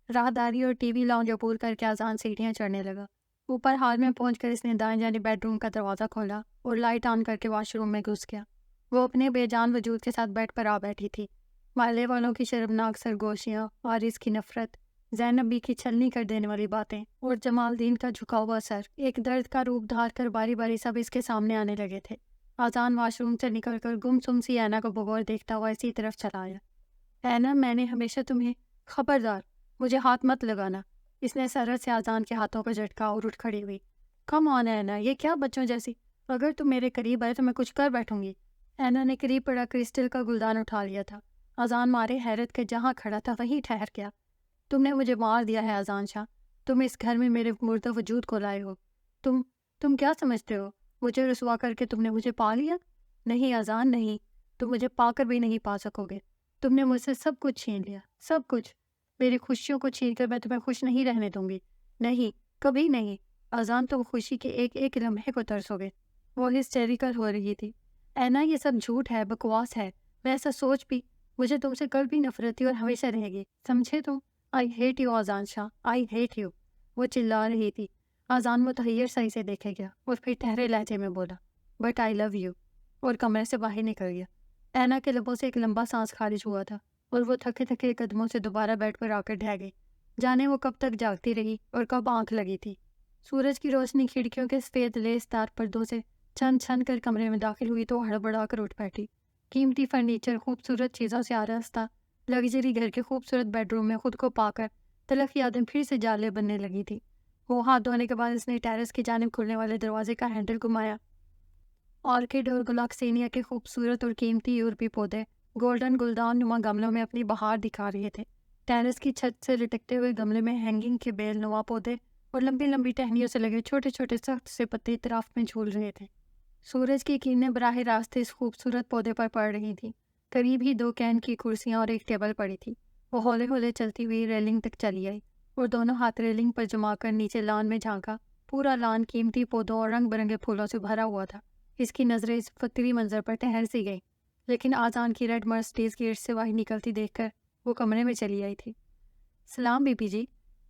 راہداری اور T V lounge عبور کر کے آذان سیڑھیاں چڑھنے لگا۔ اوپر ہال میں پہنچ کر اس نے دائیں جانب بیڈ روم کا دروازہ کھولا اور لائٹ آن کر کے واش روم میں گھس گیا۔ وہ اپنے بے جان وجود کے ساتھ بیڈ پر آ بیٹھی تھی۔ محلے والوں کی شرمناک سرگوشیاں، وارث کی نفرت، زینب بی کی چھلنی کر دینے والی باتیں اور جمال الدین کا جھکا ہوا سر ایک درد کا روپ دھار کر باری باری سب اس کے سامنے آنے لگے تھے۔ آذان واش روم سے نکل کر گم سی اینا کو بغور دیکھتا ہوا اسی طرف چلا آیا۔ اینا، میں نے ہمیشہ تمہیں… خبردار، مجھے ہاتھ مت لگانا۔ اس نے سرحد سے آذان کے ہاتھوں کو جھٹکا اور اٹھ کھڑی ہوئی۔ کم آن اینا، یہ کیا بچوں جیسی؟ اگر تم میرے قریب آئے تو میں کچھ کر بیٹھوں گی۔ اینا نے قریب پڑا کرسٹل کا گلدان اٹھا لیا تھا۔ آذان مارے حیرت کے جہاں کھڑا تھا وہیں ٹھہر گیا۔ تم نے مجھے مار دیا ہے آذان شاہ، تم اس گھر میں میرے مردہ وجود کو لائے ہو۔ تم کیا سمجھتے ہو؟ مجھے رسوا کر کے تم نے مجھے پا لیا؟ نہیں آذان، نہیں، تم مجھے پا کر بھی نہیں پا سکو گے۔ تم نے مجھ سے سب کچھ چھین لیا، سب کچھ۔ میری خوشیوں کو چھین کر میں تمہیں خوش نہیں رہنے دوں گی، نہیں، کبھی نہیں۔ آذان، تم خوشی کے ایک ایک لمحے کو ترسو گے۔ وہ ہسٹیریکل ہو رہی تھی۔ اینا، یہ سب جھوٹ ہے، بکواس ہے، میں ایسا سوچ بھی… مجھے تم سے کل بھی نفرت تھی اور ہمیشہ رہے گی، سمجھے تم؟ آئی ہیٹ یو آذان شاہ، آئی ہیٹ یو۔ وہ چلا رہی تھی۔ آذان متحیر صحیح سے دیکھے گیا اور پھر ٹھہرے لہجے میں بولا، بٹ آئی لو یو، اور کمرے سے باہر نکل گیا۔ اینا کے لبوں سے ایک لمبا سانس خارج ہوا تھا اور وہ تھکے تھکے قدموں سے دوبارہ بیڈ پر آ کر ڈھہ گئی۔ جانے وہ کب تک جاگتی رہی اور کب آنکھ لگی تھی۔ سورج کی روشنی کھڑکیوں کے سفید لیس دار پردوں سے چھن چھن کر کمرے میں داخل ہوئی تو ہڑبڑا کر اٹھ بیٹھی۔ قیمتی فرنیچر، خوبصورت چیزوں سے آراستہ لگژری گھر کے خوبصورت بیڈ روم میں خود کو پا کر تلخ یادیں پھر سے جالے بننے لگی تھی۔ وہ ہاتھ دھونے کے بعد اس نے ٹیرس کی جانب کھلنے والے دروازے کا ہینڈل گھمایا۔ آرکڈ اور گلاکسینیا کے خوبصورت اور قیمتی یورپی پودے گولڈن گلدان نما گملوں میں اپنی بہار دکھا رہے تھے۔ ٹیرس کی چھت سے لٹکتے ہوئے گملے میں ہینگنگ کے بیل نوا پودے اور لمبی لمبی ٹہنیوں سے لگے چھوٹے چھوٹے سخت سے پتے اطراف میں جھول رہے تھے۔ سورج کی کرنیں براہ راست اس خوبصورت پودے پر پڑ رہی تھیں۔ قریب ہی 2 کین کی کرسیاں اور ایک ٹیبل پڑی تھی۔ وہ ہولے ہولے چلتی ہوئی ریلنگ تک چلی آئی اور دونوں ہاتھ ریلنگ پر جما کر نیچے لان میں جھانکا۔ پورا لان قیمتی پودوں اور رنگ برنگے پھولوں سے بھرا ہوا تھا۔ اس کی نظریں اس فطری منظر پر ٹھہر سی گئی، لیکن آذان کی ریڈ مرسڈیز کی ارث سے باہر نکلتی دیکھ کر وہ کمرے میں چلی آئی تھی۔ سلام بی بی جی۔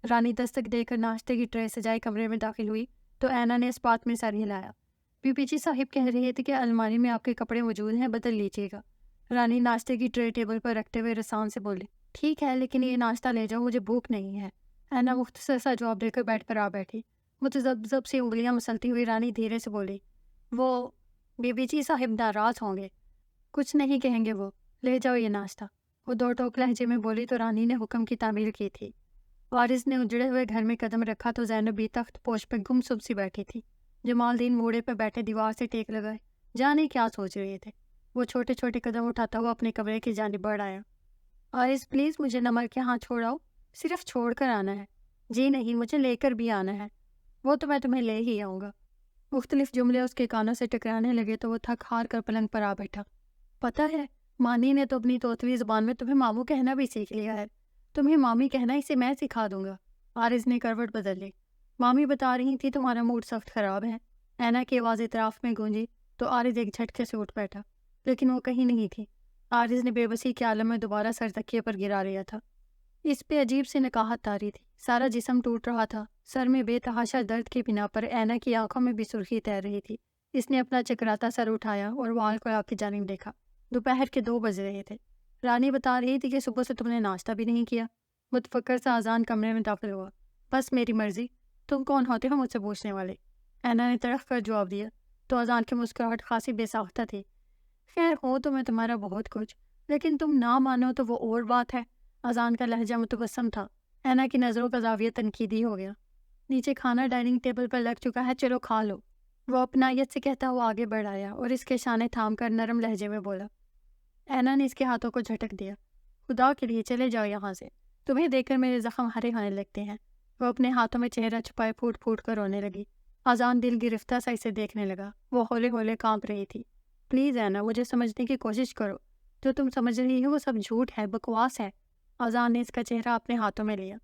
رانی دستک دے کر ناشتے کی ٹرے سجائے کمرے میں داخل ہوئی تو اینا نے اس بات میں سر ہلایا۔ بی بی جی صاحب کہہ رہے تھے کہ الماری میں آپ کے کپڑے موجود ہیں، بدل لیجیے گا۔ رانی ناشتے کی ٹرے ٹیبل پر رکھتے ہوئے رسان سے بولی، ٹھیک ہے، لیکن یہ ناشتہ لے جاؤ، مجھے بھوک نہیں ہے۔ اینا مختصر سا جواب دے کر بیڈ پر آ بیٹھی۔ متذبذب سی انگلیاں مسلتی ہوئی رانی دھیرے سے بولی، وہ بی بی جی صاحب ناراض ہوں گے۔ کچھ نہیں کہیں گے وہ، لے جاؤ یہ ناشتہ۔ وہ دو ٹوک لہجے میں بولی تو رانی نے حکم کی تعمیل کی تھی۔ وارث نے اجڑے ہوئے گھر میں قدم رکھا تو زینب بھی تخت پوش پہ گم سی بیٹھی تھی۔ جمال الدین موڑے پہ بیٹھے دیوار سے ٹیک لگائے جانے کیا سوچ رہے تھے۔ وہ چھوٹے چھوٹے قدم اٹھاتا ہوا اپنے کمرے کی جانب بڑھ آیا۔ وارث پلیز مجھے نمر کے ہاں چھوڑاؤ، صرف چھوڑ کر آنا ہے۔ جی نہیں، مجھے لے کر بھی آنا ہے۔ وہ تو میں تمہیں لے ہی آؤں گا۔ مختلف جملے اس کے کانوں سے ٹکرانے لگے تو وہ تھک ہار کر پلنگ پر آ بیٹھا۔ پتہ ہے، مانی نے تو اپنی توتوی زبان میں تمہیں ماموں کہنا بھی سیکھ لیا ہے۔ تمہیں مامی کہنا اسے میں سکھا دوں گا۔ وارث نے کروٹ بدل لی۔ مامی بتا رہی تھی تمہارا موڈ سخت خراب ہے۔ اینا کی آواز اطراف میں گونجی تو عارض ایک جھٹکے سے اٹھ بیٹھا، لیکن وہ کہیں نہیں تھی۔ عارض نے بے بسی کے عالم میں دوبارہ سر تکیے پر گرا لیا تھا۔ اس پہ عجیب سی نکاہت طاری تھی، سارا جسم ٹوٹ رہا تھا، سر میں بے تحاشا درد کی بنا پر اینا کی آنکھوں میں بھی سرخی تیر رہی تھی۔ اس نے اپنا چکراتا سر اٹھایا اور وال کو آگ کی جانب دیکھا۔ دوپہر کے 2 بج رہے تھے۔ رانی بتا رہی تھی کہ صبح سے تم نے ناشتہ بھی نہیں کیا۔ متفکر سا آذان کمرے میں داخل ہوا۔ بس میری مرضی، تم کون ہوتے ہو مجھ سے پوچھنے والے؟ اینا نے تڑق کر جواب دیا تو آذان کی مسکراہٹ خاصی بے ساختہ تھی۔ خیر ہو تو میں تمہارا بہت کچھ، لیکن تم نہ مانو تو وہ اور بات ہے۔ آذان کا لہجہ متبسم تھا۔ اینا کی نظروں کا زاویہ تنقیدی ہو گیا۔ نیچے کھانا ڈائننگ ٹیبل پر لگ چکا ہے، چلو کھا لو۔ وہ اپنائیت سے کہتا ہوا آگے بڑھ آیا اور اس کے شانے تھام کر نرم لہجے میں بولا۔ اینا نے اس کے ہاتھوں کو جھٹک دیا۔ خدا کے لیے چلے جاؤ یہاں سے، تمہیں دیکھ کر میرے زخم ہرے ہونے لگتے ہیں۔ وہ اپنے ہاتھوں میں چہرہ چھپائے پھوٹ پھوٹ کر رونے لگی۔ آذان دل گرفتہ سا اسے دیکھنے لگا۔ وہ ہولے ہولے کانپ رہی تھی۔ پلیز اینا، مجھے سمجھنے کی کوشش کرو، جو تم سمجھ رہی ہو وہ سب جھوٹ ہے، بکواس ہے۔ آذان نے اس کا چہرہ اپنے ہاتھوں میں لیا۔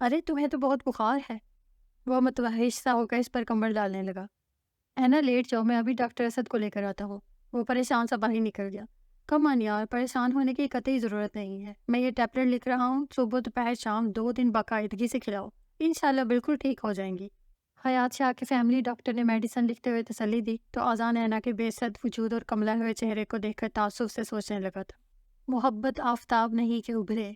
ارے تمہیں تو بہت بخار ہے۔ وہ متوحش سا ہو کر اس پر کمبل ڈالنے لگا۔ اینا لیٹ جاؤ، میں ابھی ڈاکٹر اسد کو لے کر آتا ہوں۔ وہ پریشان سا باہر نکل گیا۔ کم آن یار، پریشان ہونے کی قطعی ضرورت نہیں ہے. میں یہ ٹیبلٹ لکھ رہا ہوں، صبح دوپہر شام 2 دن باقاعدگی سے کھلاؤ، انشاءاللہ بالکل ٹھیک ہو جائیں گی. حیات شاہ کے فیملی ڈاکٹر نے میڈیسن لکھتے ہوئے تسلی دی تو آذان اینا کے بے سد وجود اور کملے ہوئے چہرے کو دیکھ کر تعصب سے سوچنے لگا تھا. محبت آفتاب نہیں کہ ابھرے،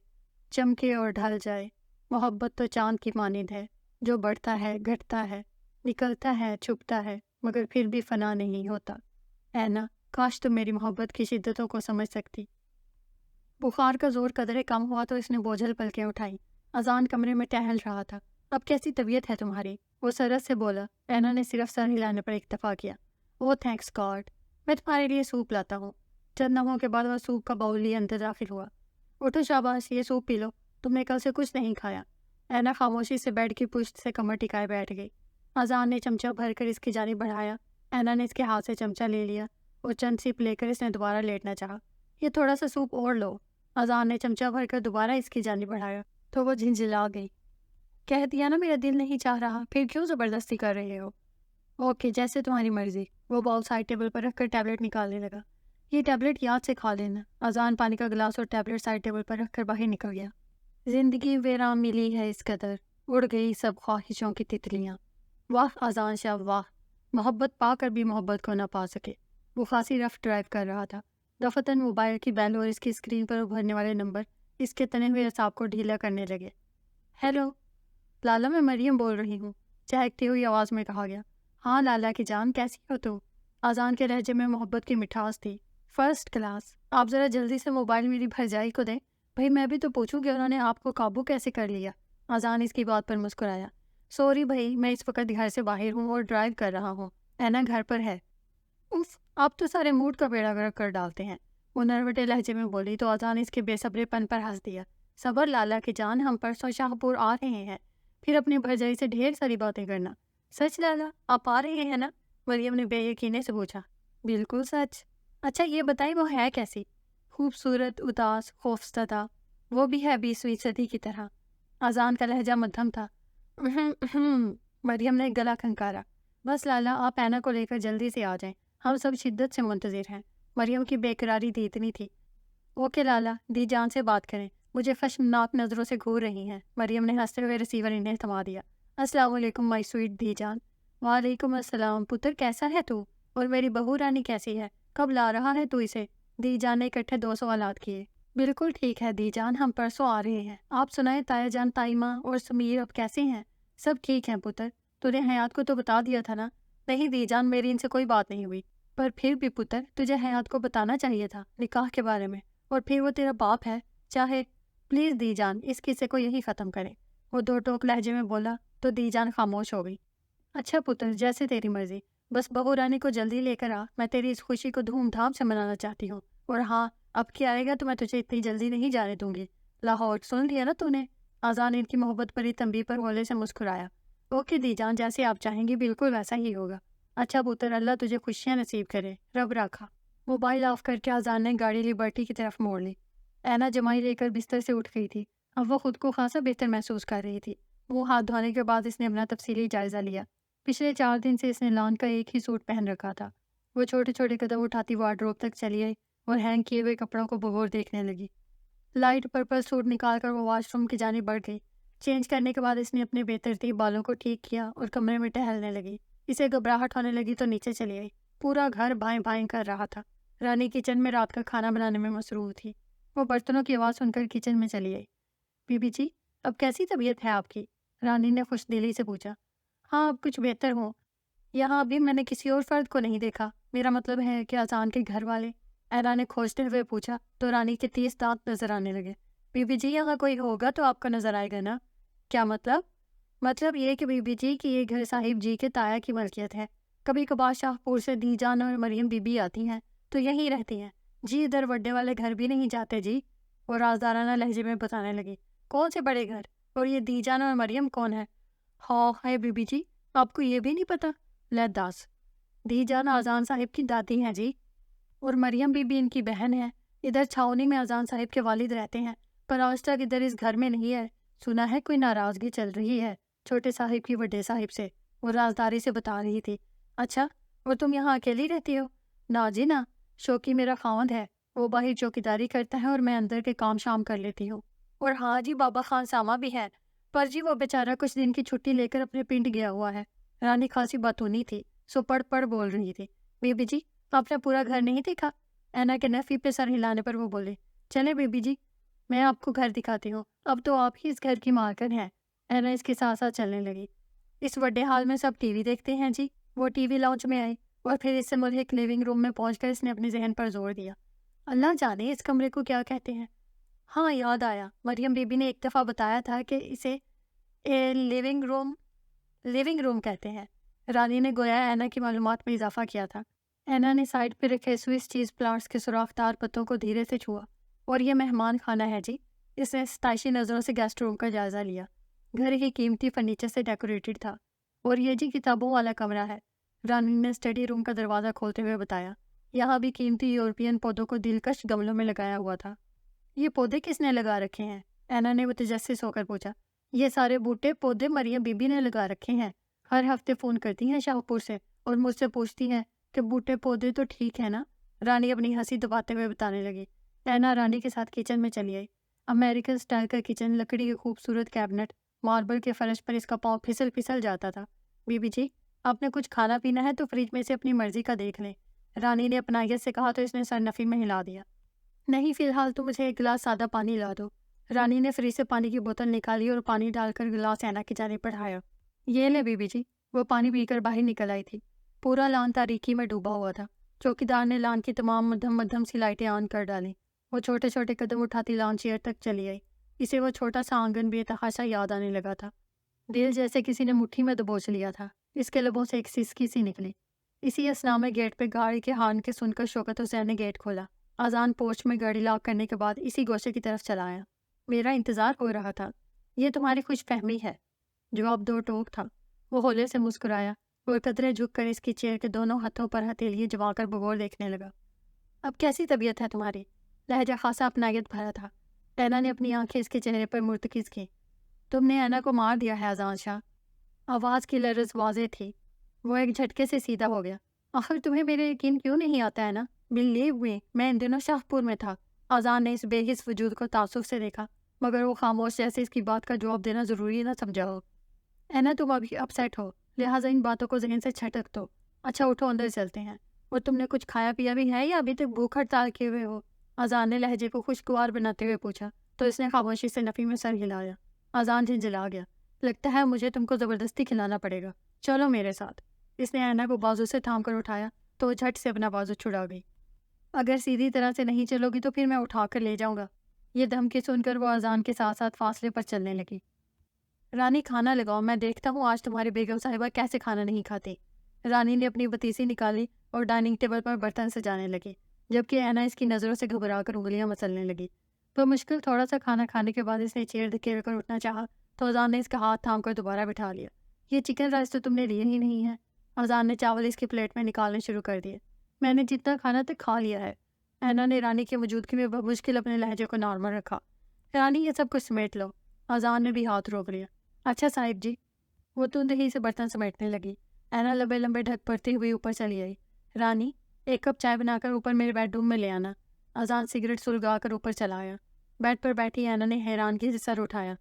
چمکے اور ڈھل جائے. محبت تو چاند کی مانند ہے جو بڑھتا ہے، گھٹتا ہے، نکلتا ہے، چھپتا ہے، مگر پھر بھی فنا نہیں ہوتا. اینا، کاش تم میری محبت کی شدتوں کو سمجھ سکتی. بخار کا زور قدرے کم ہوا تو اس نے بوجھل پلکیں اٹھائیں. اذان کمرے میں ٹہل رہا تھا. اب کیسی طبیعت ہے تمہاری؟ وہ سرت سے بولا. اینا نے صرف سر ہلانے پر اکتفا کیا. او تھینکس گاڈ، میں تمہارے لیے سوپ لاتا ہوں. چند لمحوں کے بعد وہ سوپ کا باؤل لیے اندر داخل ہوا. اٹھو شاباش، یہ سوپ پی لو، تم نے کل سے کچھ نہیں کھایا. اینا خاموشی سے بیڈ کی پشت سے کمر ٹکائے بیٹھ گئی. اذان نے چمچہ بھر کر اس کی جانب بڑھایا. اینا نے اس کے ہاتھ سے چمچہ لے لیا اور چند سپ لے کر اس نے دوبارہ لیٹنا چاہا. یہ تھوڑا سا سوپ اور لو. اذان نے چمچہ بھر کر دوبارہ اس کی جانب بڑھایا تو وہ جھنجھلا گئی. کہہ دیا نا میرا دل نہیں چاہ رہا، پھر کیوں زبردستی کر رہے ہو؟ اوکے، جیسے تمہاری مرضی. وہ باؤل سائڈ ٹیبل پر رکھ کر ٹیبلٹ نکالنے لگا. یہ ٹیبلٹ یاد سے کھا لینا. اذان پانی کا گلاس اور ٹیبلٹ سائڈ ٹیبل پر رکھ کر باہر نکل گیا. زندگی ویران ملی ہے اس قدر، اڑ گئی سب خواہشوں کی تتلیاں. واہ اذان شاہ واہ، محبت پا کر بھی محبت کو نہ پا سکے. وہ خاصی رف ڈرائیو کر رہا تھا. دفتن موبائل کی بیل اور اس کی اسکرین پر ابھرنے والے نمبر اس کے تنے ہوئے اعصاب کو ڈھیلا کرنے لگے. ہیلو لالا، میں مریم بول رہی ہوں، چہکتی ہوئی آواز میں کہا گیا. ہاں لالا کی جان، کیسی ہو تم؟ اذان کے لہجے میں محبت کی مٹھاس تھی. First class. آپ ذرا جلدی سے موبائل میری بھرجائی کو دیں. بھائی میں بھی تو پوچھوں کہ انہوں نے آپ کو قابو کیسے کر لیا. اذان اس کی بات پر مسکرایا. سوری بھائی، میں اس وقت گھر سے باہر ہوں اور ڈرائیو کر رہا ہوں. اینا گھر پر ہے. اف، آپ تو سارے موڈ کا بیڑا گرک کر ڈالتے ہیں. وہ نروٹے لہجے میں بولی تو اذان اس کے بے صبرے پن پر ہنس دیا. صبر لالا کی جان، ہم پرسوں شاہ پور آ رہے ہیں، پھر اپنی بھرجائی سے ڈھیر ساری باتیں کرنا. سچ لالا، آپ آ رہے ہیں نا؟ مریم نے بے یقینے سے پوچھا. بالکل سچ. اچھا یہ بتائیں وہ ہے کیسی؟ خوبصورت، اداس، خوفزدہ. وہ بھی ہے 20ویں صدی کی طرح. اذان کا لہجہ مدھم تھا. مریم نے گلا کھنکارا. بس لالا، آپ اینا کو لے کر جلدی سے آ جائیں، ہم سب شدت سے منتظر ہیں. مریم کی بے قراری دی اتنی تھی. اوکے لالا، دی جان سے بات کریں، مجھے خشمناک نظروں سے گھور رہی ہیں. مریم نے ہنستے ہوئے ریسیور انہیں تھما دیا. السلام علیکم مائی سویٹ دی جان. وعلیکم السلام. پتر کیسا ہے تو؟ اور میری بہو رانی کیسی ہے؟ کب لا رہا ہے تو اسے؟ دی جان نے اکٹھے 2 سوالات کیے. بالکل ٹھیک ہے دی جان، ہم پرسوں آ رہے ہیں. آپ سنائیں تایا جان، تائمہ اور سمیر اب کیسے ہیں؟ سب ٹھیک ہیں پتر. تو نے حیات کو تو بتا دیا تھا نا؟ نہیں دی جان، میری ان سے کوئی بات نہیں ہوئی. پر پھر بھی پتر، تجھے حیات کو بتانا چاہیے تھا نکاح کے بارے میں. اور پھر وہ تیرا باپ ہے، چاہے. پلیز دی جان، اس قصے کو یہی ختم کریں. وہ 2 ٹوک لہجے میں بولا تو دی جان خاموش ہو گئی. اچھا پتر، جیسے تیری مرضی. بس بہو رانی کو جلدی لے کر آ، میں تیری اس خوشی کو دھوم دھام سے منانا چاہتی ہوں. اور ہاں، اب کیا آئے گا تو میں تجھے اتنی جلدی نہیں جانے دوں گی. لاہور سن لیا نا تو نے؟ اذان ان کی محبت بھری تنبیہ پر ہولے سے مسکرایا. اوکے دی جان، جیسے آپ چاہیں گی بالکل ویسا ہی ہوگا. اچھا پتر، اللہ تجھے خوشیاں نصیب کرے، رب رکھا. موبائل آف کر کے اذان نے گاڑی لیبرٹی کی طرف موڑ لی. اینا جمائی لے کر بستر سے اٹھ گئی تھی. اب وہ خود کو خاصا بہتر محسوس کر رہی تھی. وہ ہاتھ دھونے کے بعد اس نے اپنا تفصیلی جائزہ لیا. پچھلے 4 دن سے اس نے لان کا ایک ہی سوٹ پہن رکھا تھا. وہ چھوٹے چھوٹے قدم اٹھاتی وارڈروب تک چلی آئی اور ہینگ کیے ہوئے کپڑوں کو بغور دیکھنے لگی. لائٹ پرپل سوٹ نکال کر وہ واش روم کی جانب بڑھ گئی. چینج کرنے کے بعد اس نے اپنے بے ترتیب بالوں کو ٹھیک کیا اور کمرے میں ٹہلنے لگی. اسے گھبراہٹ ہونے لگی تو نیچے چلی آئی. پورا گھر بائیں بائیں کر رہا تھا. رانی کچن میں رات کا کھانا بنانے میں مصروف تھی. وہ برتنوں کی آواز سن کر کچن میں چلی آئی. بی بی جی، اب کیسی طبیعت ہے آپ کی؟ رانی نے خوش دلی سے پوچھا. ہاں اب کچھ بہتر ہوں. یہاں ابھی میں نے کسی اور فرد کو نہیں دیکھا. میرا مطلب ہے کہ اذان کے گھر والے. اینا نے کھوجتے ہوئے پوچھا تو رانی کے 30 دانت نظر آنے لگے. بی بی جی، یہاں کوئی ہوگا تو آپ کو نظر آئے گا نا؟ کیا مطلب؟ مطلب یہ کہ بی بی جی کی یہ گھر صاحب جی کے تایا کی ملکیت ہے. کبھی کبھار شاہ پور سے دی جان اور مریم بی بی آتی ہیں تو یہیں رہتی ہیں جی. ادھر وڈے والے گھر بھی نہیں جاتے جی. وہ رازدارانہ لہجے میں بتانے لگی. کون سے بڑے گھر؟ اور یہ دی جان اور مریم کون ہے؟ ہاں ہے بی بی جی، آپ کو یہ بھی نہیں پتا؟ لے داس. دی جان اذان صاحب کی دادی ہیں جی، اور مریم بی بی ان کی بہن ہے. ادھر چھاؤنی میں اذان صاحب کے والد رہتے ہیں، پر آج تک ادھر اس گھر میں نہیں ہے. سنا ہے کوئی ناراضگی چل رہی ہے چھوٹے صاحب کی بڑے صاحب سے. وہ رازداری سے بتا رہی تھی. اچھا، اور تم یہاں اکیلی رہتی ہو؟ نا جی نا، شوکی میرا خاوند ہے. وہ باہر چوکیداری کرتا ہے اور میں اندر کے کام شام کر لیتی ہوں۔ اور ہاں جی، بابا خان ساما بھی ہے، پر جی وہ بیچارہ کچھ دن کی چھٹی لے کر اپنے پنڈ گیا ہوا ہے۔ رانی خاصی باتونی تھی، سو پڑھ پڑھ بول رہی تھی۔ بی بی جی، آپ نے پورا گھر نہیں دیکھا؟ اینا کے نفی پہ سر ہلانے پر وہ بولے، چلے بی بی جی، میں آپ کو گھر دکھاتی ہوں، اب تو آپ ہی اس گھر کی مالکن ہیں۔ اینا اس کے ساتھ ساتھ چلنے لگی۔ اس بڑے ہال میں سب ٹی وی دیکھتے ہیں جی۔ وہ ٹی وی لاؤنج میں آئی اور پھر اس سے ملحق لیونگ روم میں پہنچ کر اس نے اپنے ذہن پر زور دیا، اللہ جانے اس کمرے کو کیا کہتے ہیں۔ ہاں یاد آیا، مریم بی بی نے ایک دفعہ بتایا تھا کہ اسے لیونگ روم کہتے ہیں۔ رانی نے گویا اینا کی معلومات میں اضافہ کیا تھا۔ اینا نے سائڈ پہ رکھے سوئس چیز پلانٹس کے سوراخ دار پتوں کو دھیرے سے چھوا۔ اور یہ مہمان خانہ ہے جی۔ اس نے ستائشی نظروں سے گیسٹ روم کا جائزہ لیا۔ گھر ہی قیمتی فرنیچر سے ڈیکوریٹڈ تھا۔ اور یہ جی کتابوں والا کمرہ ہے، رانی نے اسٹڈی روم کا دروازہ کھولتے ہوئے بتایا۔ یہاں بھی قیمتی یورپین پودوں کو دلکش گملوں میں لگایا ہوا تھا۔ یہ پودے کس نے لگا رکھے ہیں؟ اینا نے متجسس ہو کر پوچھا۔ یہ سارے بوٹے پودے مریم بی بی نے لگا رکھے ہیں۔ ہر ہفتے فون کرتی ہیں شاہ پور سے اور مجھ سے پوچھتی ہیں کہ بوٹے پودے تو ٹھیک ہے نا؟ رانی اپنی ہنسی دباتے ہوئے بتانے لگی۔ اینا رانی کے ساتھ کچن میں چلی آئی۔ امریکن سٹائل کا کچن، لکڑی کے خوبصورت کیبنٹ، ماربل کے فرش پر اس کا پاؤں پھسل جاتا تھا۔ بی بی جی، آپ نے کچھ کھانا پینا ہے تو فریج میں سے اپنی مرضی کا دیکھ لیں، رانی نے اپنائیت سے کہا تو اس نے سر نفی میں ہلا دیا۔ نہیں، فی الحال تو مجھے ایک گلاس سادہ پانی لا دو۔ رانی نے فریج سے پانی کی بوتل نکالی اور پانی ڈال کر گلاس اینا کی جانب بڑھایا۔ یہ لے بی بی جی۔ وہ پانی پی کر باہر نکل آئی تھی۔ پورا لان تاریکی میں ڈوبا ہوا تھا۔ چوکیدار نے لان کی تمام مدھم سی لائٹیں آن کر ڈالیں۔ وہ چھوٹے چھوٹے قدم اٹھاتی لان چیئر تک چلی آئی۔ اسے وہ چھوٹا سا آنگن بے تحاشا یاد آنے لگا تھا۔ دل جیسے کسی نے مٹھی میں دبوچ لیا تھا۔ اس کے لبوں سے ایک سسکی سی نکلی۔ اسی اثنا میں گیٹ پہ گاڑی کے ہارن کے سن کر شوکت حسین نے گیٹ کھولا۔ اذان پوچھ میں گاڑی لاک کرنے کے بعد اسی گوشے کی طرف چلا آیا۔ میرا انتظار ہو رہا تھا۔ یہ تمہاری خوش فہمی ہے۔ جواب دو ٹوک تھا۔ وہ ہولے سے مسکرایا اور قدرے جھک کر اس کی چیئر کے دونوں ہاتھوں پر ہتھیلیاں جما کر بغور دیکھنے لگا۔ اب کیسی طبیعت ہے تمہاری؟ لہجہ خاصا اپنائیت بھرا تھا۔ اینا نے اپنی آنکھیں اس کے چہرے پر مرتکز کی۔ تم نے اینا کو مار دیا ہے اذان شاہ۔ آواز کی لرز واضح تھی۔ وہ ایک جھٹکے سے سیدھا ہو گیا۔ آخر تمہیں میرے یقین کیوں نہیں آتا ہے نا؟ بلیو می، میں ان دنوں شاہ پور میں تھا۔ اذان نے اس بے حس وجود کو تعصب سے دیکھا، مگر وہ خاموش جیسے اس کی بات کا جواب دینا ضروری نہ سمجھا ہو۔ اینا تم ابھی اپسیٹ ہو، لہٰذا ان باتوں کو ذہن سے چھٹک دو۔ اچھا اٹھو، اندر چلتے ہیں۔ اور تم نے کچھ کھایا پیا بھی ہے یا ابھی تک بھوک ہڑتال کیے ہوئے ہو؟ اذان نے لہجے کو خوشگوار بناتے ہوئے پوچھا تو اس نے خاموشی سے نفی میں سر ہلایا۔ اذان جھنجھلا گیا۔ لگتا ہے مجھے تم کو زبردستی کھلانا پڑے گا، چلو میرے ساتھ۔ اس نے اینا کو بازو سے تھام کر اٹھایا تو وہ جھٹ سے اپنا بازو چھڑا گئی۔ اگر سیدھی طرح سے نہیں چلو گی تو پھر میں اٹھا کر لے جاؤں گا۔ یہ دھمکی سن کر وہ اذان کے ساتھ ساتھ فاصلے پر چلنے لگی۔ رانی کھانا لگاؤ، میں دیکھتا ہوں آج تمہاری بیگم صاحبہ کیسے کھانا نہیں کھاتی۔ رانی نے اپنی پتیسی نکالی اور ڈائننگ ٹیبل پر برتن سجانے لگی، جبکہ اینا اس کی نظروں سے گھبرا کر انگلیاں مسلنے لگی۔ تو مشکل تھوڑا سا کھانا کھانے کے بعد اس نے چیئر دھکیل کر اٹھنا چاہا تو اذان نے اس کا ہاتھ تھام کر دوبارہ بٹھا لیا۔ یہ چکن رائس تو تم نے لیے ہی نہیں ہے۔ اذان نے چاول اس کی پلیٹ میں نکالنے شروع کر دیے۔ میں نے جتنا کھانا تک کھا لیا ہے۔ اینا نے رانی کی موجودگی میں بمشکل اپنے لہجے کو نارمل رکھا۔ رانی یہ سب کچھ سمیٹ لو۔ اذان نے بھی ہاتھ روک لیا۔ اچھا صاحب جی۔ وہ تند ہی سے برتن سمیٹنے لگی۔ اینا لمبے لمبے ڈھک پڑتی ہوئی اوپر چلی آئی۔ رانی، ایک کپ چائے بنا کر اوپر میرے بیڈ روم میں لے آنا۔ اذان سگریٹ سلگا کر اوپر چلا آیا۔ بیڈ پر بیٹھی اینا نے حیرانگی سے سر اٹھایا۔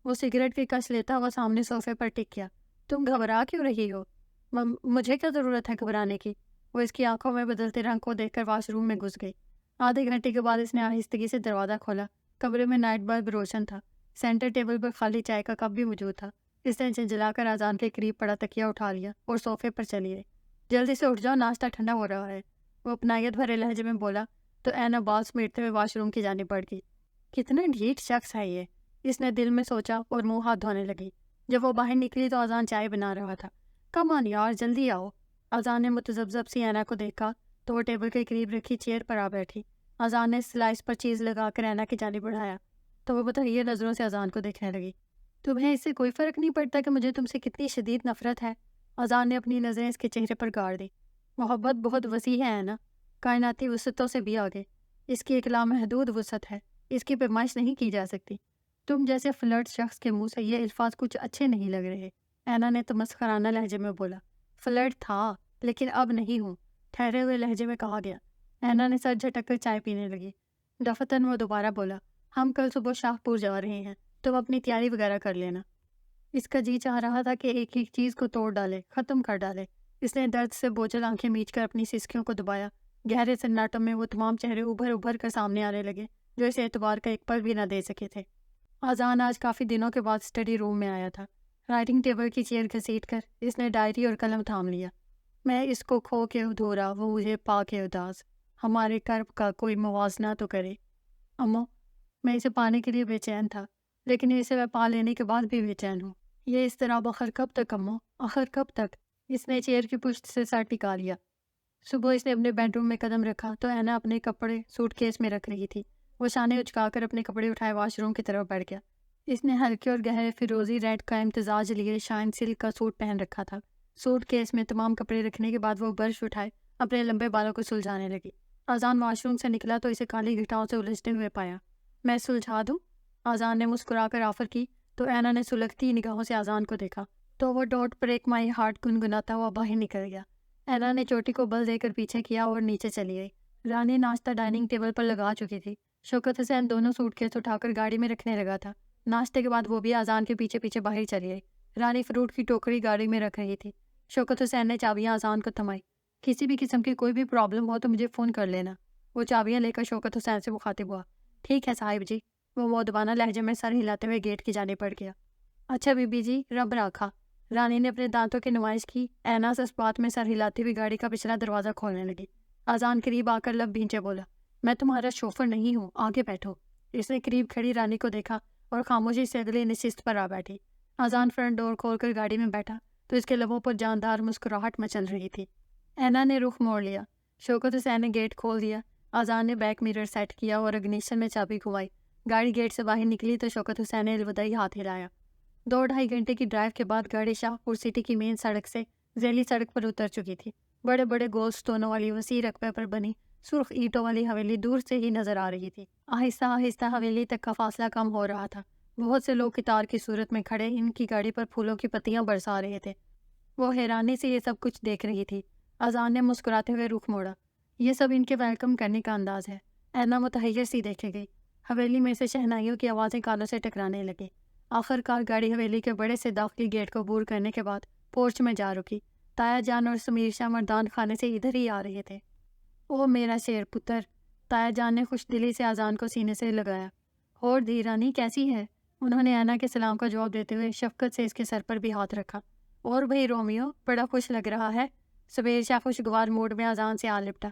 وہ سگریٹ کی کش لیتا ہوا سامنے صوفے پر ٹک گیا۔ تم گھبرا کیوں رہی ہو؟ مجھے کیا ضرورت ہے گھبرانے کی؟ وہ اس کی آنکھوں میں بدلتے رنگ کو دیکھ کر واش روم میں گھس گئی۔ آدھے گھنٹے کے بعد اس نے آہستگی سے دروازہ کھولا۔ کمرے میں نائٹ بلب روشن تھا۔ سینٹر ٹیبل پر خالی چائے کا کپ بھی موجود تھا۔ اس نے جھنجھلا کر اذان کے قریب پڑا تکیہ اٹھا لیا اور صوفے پر چلی گئی۔ جلدی سے اٹھ جاؤ، ناشتہ ٹھنڈا ہو رہا ہے، وہ اپنائیت بھرے لہجے میں بولا تو اینا بال سمیٹتے ہوئے واش روم کی جانب بڑھ گئی۔ کتنا ڈھیٹ شخص ہے یہ، اس نے دل میں سوچا اور منہ ہاتھ دھونے لگی۔ جب وہ باہر نکلی تو اذان چائے بنا رہا تھا۔ کم آن یار، جلدی آؤ۔ اذان نے متذبذب سی اینا کو دیکھا تو وہ ٹیبل کے قریب رکھی چیئر پر آ بیٹھی۔ اذان نے سلائس پر چیز لگا کر اینا کی جانب بڑھایا تو وہ متحیر نظروں سے اذان کو دیکھنے لگی۔ تمہیں اس سے کوئی فرق نہیں پڑتا کہ مجھے تم سے کتنی شدید نفرت ہے؟ اذان نے اپنی نظریں اس کے چہرے پر گاڑ دی۔ محبت بہت وسیع ہے اینا، کائناتی وسعتوں سے بھی آگے۔ اس کی ایک لامحدود وسعت ہے، اس کی پیمائش نہیں کی جا سکتی۔ تم جیسے فلرٹ شخص کے منہ سے یہ الفاظ کچھ اچھے نہیں لگ رہے، اینا نے تمسخرانہ لہجے میں بولا۔ فلرٹ تھا لیکن اب نہیں ہوں، ٹھہرے ہوئے لہجے میں کہا گیا۔ اینا نے سر جھٹک کر چائے پینے لگی۔ دفتن وہ دوبارہ بولا، ہم کل صبح شاہپور جا رہے ہیں، تم اپنی تیاری وغیرہ کر لینا۔ اس کا جی چاہ رہا تھا کہ ایک ایک چیز کو توڑ ڈالے، ختم کر ڈالے۔ اس نے درد سے بوجھل آنکھیں میچ کر اپنی سسکیوں کو دبایا۔ گہرے سناٹوں میں وہ تمام چہرے ابھر ابھر کر سامنے آنے لگے جو اس اعتبار کا ایک پل بھی نہ دے سکے تھے۔ اذان آج کافی دنوں کے بعد اسٹڈی روم میں آیا تھا۔ رائٹنگ ٹیبل کی چیئر گھسیٹ کر اس نے ڈائری اور قلم تھام لیا۔ میں اس کو کھو کے ادھورا، وہ مجھے پا کے اداس، ہمارے کرب کا کوئی موازنہ تو کرے۔ امو، میں اسے پانے کے لیے بے چین تھا، لیکن اسے میں پا لینے کے بعد بھی بے چین ہوں۔ یہ اس طرح آخر کب تک امو، آخر کب تک؟ اس نے چیئر کی پشت سے سر ٹکا لیا۔ صبح اس نے اپنے بیڈ روم میں قدم رکھا تو اینا اپنے کپڑے سوٹ کیس میں رکھ رہی تھی۔ وہ شانے اچکا کر اپنے کپڑے اٹھائے واش روم کی طرف بڑھ گیا۔ اس نے ہلکے اور گہرے فیروزی ریڈ کا امتزاج لیے شائن سلک کا سوٹ پہن رکھا تھا۔ سوٹ کیس میں تمام کپڑے رکھنے کے بعد وہ برش اٹھائے اپنے لمبے بالوں کو سلجھانے لگی۔ اذان واش روم سے نکلا تو اسے کالی گھٹاؤں سے الجھتے ہوئے پایا۔ میں سلجھا دوں؟ اذان نے مسکرا کر آفر کی تو اینا نے سلگتی نگاہوں سے اذان کو دیکھا تو وہ ڈونٹ بریک مائی ہارٹ گنگناتا ہوا باہر نکل گیا۔ اینا نے چوٹی کو بل دے کر پیچھے کیا اور نیچے چلی گئی۔ رانی ناشتہ ڈائننگ ٹیبل پر لگا چکی تھی۔ شوکت حسین دونوں سوٹ کیس اٹھا کر گاڑی میں رکھنے لگا تھا۔ ناشتے کے بعد وہ بھی اذان کے پیچھے پیچھے باہر چلی گئی۔ رانی فروٹ کی ٹوکری گاڑی میں رکھ رہی تھی۔ شوکت حسین نے چابیاں اذان کو تھمائی۔ کسی بھی قسم کی کوئی بھی پرابلم ہو تو مجھے فون کر لینا۔ وہ چابیاں لے کر شوکت حسین سے مخاطب ہوا۔ ٹھیک ہے صاحب جی۔ وہ مؤدبانہ لہجے میں سر ہلاتے ہوئے گیٹ کی جانب بڑھ گیا۔ اچھا بی بی جی، رب راکھا۔ رانی نے اپنے دانتوں کی نمائش کی۔ اینا سے اس بات میں سر ہلاتی ہوئی گاڑی کا پچھلا دروازہ کھولنے لگی۔ اذان قریب آ کر لب بھینچے بولا، میں تمہارا شوفر نہیں ہوں، آگے بیٹھو۔ اس نے قریب کھڑی رانی کو دیکھا اور خاموشی سے اگلی نشست پر آ بیٹھی۔ اذان فرنٹ ڈور کھول کر گاڑی میں بیٹھا تو اس کے لبوں پر جاندار مسکراہٹ مچل رہی تھی۔ اینا نے رخ موڑ لیا۔ شوکت حسین نے گیٹ کھول دیا۔ اذان نے بیک میرر سیٹ کیا اور اگنیشن میں چابی گھمائی۔ گاڑی گیٹ سے باہر نکلی تو شوکت حسین نے الوداعی ہاتھ ہلایا۔ 2-2.5 گھنٹے کی ڈرائیو کے بعد گاڑی شاہپور سٹی کی مین سڑک سے ذیلی سڑک پر اتر چکی تھی۔ بڑے بڑے گول ستونوں والی وسیع رقبے پر بنی سرخ اینٹوں والی حویلی دور سے ہی نظر آ رہی تھی۔ آہستہ آہستہ حویلی تک کا فاصلہ کم ہو رہا تھا۔ بہت سے لوگ قطار کی صورت میں کھڑے ان کی گاڑی پر پھولوں کی پتیاں برسا رہے تھے۔ وہ حیرانی سے یہ سب کچھ دیکھ رہی تھی۔ اذان نے مسکراتے ہوئے رخ موڑا۔ یہ سب ان کے ویلکم کرنے کا انداز ہے۔ اینا متحیر سی دیکھے گئی۔ حویلی میں سے شہنائیوں کی آوازیں کانوں سے ٹکرانے لگی۔ آخر کار گاڑی حویلی کے بڑے سے داخلی گیٹ کو عبور کرنے کے بعد پورچ میں جا رکی۔ تایا جان اور سمیر شاہ مردان خانے سے ادھر ہی آ رہے تھے۔ او میرا شیر پتر، تایا جان نے خوش دلی سے اذان کو سینے سے لگایا۔ اور دی رانی کیسی ہے؟ انہوں نے اینا کے سلام کا جواب دیتے ہوئے شفقت سے اس کے سر پر بھی ہاتھ رکھا۔ اور بھائی رومیو بڑا خوش لگ رہا ہے۔ سمیر شاہ خوشگوار موڈ میں اذان سے آ لپٹا۔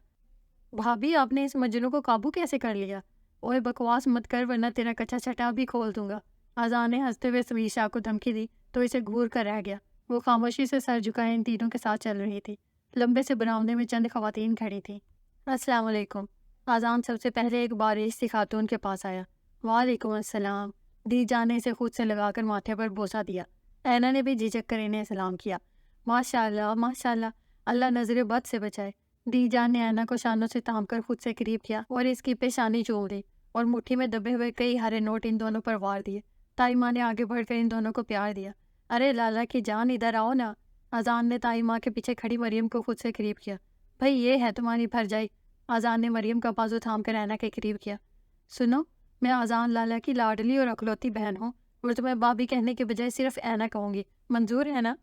بھابھی آپ نے اس مجنوں کو قابو کیسے کر لیا؟ اوے بکواس مت کر ورنہ تیرا کچا چھٹا بھی کھول دوں گا۔ اذان نے ہنستے ہوئے سمیر شاہ کو دھمکی دی تو اسے گھور کر رہ گیا۔ وہ خاموشی سے سر جھکائے ان تینوں کے ساتھ چل رہی تھی۔ لمبے سے برآمدے میں چند خواتین کھڑی تھیں۔ السلام علیکم۔ اذان سب سے پہلے ایک بارش سی خاتون کے پاس آیا۔ وعلیکم السلام۔ دی جان نے اسے خود سے لگا کر ماتھے پر بوسہ دیا۔ اینا نے بھی جھجک کر انہیں سلام کیا۔ ماشاء اللہ ماشاء اللہ، اللہ نظر بد سے بچائے۔ دی جان نے اینا کو شانوں سے تھام کر خود سے قریب کیا اور اس کی پیشانی چوم دی اور مٹھی میں دبے ہوئے کئی ہرے نوٹ ان دونوں پر وار دیے۔ تائی ماں نے آگے بڑھ کر ان دونوں کو پیار دیا۔ ارے لالا کی جان ادھر آؤ نا۔ اذان نے تائی ماں کے پیچھے کھڑی مریم کو خود سے قریب کیا۔ بھائی یہ ہے تمہاری بھرجائی۔ اذان نے مریم کا بازو تھام کر اینا کے قریب کیا۔ سنو، میں اذان لالا کی لاڈلی اور اکلوتی بہن ہوں اور تمہیں بابی کہنے کے بجائے صرف اینا کہوں گی، منظور ہے نا؟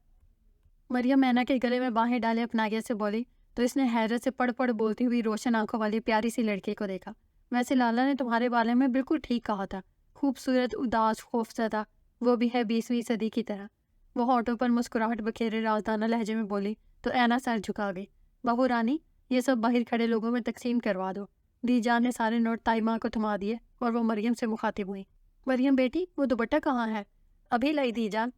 مریم اینا کے گلے میں باہیں ڈالے اپنائیت سے بولی تو اس نے حیرت سے پڑ پڑ بولتی ہوئی روشن آنکھوں والی پیاری سی لڑکی کو دیکھا۔ ویسے لالا نے تمہارے بارے میں بالکل ٹھیک کہا تھا، خوبصورت، اداس، خوفزدہ، وہ بھی ہے 20ویں صدی کی طرح۔ وہ ہونٹوں پر مسکراہٹ بکھیرے رازدانہ لہجے میں بولی تو اینا سر جھکا گئی۔ بہو رانی، یہ سب باہر کھڑے لوگوں میں تقسیم کروا دو۔ دی جان نے سارے نوٹ تائی ماں کو تھما دیے اور وہ مریم سے مخاطب ہوئی۔ مریم بیٹی، وہ دوپٹہ کہاں ہے؟ ابھی لائی دی جان۔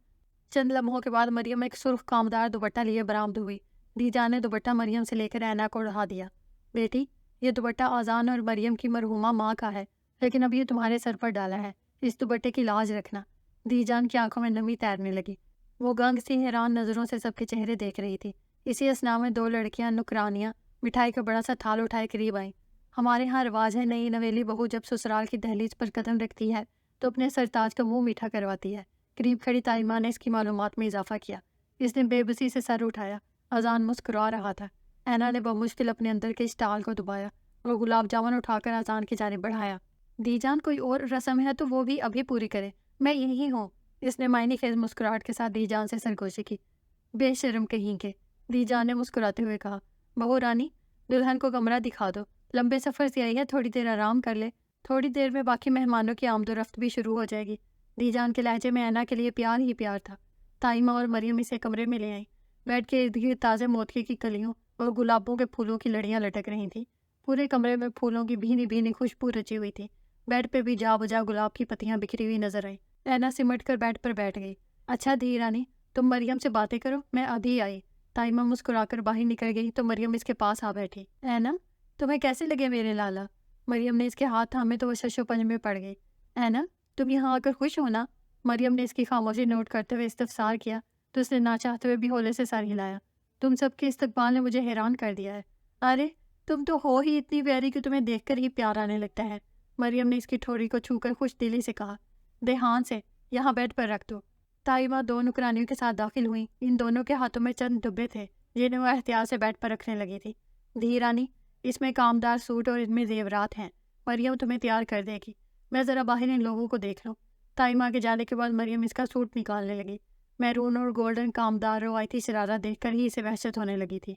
چند لمحوں کے بعد مریم ایک سرخ کامدار دوپٹہ لیے برآمد ہوئی۔ دی جان نے دوپٹہ مریم سے لے کر اینا کو اڑا دیا۔ بیٹی، یہ دوپٹہ اذان اور مریم کی مرحومہ ماں کا ہے، لیکن اب یہ تمہارے سر پر ڈالا ہے، اس دوپٹے کی لاج رکھنا۔ دی جان کی آنکھوں میں نمی تیرنے لگی۔ وہ گنگ سی حیران نظروں سے سب کے چہرے دیکھ رہی تھی۔ اسی اثنا میں 2 لڑکیاں نکرانیاں مٹھائی کا بڑا سا تھال اٹھائے قریب آئیں۔ ہمارے ہاں رواج ہے، نئی نویلی بہو جب سسرال کی دہلیز پر قدم رکھتی ہے تو اپنے سرتاج کا منہ میٹھا کرواتی ہے۔ قریب کھڑی تائی ماں نے اس کی معلومات میں اضافہ کیا۔ اس نے بے بسی سے سر اٹھایا۔ اذان مسکرا رہا تھا۔ اینا نے بمشکل اپنے اندر کے اسٹال کو دبایا۔ اور گلاب جامن اٹھا کر اذان کی جانب بڑھایا۔ دی جان کوئی اور رسم ہے تو وہ بھی ابھی پوری کرے، میں یہی ہوں۔ اس نے معنی خیز مسکراہٹ کے ساتھ دی جان سے سرگوشی کی۔ بے شرم کہیں کے، دی جان نے مسکراتے ہوئے کہا۔ بہو رانی، دلہن کو کمرہ دکھا دو، لمبے سفر سے آئی ہے، تھوڑی دیر آرام کر لے، تھوڑی دیر میں باقی مہمانوں کی آمد و رفت بھی شروع ہو جائے گی۔ دی جان کے لہجے میں اینا کے لیے پیار ہی پیار تھا۔ تائمہ اور مریم اسے کمرے میں لے آئیں۔ بیڈ کے ارد گرد تازے موتیے کی کلیوں اور گلابوں کے پھولوں کی لڑیاں لٹک رہی تھیں۔ پورے کمرے میں پھولوں کی بھینی بھینی خوشبو رچی ہوئی تھی۔ بیڈ پہ بھی جا بجا گلاب کی پتیاں بکھری ہوئی نظر آئی۔ اینا سمٹ کر بیڈ پر بیٹھ گئی۔ اچھا دی رانی، تم مریم سے باتیں کرو، میں ابھی آئی۔ تائمہ مسکرا کر باہر نکل گئی تو مریم اس کے پاس آ بیٹھی۔ اینا، تمہیں کیسے لگے میرے لالا؟ مریم نے اس کے ہاتھ تھامے تو وہ شش و پنج میں پڑ گئی۔ اینا، تم یہاں آ کر خوش ہو نا؟ مریم نے اس کی خاموشی نوٹ کرتے ہوئے استفسار کیا تو اس نے نہ چاہتے ہوئے بھی ہولے سے سر ہلایا۔ تم سب کے استقبال نے مجھے حیران کر دیا ہے۔ ارے تم تو ہو ہی اتنی پیاری کہ تمہیں دیکھ کر ہی پیار آنے لگتا ہے۔ مریم نے اس کی ٹھوڑی کو چھو کر خوش دلی سے کہا۔ دھیان سے، یہاں بیڈ پر رکھ دو۔ تائمہ دو نوکرانیوں کے ساتھ داخل ہوئی۔ ان دونوں کے ہاتھوں میں چند ڈبے تھے جنہیں وہ احتیاط سے بیڈ پر رکھنے لگی تھی۔ دی رانی، اس میں کامدار سوٹ اور ان میں زیورات ہیں، مریم تمہیں تیار کر دے گی۔ میں ذرا باہر ان لوگوں کو دیکھ لوں۔ تائمہ کے جانے کے بعد مریم اس کا سوٹ نکالنے لگی۔ میرون اور گولڈن کامدار روایتی شرارہ دیکھ کر ہی اسے وحشت ہونے لگی تھی۔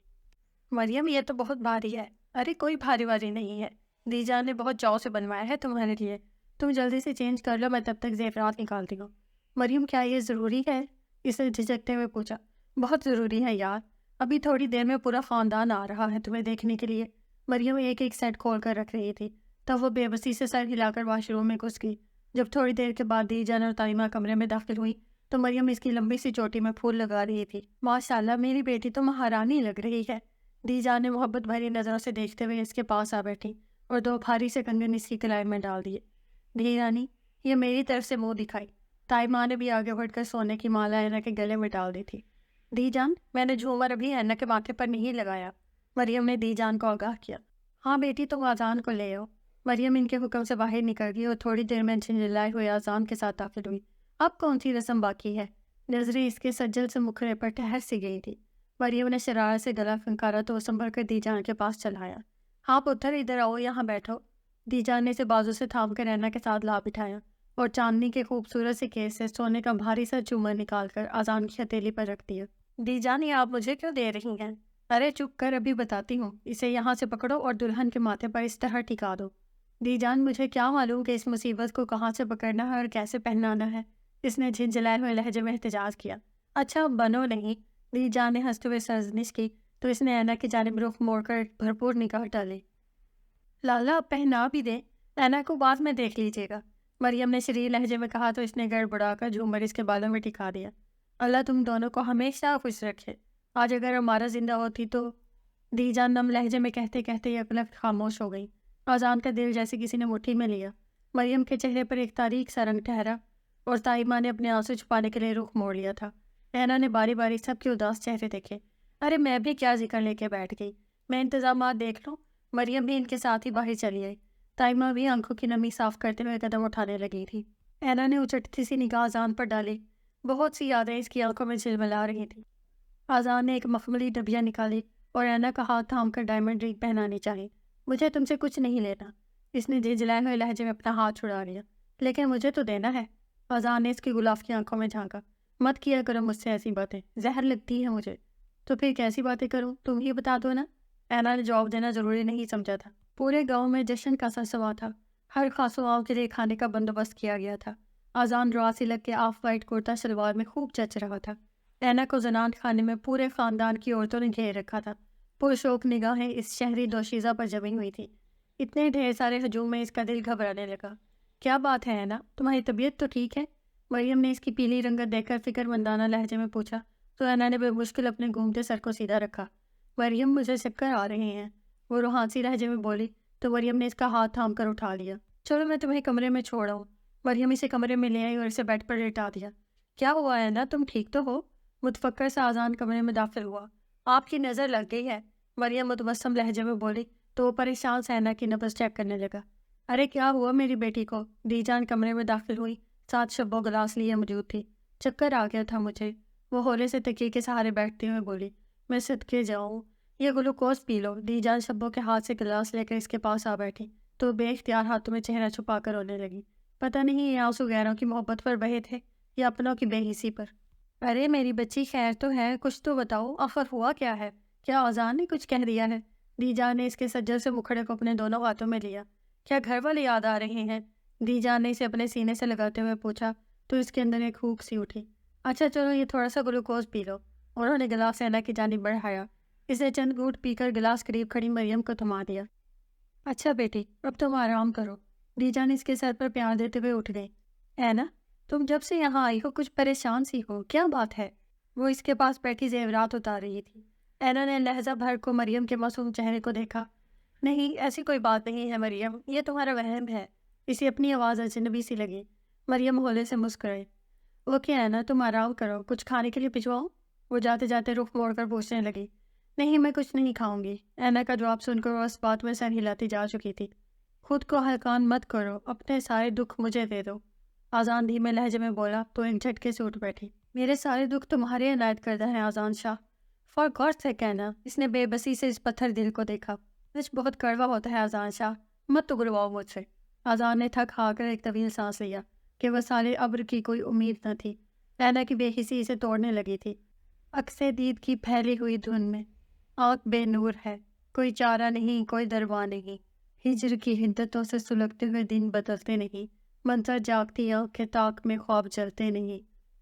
مریم، یہ تو بہت بھاری ہے۔ ارے کوئی بھاری واری نہیں ہے، دی جان نے بہت چاؤ سے بنوایا ہے تمہارے لیے۔ تم جلدی سے چینج کر لو، میں تب تک زیورات نکالتی ہوں۔ مریم، کیا یہ ضروری ہے؟ اس نے جھجکتے ہوئے پوچھا۔ بہت ضروری ہے یار، ابھی تھوڑی دیر میں پورا خاندان آ رہا ہے تمہیں دیکھنے کے لیے۔ مریم ایک ایک سیٹ کھول کر رکھ رہی تھی، تب وہ بے بسی سے سر ہلا کر واش روم میں گھس گئی۔ جب تھوڑی دیر کے بعد دی جان اور تائمہ کمرے میں داخل ہوئی تو مریم اس کی لمبی سی چوٹی میں پھول لگا رہی تھی۔ ماشاءاللہ، میری بیٹی تو مہارانی لگ رہی ہے۔ دی جان نے محبت بھری نظروں سے دیکھتے ہوئے اس کے پاس آ بیٹھی اور دو بھاری سے کنگن اس کی کلائی میں ڈال دیے۔ دی رانی، یہ میری طرف سے منہ دکھائی۔ تائمہ نے بھی آگے بڑھ کر سونے کی مالا اینا کے گلے میں ڈال دی تھی۔ دی جان، میں نے جھومر ابھی اینا کے ماتھے پر نہیں لگایا، مریم نے دی جان کو آگاہ کیا۔ ہاں بیٹی، تم اذان کو لے آؤ۔ مریم ان کے حکم سے باہر نکل گئی اور تھوڑی دیر میں جھنجھلائے ہوئے اذان کے ساتھ داخل ہوئی۔ اب کون سی رسم باقی ہے؟ نظریں اس کے سجل سے مکھرے پر ٹھہر سی گئی تھی۔ مریم نے شرارت سے گلا پھنکارا تو وہ سنبھل کر دی جان کے پاس چل آیا۔ ہاں پتر، ادھر آؤ، یہاں بیٹھو۔ دی جان نے اسے بازو سے تھام کر اینا کے ساتھ لا بٹھایا اور چاندنی کے خوبصورت سے کیس سے سونے کا بھاری سا جھومر نکال کر اذان کی ہتھیلی پر رکھ دیا۔ دی جان، یہ آپ مجھے کیوں دے رہی ہیں؟ ارے چپ کر، ابھی بتاتی ہوں۔ اسے یہاں سے پکڑو اور دلہن کے ماتھے پر اس طرح ٹکا دو۔ دی جان، مجھے کیا معلوم کہ اس مصیبت کو کہاں سے پکڑنا ہے اور کیسے پہنانا ہے، اس نے جھنجھلائے ہوئے لہجے میں احتجاج کیا۔ اچھا بنو نہیں، دی جان نے ہنستے ہوئے سرزنش کی تو اس نے اینا کی جانب رخ موڑ کر بھرپور نگاہ ڈالی۔ لالا، اب پہنا بھی دے، اینا کو بعد میں دیکھ لیجیے گا، مریم نے شریر لہجے میں کہا تو اس نے گڑبڑا کر جھومر اس کے بالوں میں ٹکا دیا۔ اللہ تم دونوں کو ہمیشہ خوش رکھے۔ آج اگر ہمارا زندہ ہوتی تو، دی جان نم لہجے میں کہتے کہتے یک لخت خاموش ہو گئی۔ اذان کا دل جیسے کسی نے مٹھی میں لیا۔ مریم کے چہرے پر ایک تاریک سا رنگ ٹھہرا اور تائمہ نے اپنے آنسو چھپانے کے لیے رخ موڑ لیا تھا۔ اینا نے باری باری سب کے اداس چہرے دیکھے۔ ارے میں بھی کیا ذکر لے کے بیٹھ گئی، میں انتظامات دیکھ لوں۔ مریم بھی ان کے ساتھ ہی باہر چلی آئی۔ تائمہ بھی آنکھوں کی نمی صاف کرتے ہوئے قدم اٹھانے لگی تھی۔ اینا نے اچٹتی سی نگاہ اذان پر ڈالی۔ بہت سی یادیں اس کی آنکھوں میں جھلملا رہی تھی۔ اذان نے ایک مخملی ڈبیا نکالی اور اینا کا ہاتھ تھام کر ڈائمنڈ رنگ پہنانی چاہی۔ مجھے تم سے کچھ نہیں لینا، اس نے جھنجھلائے ہوئے لہجے میں اپنا ہاتھ چھڑا لیا۔ لیکن مجھے تو دینا ہے۔ اذان نے اس کی گلاب کی آنکھوں میں جھانکا۔ مت کیا کرو مجھ سے ایسی باتیں، زہر لگتی ہے مجھے۔ تو پھر کیسی باتیں کروں، تم ہی بتا دو نا، اینا نے جواب دینا ضروری نہیں سمجھا تھا۔ پورے گاؤں میں جشن کا سا سوا تھا، ہر خاص و عام کے لیے کھانے کا بندوبست کیا گیا تھا۔ اذان راسی لگ کے آف وائٹ کرتا شلوار میں خوب جچ رہا تھا۔ اینا کو زنان خانے میں پورے خاندان کی عورتوں نے گھیر رکھا تھا۔ پرشوق نگاہیں اس شہری دوشیزہ پر جمی ہوئی تھی۔ اتنے ڈھیر سارے ہجوم میں اس کا دل گھبرانے لگا۔ کیا بات ہے اینا، تمہاری طبیعت تو ٹھیک ہے؟ مریم نے اس کی پیلی رنگت دیکھ کر فکر مندانہ لہجے میں پوچھا تو اینا نے بے مشکل اپنے گھومتے سر کو سیدھا رکھا۔ مریم، مجھے چکر آ رہے ہیں، وہ روحانسی لہجے میں بولی تو مریم نے اس کا ہاتھ تھام کر اٹھا لیا۔ چلو میں تمہیں کمرے میں چھوڑ آؤں۔ مریم اسے کمرے میں لے آئی اور اسے بیڈ پر لیٹا دیا۔ کیا ہوا اینا، تم ٹھیک تو ہو؟ متفکر سا اذان کمرے میں داخل ہوا۔ آپ کی نظر لگ گئی ہے، مریم متبسم لہجے میں بولی تو وہ پریشان سے اینا کی نبض چیک کرنے لگا۔ ارے کیا ہوا میری بیٹی کو؟ دی جان کمرے میں داخل ہوئی، ساتھ شبو گلاس لیے موجود تھی۔ چکر آ گیا تھا مجھے، وہ ہولے سے تکیے کے سہارے بیٹھتے ہوئے بولی۔ میں صدقے جاؤں، یہ گلوکوز پی لو۔ دی جان شبو کے ہاتھ سے گلاس لے کر اس کے پاس آ بیٹھی تو بے اختیار ہاتھوں میں چہرہ چھپا کر رونے لگی۔ پتہ نہیں یہ آنسو غیروں کی محبت پر بہے تھے یا اپنوں کی بے حسی پر۔ ارے میری بچی خیر تو ہے، کچھ تو بتاؤ، آخر ہوا کیا ہے؟ کیا اذان نے کچھ کہہ دیا ہے؟ دی جان نے اس کے سجل سے مکھڑے کو اپنے دونوں ہاتھوں میں لیا۔ کیا گھر والے یاد آ رہے ہیں؟ دی جان نے اسے اپنے سینے سے لگاتے ہوئے پوچھا تو اس کے اندر ایک ہوک سی اٹھی۔ اچھا چلو یہ تھوڑا سا گلوکوز پی لو۔ انہوں نے گلاس اینا کی جانب بڑھایا۔ اس نے چند گھونٹ پی کر گلاس قریب کھڑی مریم کو تھما دیا۔ اچھا بیٹی اب تم آرام کرو۔ دی جان اس کے سر پر پیار دیتے ہوئے اٹھ گئی۔ اینا تم جب سے یہاں آئی ہو کچھ پریشان سی ہو، کیا بات ہے؟ وہ اس کے پاس بیٹھی زیورات اتار رہی تھی۔ اینا نے لہجہ بھر کو مریم کے معصوم چہرے کو دیکھا۔ نہیں ایسی کوئی بات نہیں ہے مریم، یہ تمہارا وہم ہے۔ اسے اپنی آواز اجنبی سی لگی۔ مریم ہولے سے مسکرائی۔ اوکے اینا تم آرام کرو، کچھ کھانے کے لیے بھجواؤں؟ وہ جاتے جاتے رخ موڑ کر پوچھنے لگی۔ نہیں میں کچھ نہیں کھاؤں گی۔ اینا کا جواب سن کر وہ اس بات میں سر ہلاتی جا چکی تھی۔ خود کو ہلکان مت کرو، اپنے سارے دکھ مجھے دے دو۔ آذان دھیمے لہجے میں بولا تو ایک جھٹکے سے اٹھ بیٹھی۔ میرے سارے دکھ تمہارے عنایت کردہ ہیں آذان شاہ۔ فار گاڈ سیک اینا، اس نے بے بسی سے اس پتھر دل کو دیکھا۔ سچ بہت کڑوا ہوتا ہے آذان شاہ، مت اگلواؤ مجھ سے۔ آذان نے تھک ہار کر ایک طویل سانس لیا کہ وہ سالے ابر کی کوئی امید نہ تھی۔ اینا کی بے حسی اسے توڑنے لگی تھی۔ عکسِ دید کی پھیلی ہوئی دھن میں آنکھ بے نور ہے، کوئی چارہ نہیں کوئی دروا نہیں، ہجر کی حدتوں سے سلگتے ہوئے دن بدلتے نہیں، منظر جاگتی آنکھ کے طاق میں خواب جلتے نہیں،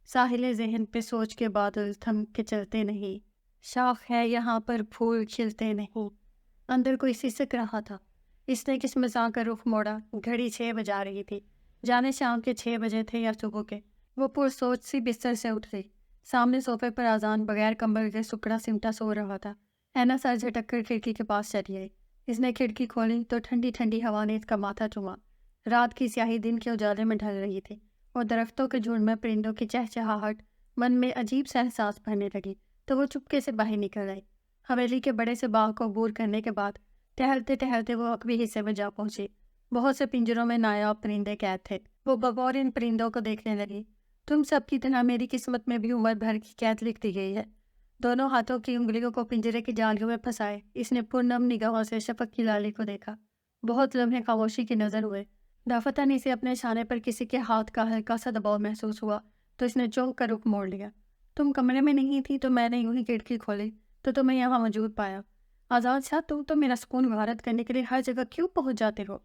ساحل ذہن پہ سوچ کے بادل تھم کے چلتے نہیں، شاخ ہے یہاں پر پھول کھلتے نہیں۔ اندر کوئی سسک رہا تھا۔ اس نے کس مزاح کا رخ موڑا۔ گھڑی 6 بجا رہی تھی، جانے شام کے 6 بجے تھے یا صبح کے۔ وہ پرسوچ سی بستر سے اٹھ گئی۔ سامنے صوفے پر آذان بغیر کمبل کے سکڑا سمٹا سو رہا تھا۔ اینا سر جھٹک کر کھڑکی کے پاس چلی گئی۔ اس نے کھڑکی کھولی تو ٹھنڈی ٹھنڈی ہوا نے اس کا ماتھا چوما۔ رات کی سیاہی دن کے اجالے میں ڈھل رہی تھی اور درختوں کے جھنڈ میں پرندوں کی چہچہاہٹ من میں عجیب سا احساس بھرنے لگی تو وہ چپکے سے باہر نکل آئی۔ حویلی کے بڑے سے باغ کو عبور کرنے کے بعد ٹہلتے ٹہلتے وہ عقبی حصے میں جا پہنچی۔ بہت سے پنجروں میں نایاب پرندے قید تھے۔ وہ بغور ان پرندوں کو دیکھنے لگی۔ تم سب کی طرح میری قسمت میں بھی عمر بھر کی قید لکھ دی گئی ہے۔ دونوں ہاتھوں کی انگلیوں کو پنجرے کی جالیوں میں پھنسائے اس نے پرنم نگاہوں سے شفق کی لالی کو دیکھا۔ بہت لمحے خاموشی کی نظر ہوئے۔ دفتن اسے اپنے شانے پر کسی کے ہاتھ کا ہلکا سا دباؤ محسوس ہوا تو اس نے چونک کر رخ موڑ لیا۔ تم کمرے میں نہیں تھی تو میں نے یوں ہی کھڑکی کھولی تو تمہیں یہاں موجود پایا۔ آزاد شاہ تم تو میرا سکون غارت کرنے کے لیے ہر جگہ کیوں پہنچ جاتے ہو؟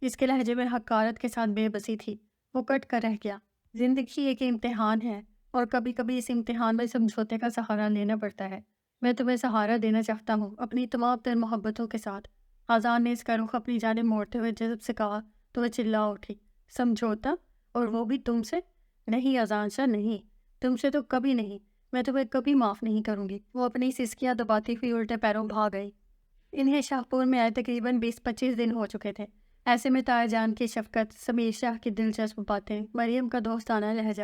اس کے لہجے میں حقارت کے ساتھ بے بسی تھی۔ وہ کٹ کر رہ گیا۔ زندگی ایک امتحان ہے اور کبھی کبھی اس امتحان میں سمجھوتے کا سہارا لینا پڑتا ہے۔ میں تمہیں سہارا دینا چاہتا ہوں اپنی تمام تر محبتوں کے ساتھ۔ آزان نے اس کا رخ اپنی جانب موڑتے ہوئے جذب سے کہا تو وہ چلا اٹھی۔ سمجھوتا؟ اور وہ بھی تم سے؟ نہیں آزان شاہ نہیں، تم سے تو کبھی نہیں، میں تمہیں کبھی معاف نہیں کروں گی۔ وہ اپنی سسکیاں دباتی ہوئی الٹے پیروں بھاگ گئی۔ انہیں شاہپور میں آئے تقریباً 20-25 دن ہو چکے تھے۔ ایسے میں تائے جان کی شفقت، سمیر شاہ کی دلچسپ باتیں، مریم کا دوستانہ لہجہ،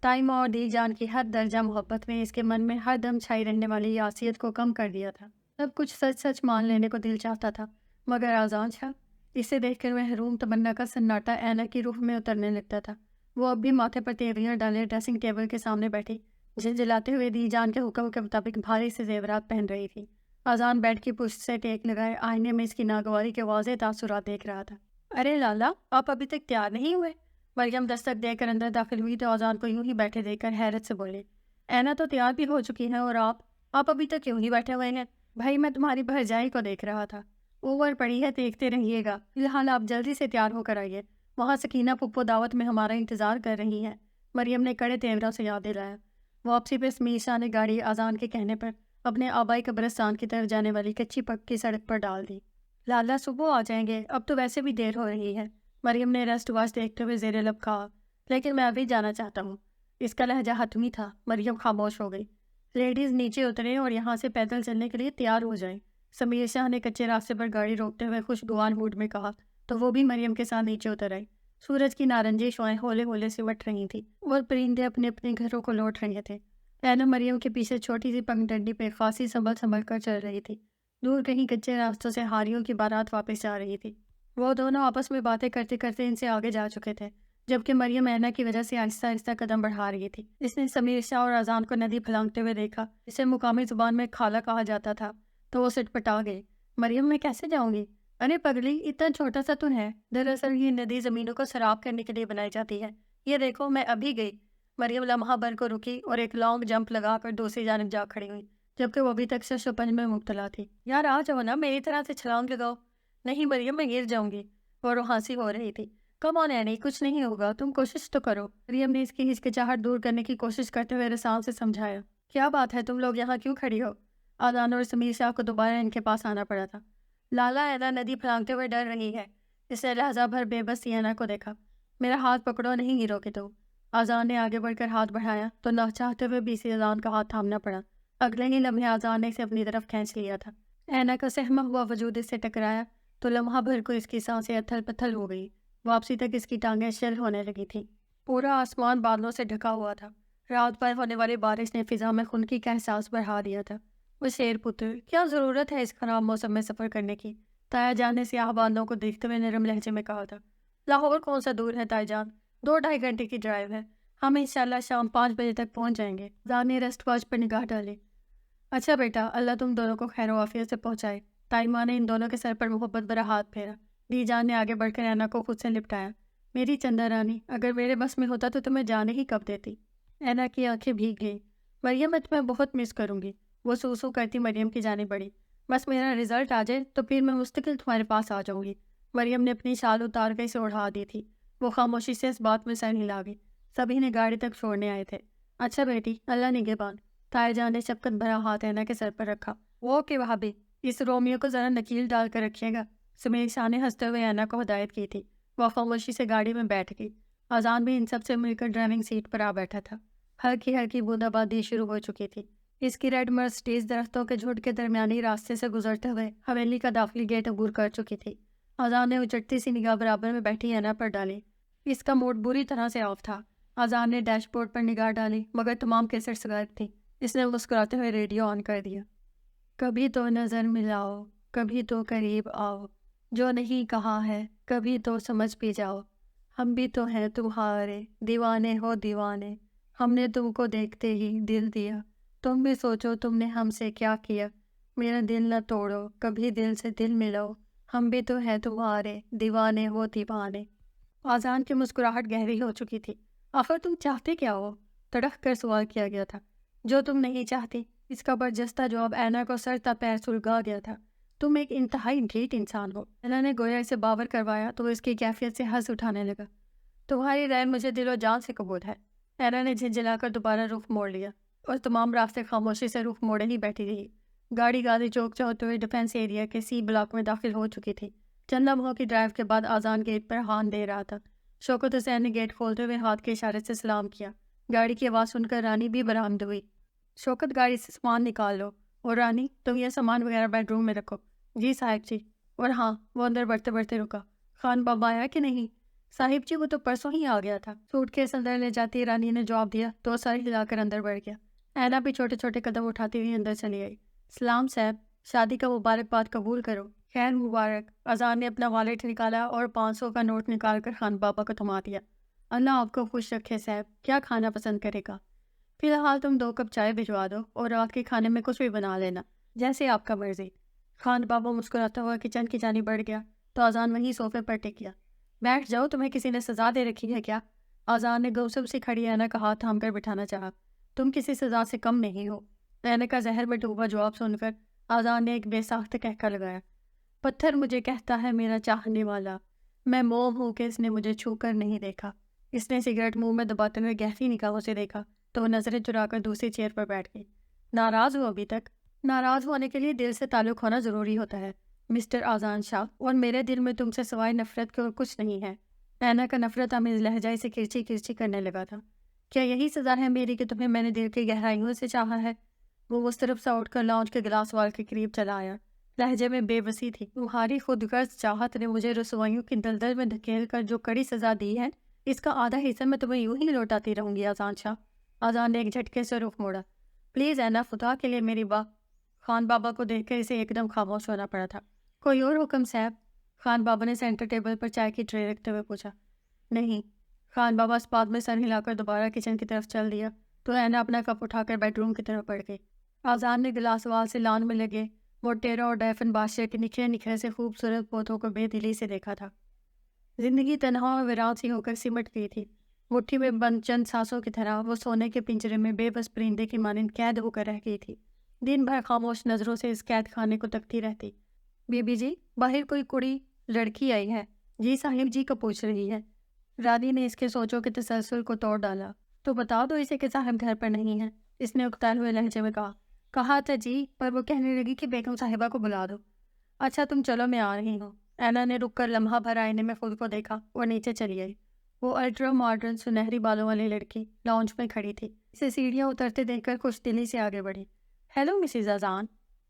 تائمہ اور دی جان کی ہر درجہ محبت میں اس کے من میں ہر دم چھائی رہنے والی یاسیت کو کم کر دیا تھا۔ سب کچھ سچ سچ مان لینے کو دل چاہتا تھا، مگر آزان شاہ؟ اسے دیکھ کر محروم تمنا کا سناٹا اینا کی روح میں اترنے لگتا تھا۔ وہ اب بھی ماتھے پر تیوریاں ڈالے ڈریسنگ ٹیبل کے سامنے بیٹھی جھنجھلاتے ہوئے دی جان کے حکم کے مطابق بھاری سے زیورات پہن رہی تھی۔ آزان بیڈ کی پشت سے ٹیک لگائے آئینے میں اس کی ناگواری کے واضح تاثرات دیکھ رہا تھا۔ ارے لالا آپ ابھی تک تیار نہیں ہوئے؟ مریم دستک دے کر اندر داخل ہوئی تو آزان کو یوں ہی بیٹھے دیکھ کر حیرت سے بولے، اینا تو تیار بھی ہو چکی ہے اور آپ ابھی تک یوں ہی بیٹھے ہوئے ہیں؟ بھائی میں تمہاری بھرجائی کو دیکھ رہا تھا، اوور پڑی ہے دیکھتے رہیے گا، فی الحال آپ جلدی سے تیار ہو کر آئیے، وہاں سکینہ پھپھو دعوت میں ہمارا انتظار کر رہی ہیں۔ مریم نے کڑے تیوروں سے یاد دلایا۔ واپسی پہ سمیر شاہ نے گاڑی آزان کے کہنے پر اپنے آبائی قبرستان کی طرف جانے والی کچی پکی سڑک پر ڈال دی۔ لالا صبح آ جائیں گے، اب تو ویسے بھی دیر ہو رہی ہے، مریم نے ریسٹ واچ دیکھتے ہوئے زیر لب کہا، لیکن میں ابھی جانا چاہتا ہوں۔ اس کا لہجہ حتمی تھا۔ مریم خاموش ہو گئی۔ لیڈیز نیچے اتریں اور یہاں سے پیدل چلنے کے لیے تیار ہو جائیں، سمیر شاہ نے کچے راستے پر گاڑی روکتے ہوئے خوشگوار موڈ میں کہا تو وہ بھی مریم کے ساتھ نیچے اتر آئی۔ سورج کی نارنجی شعاعیں ہولے ہولے سمٹ رہی تھیں اور پرندے اپنے اپنے گھروں کو لوٹ رہے تھے۔ اینا مریم کے پیچھے چھوٹی سی پگ ڈنڈی پہ خاصی سنبھل کر چل رہی تھی۔ دور کہیں کچے راستوں سے ہاریوں کی بارات واپس جا رہی تھی۔ وہ دونوں آپس میں باتیں کرتے کرتے ان سے آگے جا چکے تھے، جبکہ مریم اینا کی وجہ سے آہستہ آہستہ قدم بڑھا رہی تھی۔ اس نے سمیر شاہ اور آزان کو ندی پھلانگتے ہوئے دیکھا، جسے مقامی زبان میں کھالا کہا جاتا تھا۔ تو وہ سٹپٹا گئی۔ مریم میں کیسے جاؤں گی؟ ارے پگلی، اتنا چھوٹا سا تو ہے، دراصل یہ ندی زمینوں کو سیراب کرنے کے لیے بنائی جاتی ہے۔ یہ دیکھو میں ابھی گئی۔ مریم لمحہ بھر کو رکی اور ایک لانگ جمپ لگا کر دوسری جانب جا کھڑی ہوئی، جبکہ وہ ابھی تک شش و پنج میں مبتلا تھی۔ یار آ جاؤ نا، میری طرح سے چھلانگ لگاؤ۔ نہیں مریم، میں گر جاؤں گی۔ وہ ہنسی ہو رہی تھی۔ کم آن اینی، کچھ نہیں ہوگا، تم کوشش تو کرو۔ مریم نے اس کی ہچکچاہٹ دور کرنے کی کوشش کرتے ہوئے رسال سے سمجھایا۔ کیا بات ہے، تم لوگ یہاں کیوں کھڑی ہو؟ آذان اور سمیر شاہ کو دوبارہ ان کے پاس آنا پڑا تھا۔ لالا اینا ندی پھلانگتے ہوئے ڈر رہی ہے۔ اس نے لہجہ بھر بے بس اینا کو دیکھا۔ میرا ہاتھ پکڑو، نہیں گرو گے تو۔ آذان نے آگے بڑھ کر ہاتھ بڑھایا تو نہ چاہتے ہوئے بھی اسے آذان کا ہاتھ تھامنا پڑا۔ اگلے ہی لمحے آذان نے اسے اپنی طرف کھینچ لیا تھا۔ اینا کا سہما ہوا وجود اس سے ٹکرایا تو لمحہ بھر کو اس کی سانسیں اتھل پتھل ہو گئی۔ واپسی تک اس کی ٹانگیں شل ہونے لگی تھیں۔ پورا آسمان بادلوں سے ڈھکا ہوا تھا۔ رات بھر ہونے والی بارش نے فضا میں خنکی کا احساس بڑھا دیا تھا۔ وہ شیر پتر، کیا ضرورت ہے اس خراب موسم میں سفر کرنے کی؟ تایا جان نے سیاہ بادلوں کو دیکھتے ہوئے نرم لہجے میں کہا تھا۔ لاہور کون سا دور ہے تایا جان، 2-2.5 گھنٹے کی ڈرائیو ہے۔ ہم انشاءاللہ شام 5 بجے تک پہنچ جائیں گے۔ جان نے ریسٹ واچ پر نگاہ ڈالی۔ اچھا بیٹا، اللہ تم دونوں کو خیر و عافیت سے پہنچائے۔ تائی ماں نے ان دونوں کے سر پر محبت بھرا ہاتھ پھیرا۔ دی جان نے آگے بڑھ کر اینا کو خود سے لپٹایا۔ میری چندہ رانی، اگر میرے بس میں ہوتا تو تمہیں جانے ہی کب دیتی۔ اینا کی آنکھیں بھیگ گئیں۔ مریم، میں تمہیں بہت مس کروں گی۔ وہ سو کرتی مریم کی جانب بڑھی۔ بس میرا رزلٹ آ جائے تو پھر میں مستقل تمہارے پاس آ جاؤں گی۔ مریم نے اپنی شال اتار کر اسے اڑا دی تھی۔ وہ خاموشی سے اس بات میں سر ہلا گئی۔ سبھی نے گاڑی تک چھوڑنے آئے تھے۔ اچھا بیٹی، اللہ نگہبان۔ تایا جان نے شفقت بھرا ہاتھ اینا کے سر پر رکھا۔ اوکے بھابھی، اس رومیو کو ذرا نکیل ڈال کر رکھیے گا۔ سمیر شاہ نے ہنستے ہوئے اینا کو ہدایت کی تھی۔ وہ خاموشی سے گاڑی میں بیٹھ گئی۔ آذان بھی ان سب سے مل کر ڈرائیونگ سیٹ پر آ بیٹھا تھا۔ ہلکی ہلکی بوندا بادی شروع ہو چکی تھی۔ اس کی ریڈ مرسڈیز درختوں کے جھنڈ کے درمیانی راستے سے گزرتے ہوئے حویلی کا داخلی گیٹ عبور کر چکی تھی۔ آذان نے اچٹتی سی نگاہ برابر میں بیٹھی اینا پر ڈالی۔ اس کا موڈ بری طرح سے آف تھا۔ آذان نے ڈیش بورڈ پر نگاہ ڈالی مگر تمام کیسٹس غائب تھی۔ اس نے مسکراتے ہوئے ریڈیو آن کر دیا۔ کبھی تو نظر ملاؤ، کبھی تو قریب آؤ، جو نہیں کہا ہے کبھی تو سمجھ بھی جاؤ۔ ہم بھی تو ہیں تمہارے، دیوانے ہو دیوانے، ہم نے تم کو دیکھتے ہی دل دیا۔ تم بھی سوچو تم نے ہم سے کیا کیا، میرا دل نہ توڑو، کبھی دل سے دل ملاؤ، ہم بھی تو ہیں تمہارے، دیوانے ہو دیوانے۔ آذان کی مسکراہٹ گہری ہو چکی تھی۔ آخر تم چاہتے کیا ہو؟ تڑک کر سوال کیا گیا تھا۔ جو تم نہیں چاہتی، اس کا برجستہ جواب اینا کو سر تا پیر سلگا گیا تھا۔ تم ایک انتہائی ڈھیٹ انسان ہو۔ اینا نے گویا اسے باور کروایا تو اس کی کیفیت سے ہنس اٹھانے لگا۔ تمہاری رائے مجھے دل و جان سے قبول ہے۔ اینا نے جھنجھلا کر دوبارہ رخ موڑ لیا اور تمام راستے خاموشی سے رخ موڑے ہی بیٹھی رہی۔ گاڑی گاڑی چوک سے ہوتے ہوئے ڈیفینس ایریا کے سی بلاک میں داخل ہو چکی تھی۔ چند لمحوں کی ڈرائیو کے بعد آذان گیٹ پر ہارن دے رہا تھا۔ شوکت حسین نے گیٹ کھولتے ہوئے ہاتھ کے اشارے سے سلام کیا۔ گاڑی کی آواز سن کر رانی بھی برآمد ہوئی۔ شوکت، گاڑی سے سامان نکال لو، اور رانی تم یہ سامان وغیرہ بیڈ روم میں رکھو۔ جی صاحب جی۔ اور ہاں، وہ اندر بڑھتے بڑھتے رکا، خان بابا آیا کہ نہیں؟ صاحب جی، وہ تو پرسوں ہی آ گیا تھا۔ سوٹ کیس اندر لے جاتی رانی نے جواب دیا تو سر ہلا کر اندر بڑھ گیا۔ اینا بھی چھوٹے چھوٹے قدم اٹھاتی ہوئی اندر چلی آئی۔ سلام صاحب، شادی کا مبارکباد قبول کرو۔ خیر مبارک۔ آذان نے اپنا والیٹ نکالا اور 500 کا نوٹ نکال کر خان بابا کو تھما دیا۔ اللہ آپ کو خوش رکھے صاحب، کیا کھانا پسند کرے گا؟ فی الحال تم 2 کپ چائے بھجوا دو اور رات کے کھانے میں کچھ بھی بنا لینا، جیسے آپ کا مرضی۔ خان بابا مسکراتا ہوا کچن کی جانب بڑھ گیا تو آذان وہیں صوفے پر ٹک گیا۔ بیٹھ جاؤ، تمہیں کسی نے سزا دے رکھی ہے کیا؟ آذان نے گوسم سے کھڑی اینا کا ہاتھ تھام کر بٹھانا چاہا۔ تم کسی سزا سے کم نہیں ہو۔ اینا کا زہر میں ڈوبا جواب سن کر آذان نے ایک بے ساخت کہکا لگایا۔ پتھر مجھے کہتا ہے میرا چاہنے والا، میں موم ہوں کہ اس نے مجھے چھو کر نہیں دیکھا۔ اس نے سگریٹ منہ میں دباتے ہوئے گہری نگاہوں سے دیکھا تو وہ نظریں چرا کر دوسری چیئر پر بیٹھ گئی۔ ناراض ہو ابھی تک؟ ناراض ہونے کے لیے دل سے تعلق ہونا ضروری ہوتا ہے مسٹر آذان شاہ، اور میرے دل میں تم سے سوائے نفرت کے اور کچھ نہیں ہے۔ اینا کا نفرت آمیز لہجہ سے کرچی کرچی کرنے لگا تھا۔ کیا یہی سزا ہے میری کہ تمہیں میں نے دل کی گہرائیوں سے چاہا ہے؟ وہ مسترب سا اٹھ کر لاؤنج کے گلاس وال کے قریب چلا آیا۔ لہجے میں بے بسی تھی۔ تمہاری خود غرض چاہت نے مجھے رسوائیوں کی دلدل میں دھکیل کر جو کڑی سزا دی ہے، اس کا آدھا حصہ میں تمہیں یوں ہی لوٹاتی رہوں گی آذان شاہ۔ آذان نے ایک جھٹکے سے رخ موڑا۔ پلیز اینا، خدا کے لیے میری خان بابا کو دیکھ کر اسے ایک دم خاموش ہونا پڑا تھا۔ کوئی اور حکم صاحب؟ خان بابا نے سینٹر ٹیبل پر چائے کی ٹرے رکھتے ہوئے پوچھا۔ نہیں۔ خان بابا اس بات میں سر ہلا کر دوبارہ کچن کی طرف چل دیا تو اینا اپنا کپ اٹھا کر بیڈ روم کی طرف بڑھ گئی۔ آذان نے گلاس وال سے لان میں لگے وہ ٹیرا اور ڈیفن بادشاہ کے نکھرے نکھرے سے خوبصورت پودوں کو بے دلی سے دیکھا تھا۔ زندگی تنہا اور ویران سی ہو کر سمٹ گئی تھی۔ مٹھی میں بند چند سانسوں کی طرح وہ سونے کے پنجرے میں بے بس پرندے کی مانند قید ہو کر رہ گئی تھی۔ دن بھر خاموش نظروں سے اس قید خانے کو تکتی رہتی۔ بی بی جی، باہر کوئی کڑی لڑکی آئی ہے۔ جی صاحب جی کو پوچھ رہی ہے۔ رانی نے اس کے سوچوں کے تسلسل کو توڑ ڈالا۔ تو بتا دو اسے کہ صاحب گھر پر نہیں ہے، اس نے اکتائے ہوئے لہجے میں کہا۔ کہا تھا جی، پر وہ کہنے لگی کہ بیگم صاحبہ کو بلا دو۔ اچھا تم چلو، میں آ رہی ہوں۔ اینا نے رک کر لمحہ بھر آئینے میں خود کو دیکھا اور نیچے چلی آئی۔ وہ الٹرا ماڈرن سنہری بالوں والی لڑکی لاؤنج میں کھڑی تھی۔ اسے سیڑھیاں اترتے دیکھ کر خوش دلی سے آگے بڑھی۔ ہیلو مسز اذان۔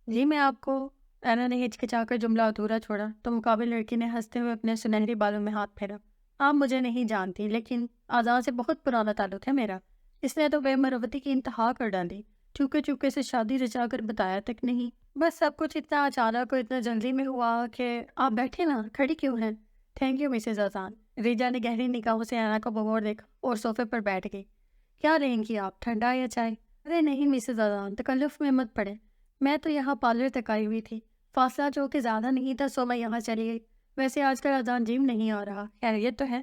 جی میں آپ کو، اینا نے ہچکچا کر جملہ ادھورا چھوڑا تو مقابل لڑکی نے ہنستے ہوئے اپنے سنہری بالوں میں ہاتھ پھیرا۔ آپ مجھے نہیں جانتی، لیکن اذان سے بہت پرانا تعلق ہے میرا۔ اس نے تو بے مروتی کی انتہا کر ڈالی۔ چپکے چپکے سے شادی رچا کر بتایا تک نہیں، بس سب کچھ اتنا اچانک اور اتنا جلدی میں ہوا کہ آپ بیٹھے نا، کھڑی کیوں ہیں؟ تھینک یو مسز اذان۔ ریجا نے گہری نگاہوں سے اینا کو بغور دیکھا اور صوفے پر بیٹھ گئی۔ کیا لیں گی آپ، ٹھنڈا یا چائے؟ ارے نہیں مسز اذان، تکلف میں مت پڑے، میں تو یہاں پارلر تک آئی ہوئی تھی، فاصلہ جو کہ زیادہ نہیں تھا سو میں یہاں چلی گئی۔ ویسے آج کل اذان جم نہیں آ رہا، خیریت تو ہے؟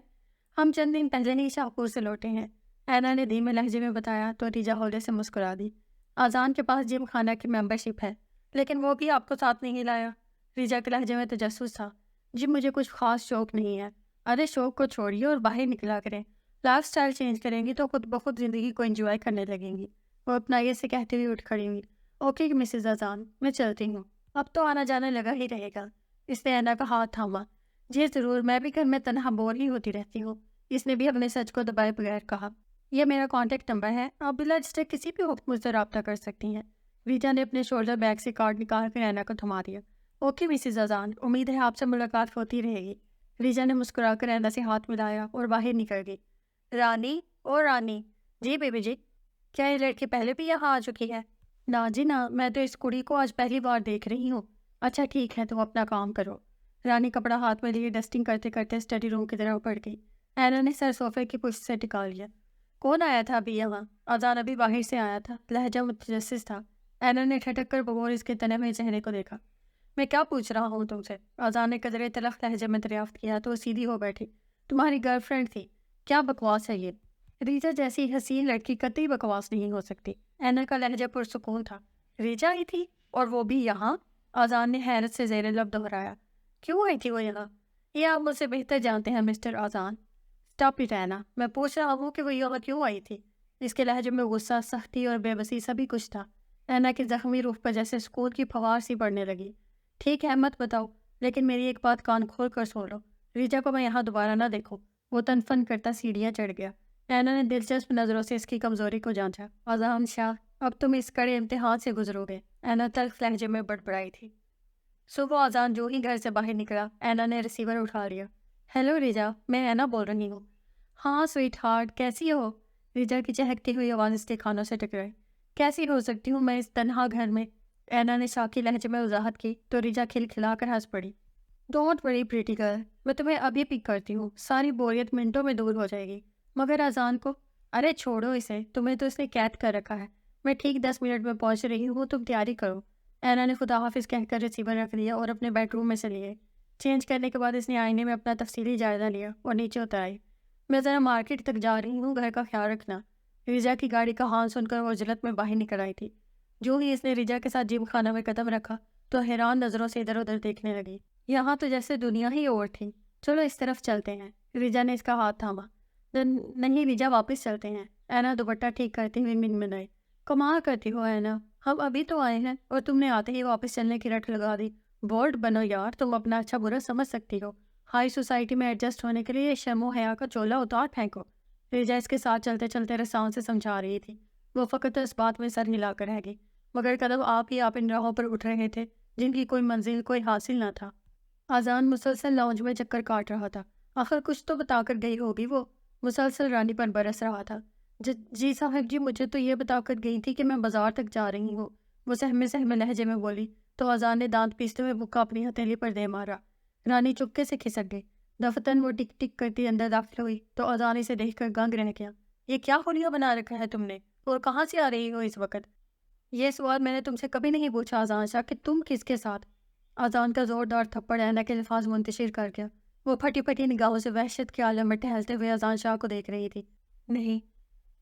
ہم چند دن پہلے ہی شاہپور سے لوٹے ہیں، اینا نے دھیمے لہجے میں بتایا تو ریجا ہولے سے مسکرا دی۔ اذان کے پاس جم خانہ کی ممبرشپ ہے، لیکن وہ بھی آپ کو ساتھ نہیں لایا؟ ریجا کے لہجے میں تجسس تھا۔ جی مجھے کچھ خاص شوق نہیں ہے۔ ارے شوق کو چھوڑیے اور باہر نکلا کریں، لائف سٹائل چینج کریں گی تو خود بخود زندگی کو انجوائے کرنے لگیں گی۔ وہ اپنائیت سے کہتے ہوئے اٹھ کھڑی ہوئی۔ اوکے مسز اذان، میں چلتی ہوں، اب تو آنا جانا لگا ہی رہے گا۔ اس نے اینا کا ہاتھ تھاما۔ جی ضرور، میں بھی گھر میں تنہا بور ہی ہوتی رہتی ہوں، اس نے بھی اپنے سچ کو دبائے بغیر کہا۔ یہ میرا کانٹیکٹ نمبر ہے، آپ بلا جھجک کسی بھی وقت مجھ سے رابطہ کر سکتی ہیں۔ ریجا نے اپنے شولڈر بیگ سے کارڈ نکال کر اینا کو تھما دیا۔ اوکے مسز اذان، امید ہے آپ سے ملاقات ہوتی رہے گی۔ ریجا نے مسکرا کر اینا سے ہاتھ ملایا اور باہر نکل گئی۔ رانی او رانی۔ جی بیبی جی۔ کیا یہ لڑکی پہلے بھی یہاں آ چکی ہے؟ نہ جی نہ، میں تو اس کڑی کو آج پہلی بار دیکھ رہی ہوں۔ اچھا ٹھیک ہے، تم اپنا کام کرو۔ رانی کپڑا ہاتھ میں لیے ڈسٹنگ کرتے کرتے اسٹڈی روم کی طرف بڑھ گئی۔ اینا نے سر صوفے کی پشت سے ٹکا لیا۔ کون آیا تھا ابھی یہاں؟ اذان ابھی باہر سے آیا تھا، لہجہ متجسس تھا۔ اینا نے ٹھٹک کر بغور اس کے تنے ہوئے چہرے کو دیکھا۔ میں کیا پوچھ رہا ہوں تم سے؟ اذان نے قدرے تلخ لہجے میں دریافت کیا تو وہ سیدھی ہو بیٹھی۔ تمہاری گرل فرینڈ تھی؟ کیا بکواس ہے یہ؟ ریجا جیسی حسین لڑکی قطعی بکواس نہیں ہو سکتی۔ اینا کا لہجہ پرسکون تھا۔ ریجا ہی تھی اور وہ بھی یہاں؟ اذان نے حیرت سے زیر لب دہرایا۔ کیوں آئی تھی وہ یہاں؟ یہ آپ مجھ سے بہتر جانتے ہیں مسٹر اذان۔ اسٹاپ اٹ اینا، میں پوچھ رہا ہوں کہ وہ یہاں کیوں آئی تھی؟ اس کے لہجے میں غصہ، سختی اور بے بسی سبھی کچھ تھا۔ اینا کی زخمی روح پر جیسے سکون کی پھوار سی پڑنے لگی۔ ٹھیک ہے مت بتاؤ، لیکن میری ایک بات کان کھول کر سن لو، ریجا کو میں یہاں دوبارہ نہ دیکھوں۔ وہ تن فن کرتا سیڑھیاں چڑھ گیا۔ اینا نے دلچسپ نظروں سے اس کی کمزوری کو جانچا۔ اذان شاہ، اب تم اس کڑے امتحان سے گزرو گے، اینا تلخ لہجے میں بڑبڑائی تھی۔ صبح اذان جو ہی گھر سے باہر نکلا، اینا نے ریسیور اٹھا لیا۔ ہیلو ریجا، میں اینا بول رہی ہوں۔ ہاں سویٹ ہارٹ، کیسی ہو؟ ریجا کی چہکتی ہوئی آواز اس کے کانوں سے ٹکرائی۔ کیسی ہو سکتی ہوں میں اس تنہا گھر میں؟ اینا نے شاکی لہجے میں وضاحت کی تو ریجا کھلکھلا کر ہنس پڑی۔ ڈونٹ وری پریٹی گرل، میں تمہیں ابھی پک کرتی ہوں، ساری بوریت منٹوں میں دور ہو جائے گی۔ مگر اذان کو؟ ارے چھوڑو اسے، تمہیں تو اس نے قید کر رکھا ہے۔ میں ٹھیک 10 منٹ میں پہنچ رہی ہوں، تم تیاری کرو۔ اینا نے خدا حافظ کہہ کر ریسیور رکھ لیا اور اپنے بیڈ روم میں چلی گئی۔ چینج کرنے کے بعد اس نے آئینے میں اپنا تفصیلی جائزہ لیا اور نیچے اتر آئی۔ میں ذرا مارکیٹ تک جا رہی ہوں، گھر کا خیال رکھنا۔ ریجا کی گاڑی کا ہارن سن کر وہ جلت میں باہر نکل آئی تھی۔ جو ہی اس نے ریجا کے ساتھ جم خانہ میں قدم رکھا تو حیران نظروں سے ادھر ادھر دیکھنے لگی۔ یہاں تو جیسے دنیا ہی اور تھی۔ چلو اس طرف چلتے ہیں۔ ریجا نے اس کا ہاتھ تھاما۔ نہیں ریجا، واپس چلتے ہیں۔ اینا دوپٹہ ٹھیک کرتے ہوئے منمنائی۔ کمال کرتی ہو اینا، ہم ابھی تو آئے ہیں اور تم نے آتے ہی واپس چلنے کی رٹ لگا دی۔ بولڈ بنو یار، تم اپنا اچھا برا سمجھ سکتی ہو۔ ہائی سوسائٹی میں ایڈجسٹ ہونے کے لیے شرم و حیا کا چولا اتار پھینکو۔ ریجا اس کے ساتھ چلتے چلتے رساؤں سے سمجھا رہی تھی۔ وہ فقط اس بات میں سر ہلا کر رہ گئی، مگر قدم آپ ان راہوں پر اٹھ رہے تھے جن کی کوئی منزل، کوئی حاصل نہ تھا۔ اذان مسلسل لاؤنج میں چکر کاٹ رہا تھا۔ آخر کچھ تو بتا کر گئی ہوگی وہ، مسلسل رانی پر برس رہا تھا۔ جی صاحب جی، مجھے تو یہ بتا کر گئی تھی کہ میں بازار تک جا رہی ہوں، وہ سہمے لہجے میں بولی تو اذان نے دانت پیستے ہوئے مکہ اپنی ہتھیلی پر دے مارا۔ رانی چپکے سے کھسک گئی۔ دفتن وہ ٹک ٹک کرتی اندر داخل ہوئی تو اذان اسے دیکھ کر گنگ رہ گیا۔ یہ کیا حلیہ بنا رکھا ہے تم نے، اور کہاں سے آ رہی ہو اس وقت؟ یہ سوال میں نے تم سے کبھی نہیں پوچھا اذان شاہ کہ تم کس کے ساتھ؟ اذان کا زوردار تھپڑ اینا کے الفاظ منتشر کر گیا۔ وہ پھٹی پھٹی نگاہوں سے وحشت کے عالم میں ٹہلتے ہوئے اذان شاہ کو دیکھ رہی تھی۔ نہیں،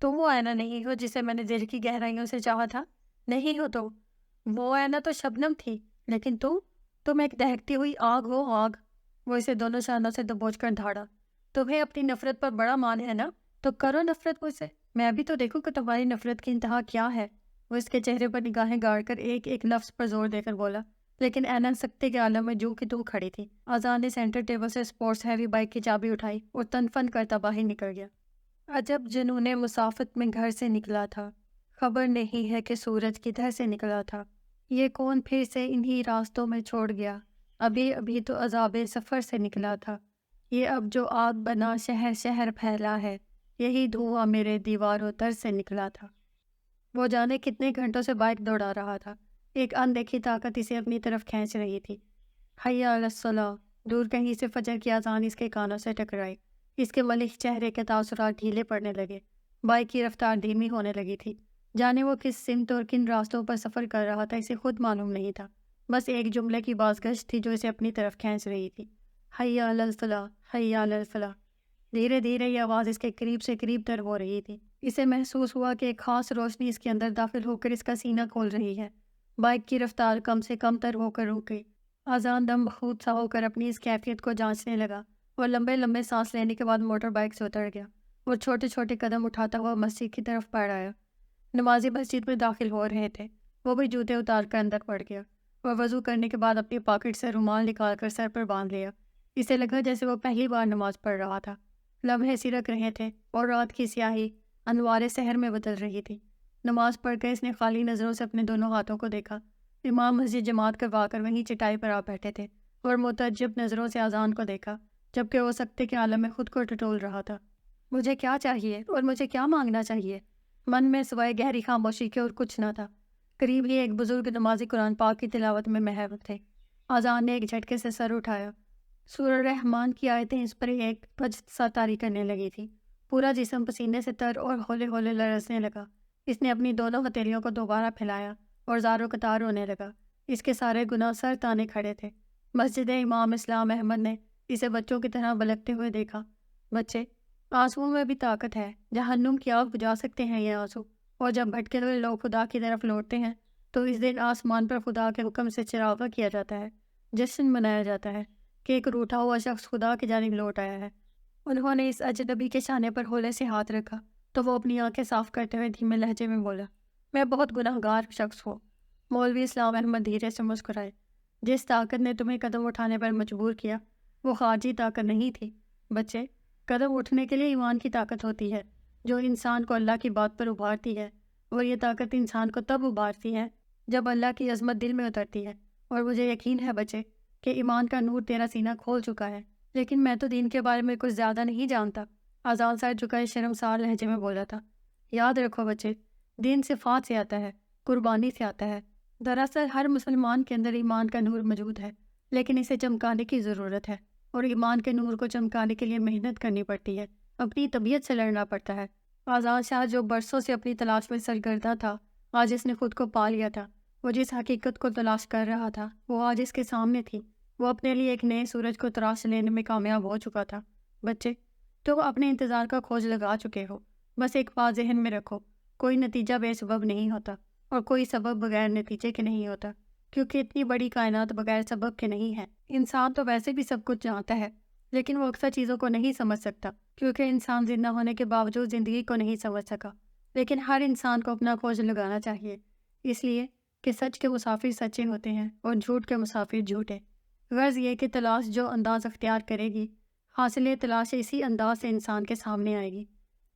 تم وہ اینا نہیں ہو جسے میں نے دل کی گہرائیوں سے چاہا تھا۔ نہیں ہو تم۔ وہ اینا تو شبنم تھی، لیکن تم ایک دہکتی ہوئی آگ ہو، آگ۔ وہ اسے دونوں شانوں سے دبوچ کر دھاڑا۔ تمہیں اپنی نفرت پر بڑا مان ہے نا، تو کرو نفرت مجھ سے، میں بھی تو دیکھوں کہ تمہاری نفرت کی انتہا کیا ہے۔ وہ اس کے چہرے پر نگاہیں گاڑ کر ایک ایک لفظ پر زور دے کر بولا، لیکن اینا سکتے کے عالم میں جو کہ تو کھڑی تھی۔ اذان نے سینٹر ٹیبل سے اسپورٹس ہیوی بائک کی چابی اٹھائی اور تن فن کرتا باہر نکل گیا۔ عجب جنون مسافت میں گھر سے نکلا تھا، خبر نہیں ہے کہ سورج کدھر سے نکلا تھا۔ یہ کون پھر سے انہی راستوں میں چھوڑ گیا، ابھی ابھی تو عذاب سفر سے نکلا تھا۔ یہ اب جو آگ بنا شہر شہر پھیلا ہے، یہی دھواں میرے دیواروں در سے نکلا تھا۔ وہ جانے کتنے گھنٹوں سے بائک دوڑا رہا تھا، ایک اندیکھی طاقت اسے اپنی طرف کھینچ رہی تھی۔ حی علی الصلاۃ، دور کہیں سے فجر کی اذان اس کے کانوں سے ٹکرائی۔ اس کے ملح چہرے کے تاثرات ڈھیلے پڑنے لگے، بائک کی رفتار دھیمی ہونے لگی تھی۔ جانے وہ کس سمت اور کن راستوں پر سفر کر رہا تھا اسے خود معلوم نہیں تھا، بس ایک جملے کی بازگشت تھی جو اسے اپنی طرف کھینچ رہی تھی، حی علی الفلاح، حی علی الفلاح۔ دھیرے دھیرے یہ آواز اس کے قریب سے قریب تر ہو رہی تھی۔ اسے محسوس ہوا کہ ایک خاص روشنی اس کے اندر داخل ہو کر اس کا سینہ کھول رہی ہے۔ بائک کی رفتار کم سے کم تر ہو کر رک گئی۔ اذان دم بخود سا ہو کر اپنی اس کیفیت کو جانچنے لگا۔ وہ لمبے لمبے سانس لینے کے بعد موٹر بائک سے اتر گیا۔ وہ چھوٹے چھوٹے قدم اٹھاتا ہوا مسجد کی طرف بڑھ آیا۔ نمازی مسجد میں داخل ہو رہے تھے۔ وہ بھی جوتے اتار کر اندر پڑ گیا۔ وہ وضو کرنے کے بعد اپنی پاکٹ سے رومال نکال کر سر پر باندھ لیا۔ اسے لگا جیسے وہ پہلی بار نماز پڑھ رہا تھا۔ لمحے سرک رہے تھے اور رات کی سیاہی انوار سحر میں بدل رہی تھی۔ نماز پڑھ کر اس نے خالی نظروں سے اپنے دونوں ہاتھوں کو دیکھا۔ امام مسجد جماعت کروا کر وہیں چٹائی پر آ بیٹھے تھے اور متعجب نظروں سے اذان کو دیکھا، جبکہ وہ سکتے کے عالم میں خود کو ٹٹول رہا تھا۔ مجھے کیا چاہیے اور مجھے کیا مانگنا چاہیے؟ من میں سوائے گہری خاموشی کے اور کچھ نہ تھا۔ قریب ہی ایک بزرگ نمازی قرآن پاک کی تلاوت میں محو تھے۔ اذان نے ایک جھٹکے سے سر اٹھایا۔ سورہ رحمان کی آیتیں اس پر ایک وجد سا طاری کرنے لگی تھی۔ پورا جسم پسینے سے تر اور ہولے ہولے لرزنے لگا۔ اس نے اپنی دونوں ہتھیلیوں کو دوبارہ پھیلایا اور زارو قطار رونے لگا۔ اس کے سارے گناہ سر تانے کھڑے تھے۔ مسجد امام اسلام احمد نے اسے بچوں کی طرح بلکتے ہوئے دیکھا۔ بچے، آنسوؤں میں بھی طاقت ہے، جہنم کی آگ بجھا سکتے ہیں یہ آنسو، اور جب بھٹکے ہوئے لوگ خدا کی طرف لوٹتے ہیں تو اس دن آسمان پر خدا کے حکم سے چراغاں کیا جاتا ہے، جشن منایا جاتا ہے کہ ایک روٹھا ہوا شخص خدا کی جانب لوٹ آیا ہے۔ انہوں نے اس اجنبی کے شانے پر ہولے سے ہاتھ رکھا تو وہ اپنی آنکھیں صاف کرتے ہوئے دھیمے لہجے میں بولا، میں بہت گناہ گار شخص ہوں۔ مولوی اسلام احمد دھیرے سے مسکرائے۔ جس طاقت نے تمہیں قدم اٹھانے پر مجبور کیا وہ خارجی طاقت نہیں تھی۔ بچے، قدم اٹھنے کے لیے ایمان کی طاقت ہوتی ہے جو انسان کو اللہ کی بات پر ابھارتی ہے، اور یہ طاقت انسان کو تب ابھارتی ہے جب اللہ کی عظمت دل میں اترتی ہے۔ اور مجھے یقین ہے بچے کہ ایمان کا نور تیرا سینہ کھول چکا ہے، لیکن میں تو دین کے بارے میں کچھ زیادہ نہیں جانتا۔ اذان سر جھکائے شرمسار لہجے میں بولا تھا۔ یاد رکھو بچے، دین صفات سے آتا ہے، قربانی سے آتا ہے۔ دراصل ہر مسلمان کے اندر ایمان کا نور موجود ہے، لیکن اسے چمکانے کی ضرورت ہے، اور ایمان کے نور کو چمکانے کے لیے محنت کرنی پڑتی ہے، اپنی طبیعت سے لڑنا پڑتا ہے۔ اذان شاہ جو برسوں سے اپنی تلاش میں سرگردہ تھا، آج اس نے خود کو پا لیا تھا۔ وہ جس حقیقت کو تلاش کر رہا تھا وہ آج اس کے سامنے تھی۔ وہ اپنے لیے ایک نئے سورج کو تراش لینے میں کامیاب ہو چکا تھا۔ بچے، تو اپنے انتظار کا کھوج لگا چکے ہو، بس ایک بات ذہن میں رکھو، کوئی نتیجہ بے سبب نہیں ہوتا، اور کوئی سبب بغیر نتیجے کے نہیں ہوتا، کیونکہ اتنی بڑی کائنات بغیر سبب کے نہیں ہے۔ انسان تو ویسے بھی سب کچھ جانتا ہے، لیکن وہ اکثر چیزوں کو نہیں سمجھ سکتا، کیونکہ انسان زندہ ہونے کے باوجود زندگی کو نہیں سمجھ سکا۔ لیکن ہر انسان کو اپنا کھوج لگانا چاہیے، اس لیے کہ سچ کے مسافر سچے ہوتے ہیں اور جھوٹ کے مسافر جھوٹے۔ غرض یہ کہ تلاش جو انداز اختیار کرے گی، حاصل تلاش اسی انداز سے انسان کے سامنے آئے گی۔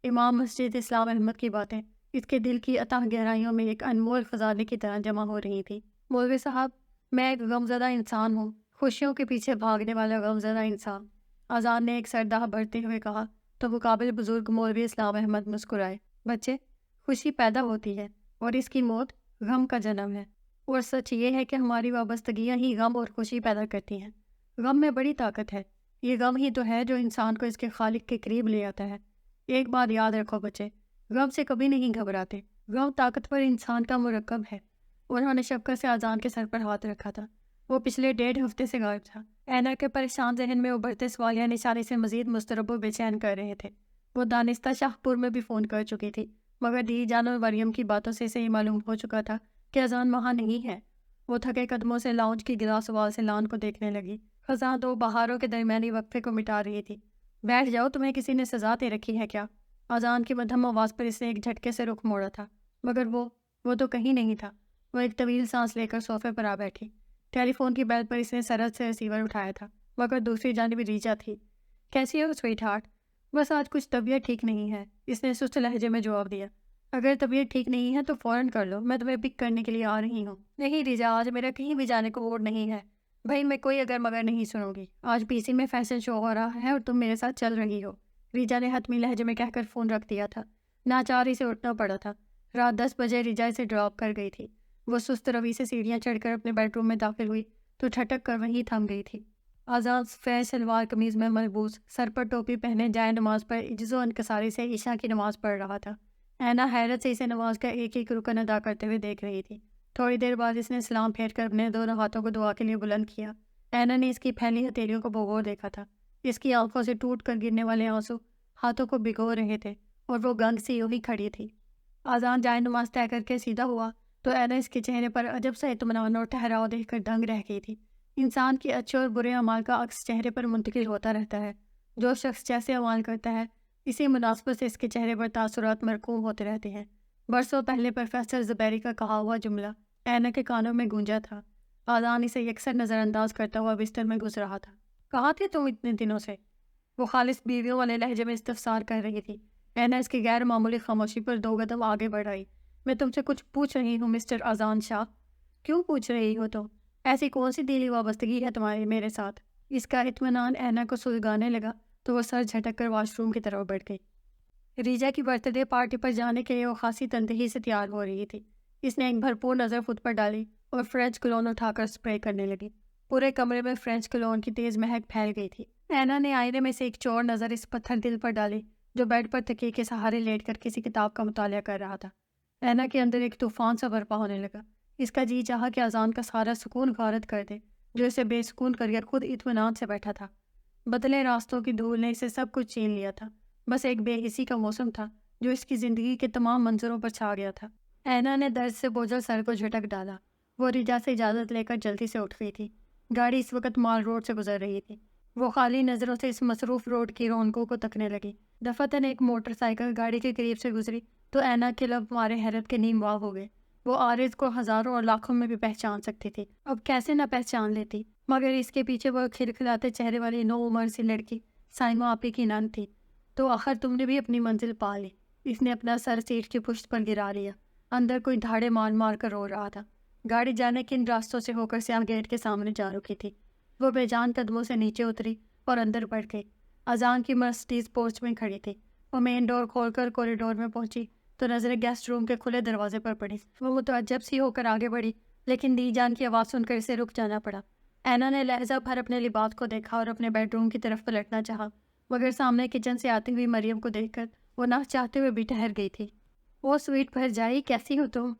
امام مسجد اسلام احمد کی باتیں اس کے دل کی اتھاہ گہرائیوں میں ایک انمول خزانے کی طرح جمع ہو رہی تھی۔ مولوی صاحب، میں ایک غمزدہ انسان ہوں، خوشیوں کے پیچھے بھاگنے والا غمزدہ انسان، اذان نے ایک سرداہ بھرتے ہوئے کہا تو مقابل بزرگ مولوی اسلام احمد مسکرائے۔ بچے، خوشی پیدا ہوتی ہے اور اس کی موت غم کا جنم ہے، اور سچ یہ ہے کہ ہماری وابستگیاں ہی غم اور خوشی پیدا کرتی ہیں۔ غم میں بڑی طاقت ہے، یہ غم ہی تو ہے جو انسان کو اس کے خالق کے قریب لے آتا ہے۔ ایک بات یاد رکھو بچے، غم سے کبھی نہیں گھبراتے، غم طاقتور انسان کا مرکب ہے۔ انہوں نے شفقت سے اذان کے سر پر ہاتھ رکھا تھا۔ وہ پچھلے 1.5 ہفتے سے غائب تھا۔ اینا کے پریشان ذہن میں ابھرتے سوالیہ نشانے سے مزید مضطرب و بے چین کر رہے تھے۔ وہ دانستہ شاہ پور میں بھی فون کر چکی تھی، مگر دی جان اور مریم کی باتوں سے اسے یہ معلوم ہو چکا تھا کہ اذان وہاں نہیں ہے۔ وہ تھکے قدموں سے لاؤنج کی گلاس وال سے لان کو دیکھنے لگی۔ خزاں 2 بہاروں کے درمیانی وقفے کو مٹا رہی تھی۔ بیٹھ جاؤ، تمہیں کسی نے سزا دے رکھی ہے کیا؟ اذان کی مدھم آواز پر اس نے ایک جھٹکے سے رخ موڑا تھا، مگر وہ تو کہیں نہیں تھا۔ وہ ایک طویل سانس لے کر صوفے پر آ بیٹھی۔ ٹیلی فون کی بیل پر اس نے سرد سے ریسیور اٹھایا تھا، مگر دوسری جانب ریجا تھی۔ کیسی ہو سویٹ ہارٹ؟ بس آج کچھ طبیعت ٹھیک نہیں ہے، اس نے سست لہجے میں جواب دیا۔ اگر طبیعت ٹھیک نہیں ہے تو فوراً کر لو، میں تمہیں پک کرنے کے لیے آ رہی ہوں۔ نہیں ریجا، آج میرا کہیں بھی جانے کو موڈ نہیں ہے۔ بھائی میں کوئی اگر مگر نہیں سنوں گی۔ آج پی سی میں فیشن شو ہو رہا ہے اور تم میرے ساتھ چل رہی ہو۔ ریجا نے حتمی لہجے میں کہہ کر فون رکھ دیا تھا۔ ناچار اسے اٹھنا پڑا تھا۔ رات 10 بجے ریجا اسے ڈراپ کر گئی تھی۔ وہ سست روی سے سیڑھیاں چڑھ کر اپنے بیڈ روم میں داخل ہوئی تو ٹھٹک کر وہیں تھم گئی تھی۔ اذان سفید شلوار قمیض میں ملبوس، سر پر ٹوپی پہنے جائے نماز پر عجز و انکساری سے عشاء کی نماز پڑھ رہا تھا۔ اینا حیرت سے اسے نماز کا ایک ایک رکن ادا کرتے ہوئے دیکھ رہی تھی۔ تھوڑی دیر بعد اس نے سلام پھیر کر اپنے دونوں ہاتھوں کو دعا کے لیے بلند کیا۔ اینا نے اس کی پھیلی ہتھیلیوں کو بھگو دیکھا تھا۔ اس کی آنکھوں سے ٹوٹ کر گرنے والے آنسو ہاتھوں کو بھگو رہے تھے اور وہ گنگ سی یوں ہی کھڑی تھی۔ اذان جائے نماز طے کر کے سیدھا ہوا تو اینا اس کے چہرے پر عجب سا اطمینان اور ٹھہراؤ دیکھ کر دنگ رہ گئی تھی۔ انسان کے اچھے اور برے اعمال کا عکس چہرے پر منتقل ہوتا رہتا ہے۔ جو شخص جیسے اعمال کرتا ہے، اسی مناسبت سے اس کے چہرے پر تاثرات مرقوم ہوتے رہتے ہیں۔ برسوں پہلے پروفیسر زبیری کا کہا ہوا جملہ اینا کے کانوں میں گونجا تھا۔ اذان اسے یکسر نظر انداز کرتا ہوا بستر میں گھس رہا تھا۔ کہاں تھے تم اتنے دنوں سے؟ وہ خالص بیویوں والے لہجے میں استفسار کر رہی تھی۔ اینا اس کی غیر معمولی خاموشی پر 2 قدم آگے بڑھ آئی۔ میں تم سے کچھ پوچھ رہی ہوں مسٹر اذان شاہ۔ کیوں پوچھ رہی ہو تم؟ ایسی کون سی دلی وابستگی ہے تمہاری میرے ساتھ؟ اس کا اطمینان اینا کو سلگانے لگا تو وہ سر جھٹک کر واش روم کی طرف بڑھ گئی۔ ریجا کی برتھ ڈے پارٹی پر جانے کے لیے وہ خاصی تندہی سے تیار ہو رہی تھی۔ اس نے ایک بھرپور نظر خود پر ڈالی اور فرینچ کلون اٹھا کر اسپرے کرنے لگی۔ پورے کمرے میں فرینچ کلون کی تیز مہک پھیل گئی تھی۔ اینا نے آئینے میں سے ایک چور نظر اس پتھر دل پر ڈالی جو بیڈ پر تکیے کے سہارے لیٹ کر کسی کتاب کا مطالعہ کر رہا تھا۔ اینا کے اندر ایک طوفان سا برپا ہونے لگا۔ اس کا جی چاہا کہ اذان کا سارا سکون غارت کر دے جو اسے بے سکون کر خود اطمینان سے بیٹھا تھا۔ بدلے راستوں کی دھول نے اسے سب کچھ چھین لیا تھا۔ بس ایک بے حسی کا موسم تھا جو اس کی زندگی کے تمام منظروں پر چھا گیا تھا۔ اینا نے درد سے بوجھل سر کو جھٹک ڈالا۔ وہ ریجا سے اجازت لے کر جلدی سے اٹھ گئی تھی۔ گاڑی اس وقت مال روڈ سے گزر رہی تھی۔ وہ خالی نظروں سے اس مصروف روڈ کی رونقوں کو تکنے لگی۔ دفعتاً ایک موٹر سائیکل گاڑی کے قریب سے گزری تو اینا کے لب مارے حیرت کے نیم واہ ہو گئے۔ وہ عارض کو ہزاروں اور لاکھوں میں بھی پہچان سکتی تھی، اب کیسے نہ پہچان لیتی؟ مگر اس کے پیچھے وہ کھلکھلاتے چہرے والی نو عمر سی لڑکی سائمہ آپی کی نند تھی۔ تو آخر تم نے بھی اپنی منزل پا لی۔ اس نے اپنا سر سیٹ کی پشت پر گرا لیا۔ اندر کوئی دھاڑے مار مار کر رو رہا تھا۔ گاڑی جانے کن راستوں سے ہو کر سیاہ گیٹ کے سامنے جا رکی تھی۔ وہ بے جان قدموں سے نیچے اتری اور اندر بڑھ گئی۔ اذان کی مرسڈیز پورچ میں کھڑی تھی۔ وہ مین ڈور کھول کر کوریڈور میں پہنچی تو نظر گیسٹ روم کے کھلے دروازے پر پڑی۔ وہ متعجب سی ہو کر آگے بڑھی، لیکن دی جان کی آواز سن کر اسے رک جانا پڑا۔ اینا نے لہجہ بھر اپنے لباس کو دیکھا اور اپنے بیڈ روم کی طرف پلٹنا چاہا، مگر سامنے کچن سے آتی ہوئی مریم کو دیکھ کر وہ نہ چاہتے ہوئے بھی ٹھہر گئی تھی۔ وہ سویٹ بھرجائی، کیسی ہو تم؟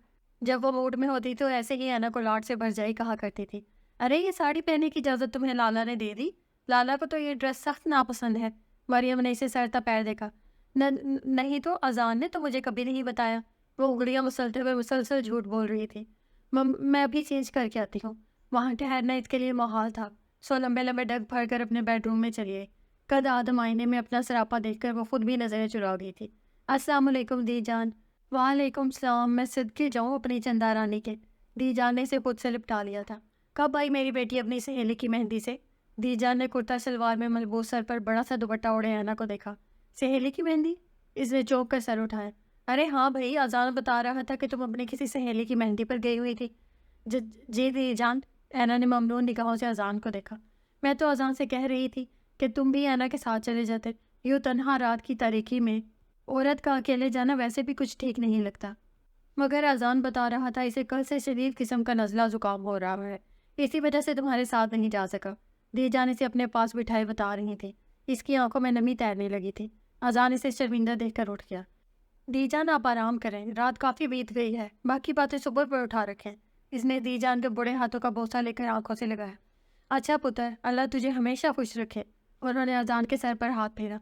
جب وہ موڈ میں ہوتی تو ایسے ہی اینا کو لاڈ سے بھرجائی کہا کرتی تھی۔ ارے یہ ساڑی پہننے کی اجازت تمہیں لالا نے دے دی؟ لالا کو تو یہ ڈریس سخت ناپسند ہے۔ مریم نے اسے سر تا پیر دیکھا۔ نہیں تو اذان نے تو مجھے کبھی نہیں بتایا۔ وہ انگلیاں مسلتے ہوئے مسلسل جھوٹ بول رہی تھی۔ میں ابھی چینج کر کے آتی ہوں۔ وہاں ٹھہرنا اس کے لیے محال تھا، سو لمبے لمبے ڈگ بھر کر اپنے بیڈ روم میں چلی گئی۔ قد آدم آئینے میں اپنا سراپا دیکھ کر وہ خود بھی نظریں چرا گئی تھی۔ السلام علیکم دی جان۔ وعلیکم السلام۔ میں صدقے جاؤں اپنی چندا رانی کے۔ دی جان نے اسے خود سے لپٹا لیا تھا۔ کب آئی میری بیٹی اپنی سہیلی کی مہندی سے؟ دی جان نے کرتا شلوار میں ملبوس سر پر بڑا سا دوپٹہ اوڑھے اینا کو دیکھا۔ سہیلی کی مہندی؟ اس نے چونک کر سر اٹھایا۔ ارے ہاں بھائی، اذان بتا رہا تھا کہ تم اپنی کسی سہیلی کی مہندی پر گئی ہوئی تھی۔ جی دی جان۔ اینا نے ممنون نگاہوں سے اذان کو دیکھا۔ میں تو اذان سے کہہ رہی تھی کہ تم بھی اینا کے ساتھ چلے جاتے، یوں تنہا رات کی تاریکی میں عورت کا اکیلے جانا ویسے بھی کچھ ٹھیک نہیں لگتا۔ مگر اذان بتا رہا تھا اسے کل سے شدید قسم کا نزلہ زکام ہو رہا ہے، اسی وجہ سے تمہارے ساتھ نہیں جا سکا۔ دی جان اسے اپنے پاس بٹھائے بتا رہی تھی۔ اس کی آنکھوں میں نمی تیرنے لگی تھی۔ اذان اسے شرمندہ دیکھ کر اٹھ گیا۔ دی جان آپ آرام کریں، رات کافی بیت گئی ہے، باقی باتیں صبح پر اٹھا رکھیں۔ اس نے دی جان کے بڑے ہاتھوں کا بوسہ لے کر آنکھوں سے لگایا۔ اچھا پتر، اللہ تجھے ہمیشہ خوش رکھے۔ انہوں نے اذان کے سر پر ہاتھ پھیرا۔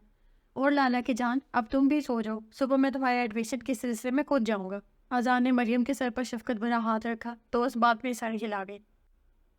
اور لالا کی جان، اب تم بھی سو جاؤ، صبح میں تمہارے ایڈمیشن کے سلسلے میں خود جاؤں گا۔ اذان نے مریم کے سر پر شفقت بھرا ہاتھ رکھا تو اس بات میں سر ہلا گئی۔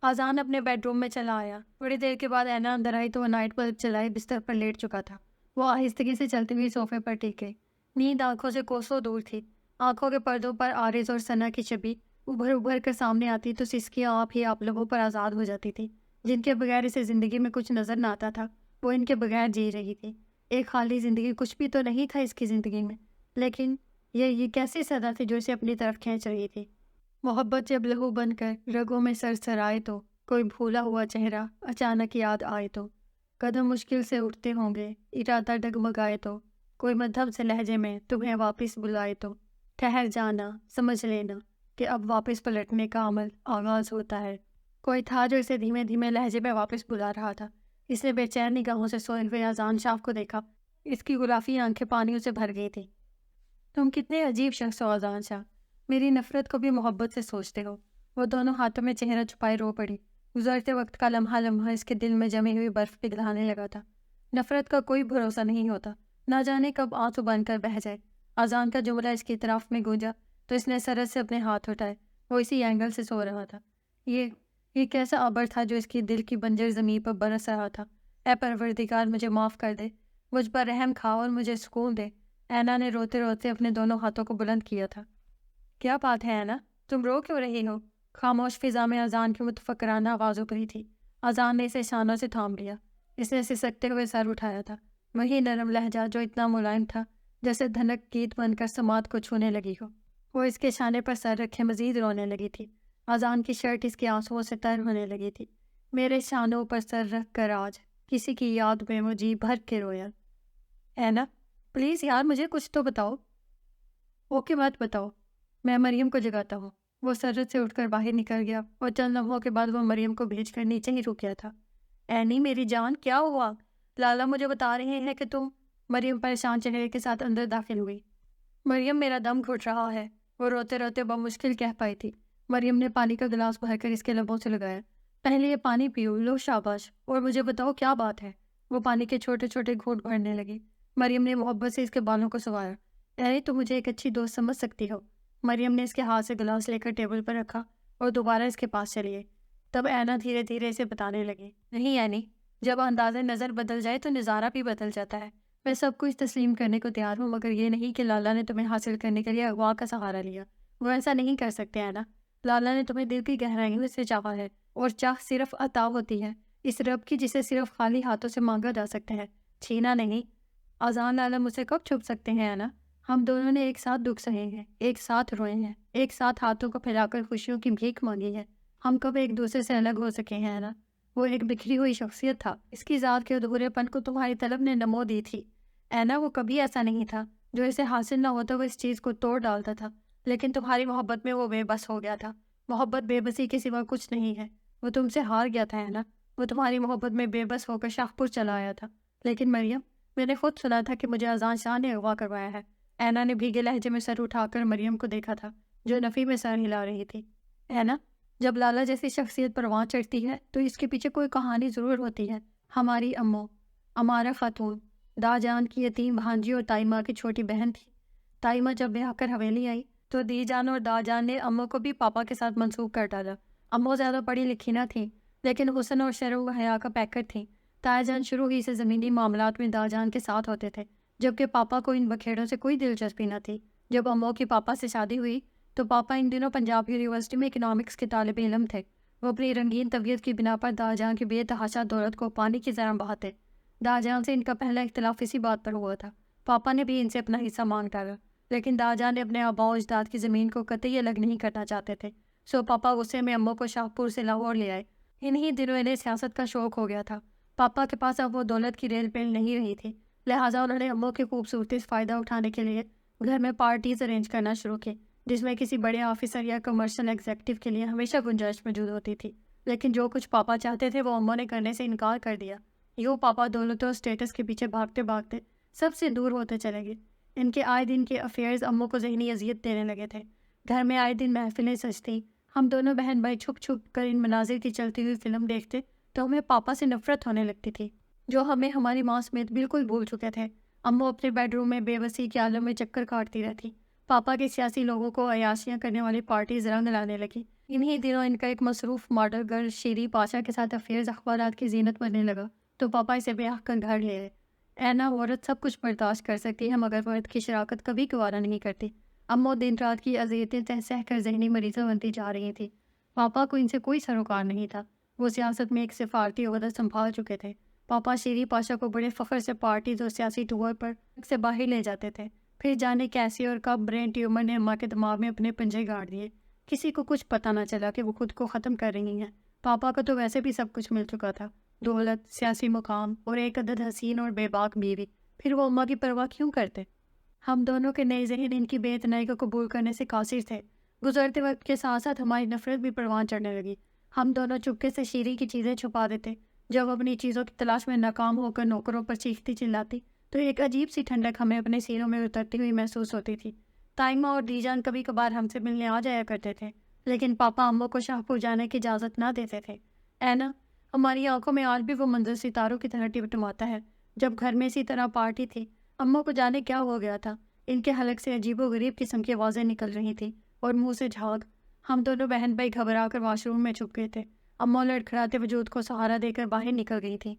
اذان اپنے بیڈ روم میں چلا آیا۔ تھوڑی دیر کے بعد اینا اندر آئی تو وہ نائٹ بلب چلائے بستر پر لیٹ چکا تھا۔ وہ آہستگی سے چلتی ہوئی صوفے پر ٹک گئی۔ نیند آنکھوں سے کوسوں دور تھی۔ آنکھوں کے پردوں پر عارض اور ثنا کی شبیہ ابھر ابھر کر سامنے آتی تو سسکیاں آپ ہی آپ لبوں پر آزاد ہو جاتی تھی۔ جن کے بغیر اسے زندگی میں کچھ نظر نہ آتا تھا وہ ان کے بغیر جی رہی تھی۔ ایک خالی زندگی، کچھ بھی تو نہیں تھا اس کی زندگی میں، لیکن یہ کیسی صدا تھی جو اسے اپنی طرف کھینچ رہی تھی۔ محبت جب لہو بن کر رگوں میں سرسر آئے تو، کوئی بھولا ہوا چہرہ اچانک یاد آئے تو، قدم مشکل سے اٹھتے ہوں گے ارادہ ڈگمگائے تو، کوئی مدھم سے لہجے میں تمہیں واپس بلائے تو، ٹھہر جانا، سمجھ لینا کہ اب واپس پلٹنے کا عمل آغاز ہوتا ہے۔ کوئی تھا جو اسے دھیمے دھیمے لہجے میں واپس بلا رہا تھا۔ اس نے بے چین نگاہوں سے سوئے ہوئے اذان شاف کو دیکھا۔ اس کی غلافی آنکھیں پانیوں سے بھر گئی تھی۔ تم کتنے عجیب شخص ہو اذان شاہ، میری نفرت کو بھی محبت سے سوچتے ہو۔ وہ دونوں ہاتھوں میں چہرہ چھپائے رو پڑی۔ گزرتے وقت کا لمحہ لمحہ اس کے دل میں جمی ہوئی برف پگھلانے لگا تھا۔ نفرت کا کوئی بھروسہ نہیں ہوتا، نہ جانے کب آنسو بن کر بہہ جائے۔ اذان کا جملہ اس کی اطراف میں گونجا تو اس نے سرت سے اپنے ہاتھ اٹھائے۔ وہ اسی اینگل سے سو رہا تھا۔ یہ کیسا ابر تھا جو اس کی دل کی بنجر زمین پر برس رہا تھا۔ اے پروردگار، مجھے معاف کر دے، مجھ پر رحم کھا اور مجھے سکون دے۔ اینا نے روتے روتے اپنے دونوں ہاتھوں کو بلند کیا تھا۔ کیا بات ہے اینا، تم رو کیوں رہی ہو؟ خاموش فضا میں اذان کی متفکرانہ آواز ابھری تھی۔ اذان نے اسے شانوں سے تھام لیا۔ اس نے سسکتے ہوئے سر اٹھایا تھا۔ وہی نرم لہجہ جو اتنا ملائم تھا جیسے دھنک گیت بن کر سماعت کو چھونے لگی ہو۔ وہ اس کے شانے پر سر رکھے مزید رونے لگی تھی۔ اذان کی شرٹ اس کے آنسوؤں سے تر ہونے لگی تھی۔ میرے شانوں پر سر رکھ کر آج کسی کی یاد میں وہ جی بھر کے رویا۔ اینا پلیز یار، مجھے کچھ تو بتاؤ۔ اوکے مت بتاؤ، میں مریم کو جگاتا ہوں۔ وہ سرت سے اٹھ کر باہر نکل گیا اور چند لمحوں کے بعد وہ مریم کو بھیج کر نیچے ہی رک گیا تھا۔ اینی میری جان، کیا ہوا؟ لالا مجھے بتا رہے ہیں کہ تم… مریم پریشان چہرے کے ساتھ اندر داخل ہوئی۔ مریم، میرا دم گھٹ رہا ہے، وہ روتے روتے بمشکل کہہ پائی تھی۔ مریم نے پانی کا گلاس بھر کر اس کے لبوں سے لگایا۔ پہلے یہ پانی پیو، لو شاباش، اور مجھے بتاؤ کیا بات ہے۔ وہ پانی کے چھوٹے چھوٹے گھونٹ بھرنے لگی۔ مریم نے محبت سے اس کے بالوں کو سنوایا۔ ارے تم مجھے ایک اچھی دوست سمجھ سکتی ہو۔ مریم نے اس کے ہاتھ سے گلاس لے کر ٹیبل پر رکھا اور دوبارہ اس کے پاس چلی گئی۔ تب اینا دھیرے دھیرے اسے بتانے لگی، نہیں اینی، جب انداز نظر بدل جائے تو نظارہ بھی بدل جاتا ہے۔ میں سب کچھ تسلیم کرنے کو تیار ہوں، مگر یہ نہیں کہ لالا نے تمہیں حاصل کرنے کے لیے اغوا کا سہارا لیا۔ وہ ایسا نہیں کر سکتے اینا۔ لالا نے تمہیں دل کی گہرائیوں سے چاہا ہے، اور چاہ صرف عطا ہوتی ہے اس رب کی جسے صرف خالی ہاتھوں سے مانگا جا سکتا ہے، چھینا نہیں۔ اذان لالا مجھ سے کب چھپ سکتے ہیں اینا؟ ہم دونوں نے ایک ساتھ دکھ سہے ہیں، ایک ساتھ روئے ہیں، ایک ساتھ ہاتھوں کو پھیلا کر خوشیوں کی بھیک مانگی ہے۔ ہم کب ایک دوسرے سے الگ ہو سکے ہیں اینا؟ وہ ایک بکھری ہوئی شخصیت تھا، اس کی ذات کے ادھورے پن کو تمہاری طلب نے نمو دی تھی اینا۔ وہ کبھی ایسا نہیں تھا، جو اسے حاصل نہ ہوتا وہ اس چیز کو توڑ ڈالتا تھا، لیکن تمہاری محبت میں وہ بے بس ہو گیا تھا۔ محبت بے بسی کے سوا کچھ نہیں ہے۔ وہ تم سے ہار گیا تھا اینا۔ وہ تمہاری محبت میں بے بس ہو کر شاہ پور چلا آیا تھا۔ لیکن مریم، میں نے خود سنا تھا کہ مجھے اذان شاہ نے اغوا کروایا ہے۔ اینا نے بھیگے لہجے میں سر اٹھا کر مریم کو دیکھا تھا جو نفی میں سر ہلا رہی تھی۔ اینا، جب لالا جیسی شخصیت پرواں چڑھتی ہے تو اس کے پیچھے کوئی کہانی ضرور ہوتی ہے۔ ہماری امو، امارا خاتون، دا جان کی یتیم بھانجی اور تائی ماں کی چھوٹی بہن تھی۔ تائی ماں جب بیاہ کر حویلی آئی تو دی جان اور دا جان نے امو کو بھی پاپا کے ساتھ منسوب کر ڈالا۔ امو زیادہ پڑھی لکھی نہ تھی، لیکن حسن اور شرم و حیا کا پیکر تھیں۔ تائی جان شروع ہی سے زمینی معاملات میں دا جان کے ساتھ ہوتے تھے، جبکہ پاپا کو ان بکھیڑوں سے کوئی دلچسپی نہ تھی۔ جب امو کی پاپا سے شادی ہوئی تو پاپا ان دنوں پنجاب یونیورسٹی میں اکنامکس کے طالب علم تھے۔ وہ اپنی رنگین طبیعت کی بنا پر دا جان کی بے تحاشا دولت کو پانی کی طرح بہاتے۔ دا جان سے ان کا پہلا اختلاف اسی بات پر ہوا تھا۔ پاپا نے بھی ان سے اپنا حصہ مانگ ڈالا، لیکن دا جان نے اپنے آباء و اجداد کی زمین کو قطعی الگ نہیں کرنا چاہتے تھے۔ سو پاپا غصے میں امو کو شاہ پور سے لاہور لے آئے۔ انہی دنوں انہیں سیاست کا شوق ہو گیا تھا۔ پاپا کے پاس اب وہ دولت کی ریل پیل نہیں رہی تھی، لہٰذا انہوں نے امو کی خوبصورتی سے فائدہ اٹھانے کے لیے گھر میں پارٹیز ارینج کرنا شروع کی، جس میں کسی بڑے آفیسر یا کمرشل ایگزیکٹو کے لیے ہمیشہ گنجائش موجود ہوتی تھی۔ لیکن جو کچھ پاپا چاہتے تھے وہ امو نے کرنے سے انکار کر دیا۔ یوں پاپا دولت اور اسٹیٹس کے پیچھے بھاگتے بھاگتے سب سے دور ہوتے چلے گئے۔ ان کے آئے دن کے افیئرز امو کو ذہنی اذیت دینے لگے تھے۔ گھر میں آئے دن محفلیں سجتیں۔ ہم دونوں بہن بھائی چھپ چھپ کر ان مناظر کی چلتی ہوئی فلم دیکھتے تو ہمیں پاپا سے نفرت ہونے لگتی تھی، جو ہمیں ہماری ماں سمیت بالکل بھول چکے تھے۔ امو اپنے بیڈ روم میں بے بسی کے عالم میں چکر کاٹتی رہتی۔ پاپا کے سیاسی لوگوں کو عیاشیاں کرنے والی پارٹیز رنگ لانے لگی۔ انہی دنوں ان کا ایک مصروف ماڈل گرل شیری پاشا کے ساتھ افیئرز اخبارات کی زینت بننے لگا تو پاپا اسے بیاہ کر گھر لے آئے۔ اینا عورت سب کچھ برداشت کر سکتی ہے مگر مرد کی شراکت کبھی گوارا نہیں کرتی۔ امو دن رات کی اذیتیں تہ سہ کر ذہنی مریضہ بنتی جا رہی تھی۔ پاپا کو ان سے کوئی سروکار نہیں تھا۔ وہ سیاست میں ایک سفارتی عہدہ سنبھال چکے تھے۔ پاپا شیری پاشا کو بڑے فخر سے پارٹیز اور سیاسی ٹور پر سے باہر لے جاتے تھے۔ پھر جانے کیسے اور کب برین ٹیومر نے اماں کے دماغ میں اپنے پنجے گاڑ دیے۔ کسی کو کچھ پتہ نہ چلا کہ وہ خود کو ختم کر رہی ہیں۔ پاپا کو تو ویسے بھی سب کچھ مل چکا تھا، دولت، سیاسی مقام اور ایک عدد حسین اور بے باک بیوی، پھر وہ اماں کی پرواہ کیوں کرتے؟ ہم دونوں کے نئے ذہن ان کی بے اتنائی کو قبول کرنے سے قاصر تھے۔ گزرتے وقت کے ساتھ ساتھ ہماری نفرت بھی پروان چڑھنے لگی۔ ہم دونوں چپکے سے شیری کی چیزیں چھپا دیتے۔ جب اپنی چیزوں کی تلاش میں ناکام ہو کر نوکروں پر چیختی چلاتی تو ایک عجیب سی ٹھنڈک ہمیں اپنے سینوں میں اترتی ہوئی محسوس ہوتی تھی۔ تائمہ اور دیجان کبھی کبھار ہم سے ملنے آ جایا کرتے تھے، لیکن پاپا امو کو شاہپور جانے کی اجازت نہ دیتے تھے۔ اینا، ہماری آنکھوں میں آج بھی وہ منظر ستاروں کی طرح ٹمٹماتا ہے جب گھر میں اسی طرح پارٹی تھی۔ امو کو جانے کیا ہو گیا تھا، ان کے حلق سے عجیب و غریب قسم کی آوازیں نکل رہی تھیں اور منہ سے جھاگ۔ ہم دونوں بہن بھائی گھبرا کر واش روم میں چھپ گئے تھے۔ امو لڑکھڑاتے وجود کو سہارا دے کر باہر نکل گئی تھی۔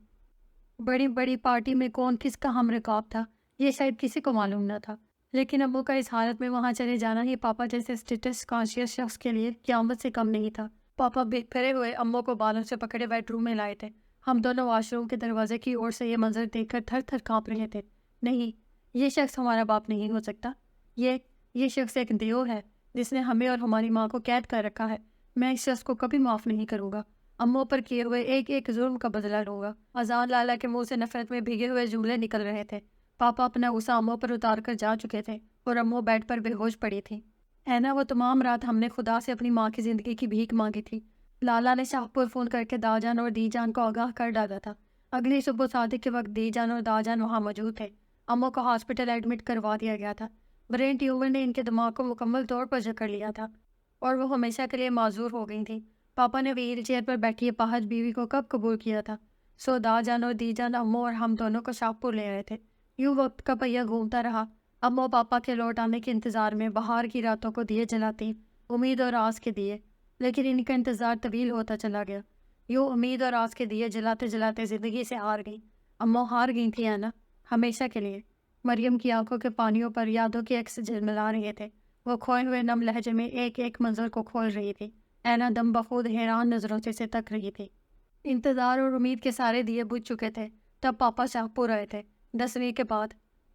بڑی بڑی پارٹی میں کون کس کا ہم رکاب تھا یہ شاید کسی کو معلوم نہ تھا، لیکن امو کا اس حالت میں وہاں چلے جانا ہی پاپا جیسے اسٹیٹس کانشیس شخص کے لیے قیامت سے کم نہیں تھا۔ پاپا بے پھرے ہوئے امو کو بالوں سے پکڑے بیڈ روم میں لائے تھے۔ ہم دونوں واش روم کے دروازے کی اور سے یہ منظر دیکھ کر تھر تھر کانپ رہے تھے۔ نہیں، یہ شخص ہمارا باپ نہیں ہو سکتا۔ یہ شخص ایک دیو ہے جس نے ہمیں اور ہماری ماں کو قید کر رکھا ہے۔ میں اس شخص کو کبھی معاف نہیں کروں گا۔ امو پر کیے ہوئے ایک ایک ظلم کا بدلہ لوں گا۔ اذان لالا کے منہ سے نفرت میں بھیگے ہوئے جملے نکل رہے تھے۔ پاپا اپنا غصہ امو پر اتار کر جا چکے تھے اور امو بیڈ پر بے ہوش پڑی تھی۔ اینا، وہ تمام رات ہم نے خدا سے اپنی ماں کی زندگی کی بھیک مانگی تھی۔ لالا نے شاہپور فون کر کے داجان اور دی جان کو آگاہ کر ڈالا تھا۔ اگلی صبح صادق کے وقت دی جان اور داجان وہاں موجود تھے۔ امو کو ہاسپٹل ایڈمٹ کروا دیا گیا تھا۔ برین ٹیومر نے ان کے دماغ کو مکمل طور پر جکڑ لیا تھا اور وہ ہمیشہ کے لیے معذور ہو گئی تھیں۔ پاپا نے وہیل چیئر پر بیٹھی اپاہج بیوی کو کب قبول کیا تھا؟ سو داجان اور دی جان امو اور ہم دونوں کو شاہپور لے آئے تھے۔ یوں وقت کا پہیہ گھومتا رہا۔ امو پاپا کے لوٹ آنے کے انتظار میں بہار کی راتوں کو دیے جلاتی، امید اور آس کے دیے، لیکن ان کا انتظار طویل ہوتا چلا گیا۔ یوں امید اور آس کے دیے جلاتے جلاتے زندگی سے ہار گئیں۔ امو ہار گئی تھی اینا، ہمیشہ کے لیے۔ مریم کی آنکھوں کے پانیوں پر یادوں کے عکس جھلملا رہے تھے۔ وہ کھوئے ہوئے نم لہجے میں ایک ایک منظر کو کھول رہی تھی۔ اینا دم بخود حیران نظروں سے تک رہی تھی۔ انتظار اور امید کے سارے دیے بجھ چکے تھے تب پاپا شاہپور آئے تھے 10ویں کے بعد۔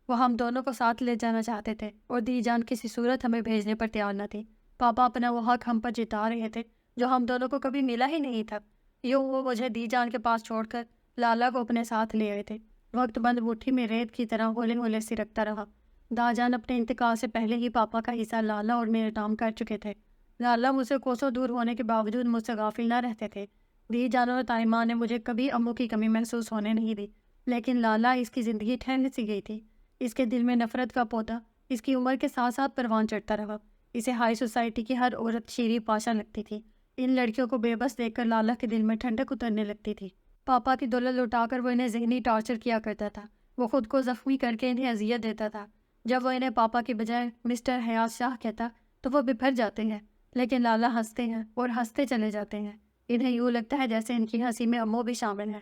وہ ہم دونوں کو ساتھ لے جانا چاہتے تھے اور دی جان کسی صورت ہمیں بھیجنے پر تیار نہ تھی۔ پاپا اپنا وہ حق ہم پر جتا رہے تھے جو ہم دونوں کو کبھی ملا ہی نہیں تھا۔ یوں وہ مجھے دی جان کے پاس چھوڑ کر لالا کو اپنے ساتھ لے آئے تھے۔ وقت بند مٹھی میں ریت کی طرح ہولے ہولے سرکتا رہا۔ داجان اپنے انتقال سے پہلے ہی پاپا کا حصہ لالا اور میرے نام کر چکے تھے۔ لالا مجھ سے کوسوں دور ہونے کے باوجود مجھ سے غافل نہ رہتے تھے۔ دی جان اور تائمہ نے مجھے کبھی امو کی کمی محسوس ہونے نہیں دی، لیکن لالا اس کی زندگی ٹھہرنے سی گئی تھی۔ اس کے دل میں نفرت کا پودا اس کی عمر کے ساتھ ساتھ پروان چڑھتا رہا۔ اسے ہائی سوسائٹی کی ہر عورت شیریں پاشا لگتی تھی۔ ان لڑکیوں کو بے بس دیکھ کر لالا کے دل میں ٹھنڈک اترنے لگتی تھی۔ پاپا کی دولت لٹا کر وہ انہیں ذہنی ٹارچر کیا کرتا تھا۔ وہ خود کو زخمی کر کے انہیں اذیت دیتا تھا۔ جب وہ انہیں پاپا کی بجائے مسٹر حیات شاہ کہتا تو وہ بپھر جاتے ہیں، لیکن لالا ہنستے ہیں اور ہنستے چلے جاتے ہیں۔ انہیں یوں لگتا ہے جیسے ان کی ہنسی میں امو بھی شامل ہے۔